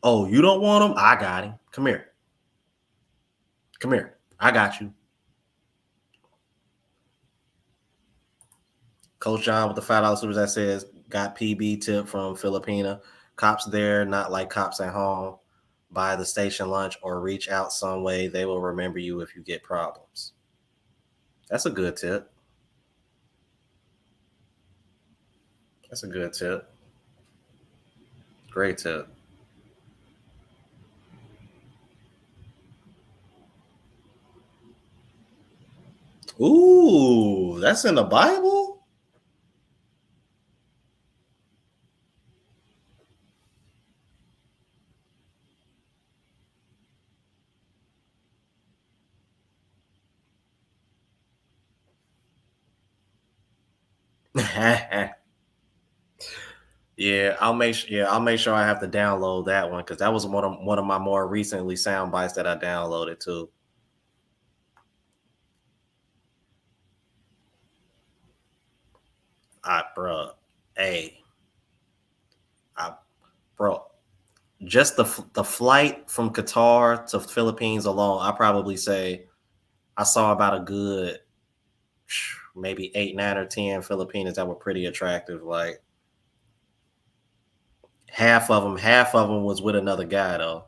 oh, you don't want him? I got him. Come here. Come here. I got you. Coach John with the $5 super that says, got PB tip from Filipina. Cops there, not like cops at home. Buy the station lunch or reach out some way. They will remember you if you get problems. That's a good tip. That's a good tip. Great tip. Ooh, that's in the Bible? I'll make sure I have to download that one because that was one of my more recently sound bites that I downloaded too. Bro, hey, I, bro, just the flight from Qatar to Philippines alone, I probably say I saw about a good maybe 8, 9, or 10 Filipinos that were pretty attractive. Like half of them was with another guy though.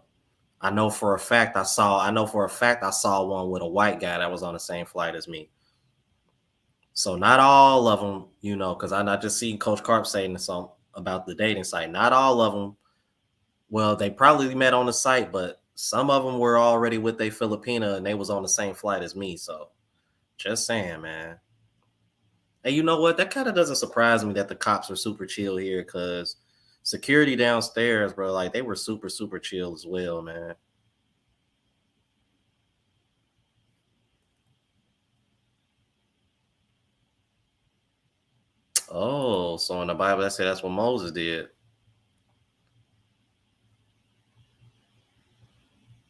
I know for a fact I saw one with a white guy that was on the same flight as me. So not all of them, because I not just seen Coach Carp saying something about the dating site. Not all of them. Well, they probably met on the site, but some of them were already with a Filipina and they was on the same flight as me. So just saying, man. And you know what? That kind of doesn't surprise me that the cops are super chill here because security downstairs, bro, like they were super, super chill as well, man. Oh, so in the Bible, that said that's what Moses did.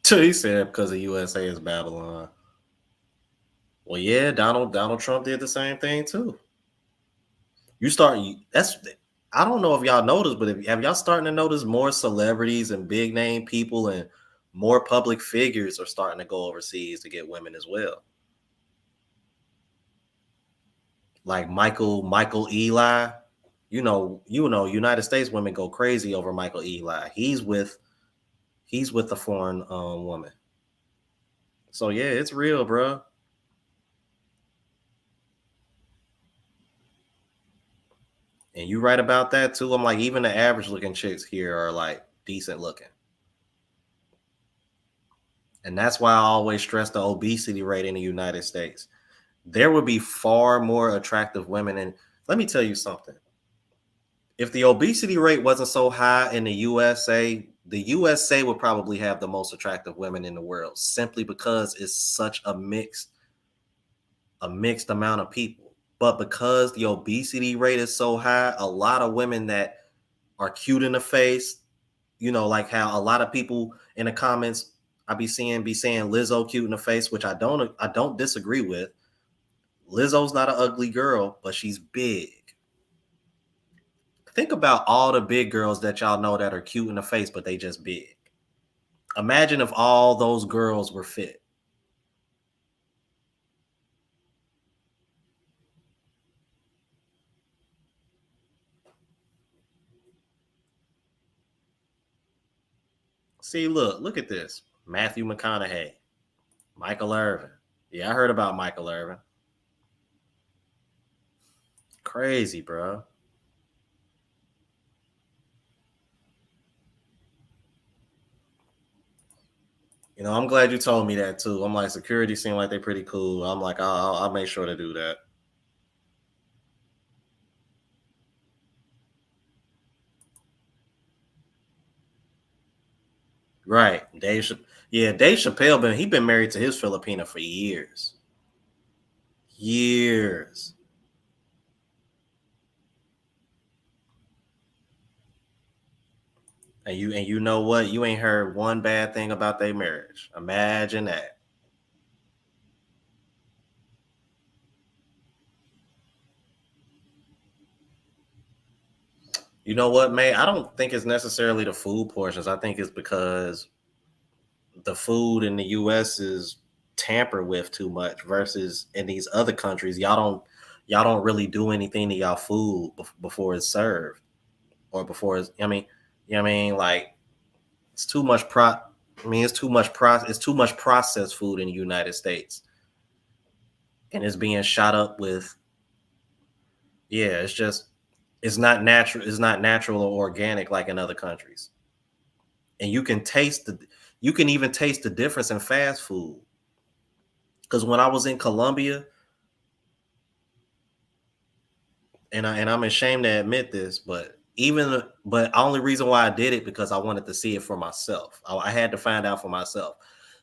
He said because the USA is Babylon. Well, yeah, Donald Trump did the same thing too. That's I don't know if y'all noticed, but have y'all starting to notice more celebrities and big name people and more public figures are starting to go overseas to get women as well. Like Michael Eli, United States women go crazy over Michael Eli. He's with a foreign woman. So yeah, it's real, bro. And you right about that too. I'm like, even the average looking chicks here are like decent looking. And that's why I always stress the obesity rate in the United States. There would be far more attractive women. And let me tell you something. If the obesity rate wasn't so high in the USA would probably have the most attractive women in the world simply because it's such a mixed amount of people. But because the obesity rate is so high, a lot of women that are cute in the face, like how a lot of people in the comments I be saying Lizzo cute in the face, which I don't disagree with. Lizzo's not an ugly girl, but she's big. Think about all the big girls that y'all know that are cute in the face, but they just big. Imagine if all those girls were fit. See, look at this. Matthew McConaughey, Michael Irvin. Yeah, I heard about Michael Irvin. Crazy, bro. I'm glad you told me that too. I'm like, security seem like they're pretty cool. I'm like, I'll make sure to do that. Right, yeah, Dave Chappelle been married to his Filipina for years, years. And you know what? You ain't heard one bad thing about their marriage. Imagine that. You know what, man? I don't think it's necessarily the food portions. I think it's because the food in the US is tampered with too much versus in these other countries, y'all don't really do anything to y'all food before it's served or before it's like it's too much it's too much processed food in the United States and it's being shot up with yeah, it's not natural or organic like in other countries. And you can even taste the difference in fast food. Because when I was in Colombia, and I'm ashamed to admit this, but only reason why I did it because I wanted to see it for myself. I had to find out for myself.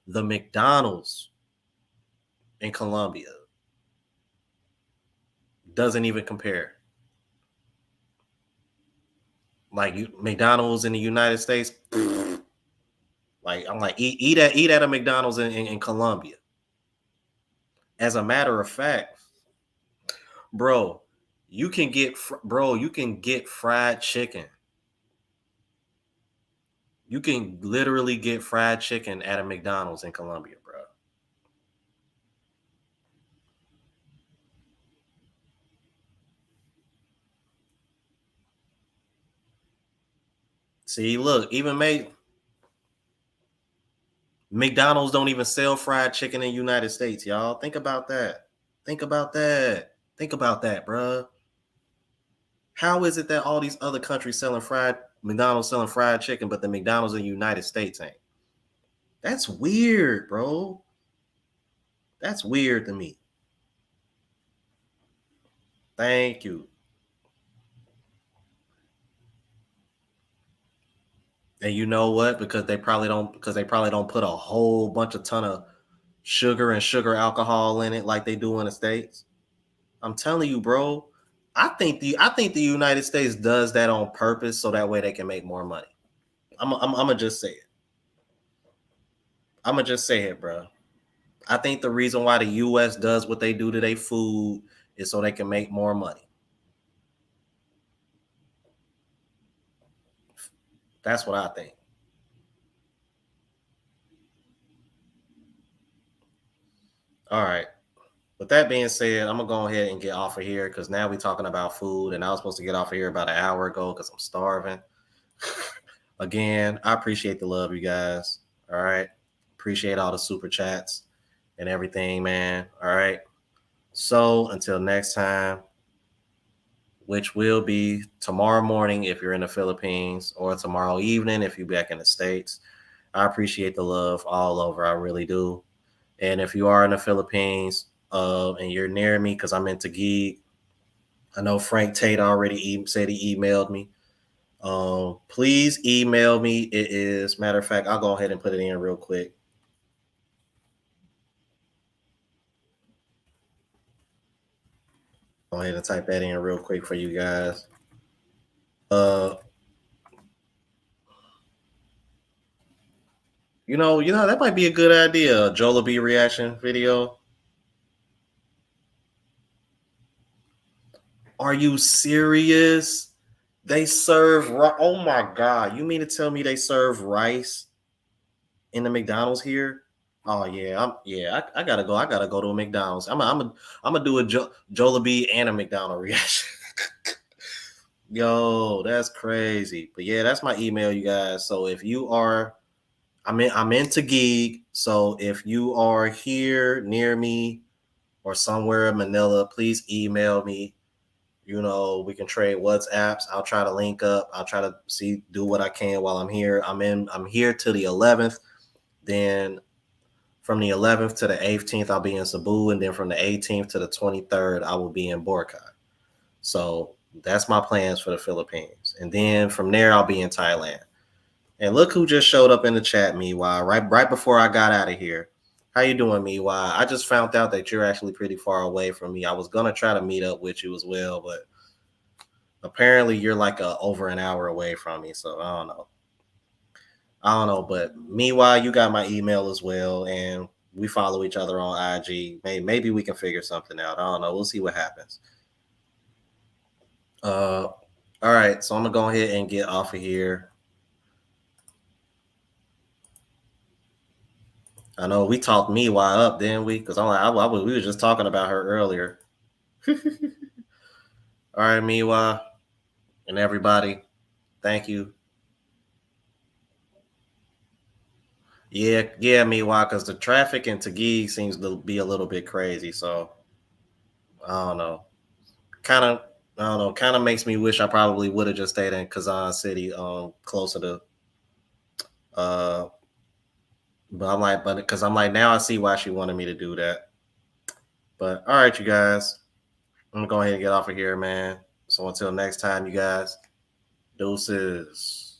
The McDonald's in Colombia doesn't even compare. Like McDonald's in the United States, like I'm like eat at a McDonald's in Colombia. As a matter of fact, bro, you can get fried chicken. You can literally get fried chicken at a McDonald's in Colombia, bro. See, look, even made McDonald's don't even sell fried chicken in the United States, y'all. Think about that. Think about that. Think about that, bruh. How is it that all these other countries selling McDonald's selling fried chicken, but the McDonald's in the United States ain't? That's weird, bro. That's weird to me. Thank you. And you know what? Because they probably don't put a whole ton of sugar and sugar alcohol in it like they do in the States. I'm telling you, bro. I think the United States does that on purpose so that way they can make more money. I'm gonna just say it. I'm gonna just say it, bro. I think the reason why the US does what they do to their food is so they can make more money. That's what I think. All right. With that being said, I'm gonna go ahead and get off of here because now we're talking about food, and I was supposed to get off of here about an hour ago because I'm starving. Again, I appreciate the love, you guys. All right. Appreciate all the super chats and everything, man. All right. So until next time, which will be tomorrow morning if you're in the Philippines, or tomorrow evening if you're back in the States. I appreciate the love all over. I really do. And if you are in the Philippines and you're near me, because I'm in Taguig, I know Frank Tate already said he emailed me. Please email me. It is, matter of fact, I'll go ahead and put it in real quick. Go ahead and type that in real quick for you guys. You know, that might be a good idea. A Jollibee reaction video. Are you serious? They serve oh my god! You mean to tell me they serve rice in the McDonald's here? Oh yeah, I gotta go. I gotta go to a McDonald's. I'm gonna do a Jollibee and a McDonald's reaction. Yo, that's crazy. But yeah, that's my email, you guys. So if you are, I'm in Taguig. So if you are here near me or somewhere in Manila, please email me. You know, we can trade WhatsApps. I'll try to link up. I'll try to do what I can while I'm here. I'm here till the 11th. Then from the 11th to the 18th, I'll be in Cebu. And then from the 18th to the 23rd, I will be in Boracay. So that's my plans for the Philippines. And then from there, I'll be in Thailand. And look who just showed up in the chat, Miwa, right before I got out of here. How you doing, Miwa? I just found out that you're actually pretty far away from me. I was going to try to meet up with you as well, but apparently you're like over an hour away from me. So I don't know. But Miwa, you got my email as well. And we follow each other on IG. Maybe we can figure something out. I don't know. We'll see what happens. All right. So I'm going to go ahead and get off of here. I know we talked Miwa up, didn't we? Because we were just talking about her earlier. All right, Miwa and everybody, thank you. Yeah, Miwa, because the traffic in Taguig seems to be a little bit crazy. So I don't know. Kind of makes me wish I probably would have just stayed in Kazan City, closer to but because I'm like, now I see why she wanted me to do that. But all right, you guys, I'm gonna go ahead and get off of here, man. So until next time, you guys, deuces.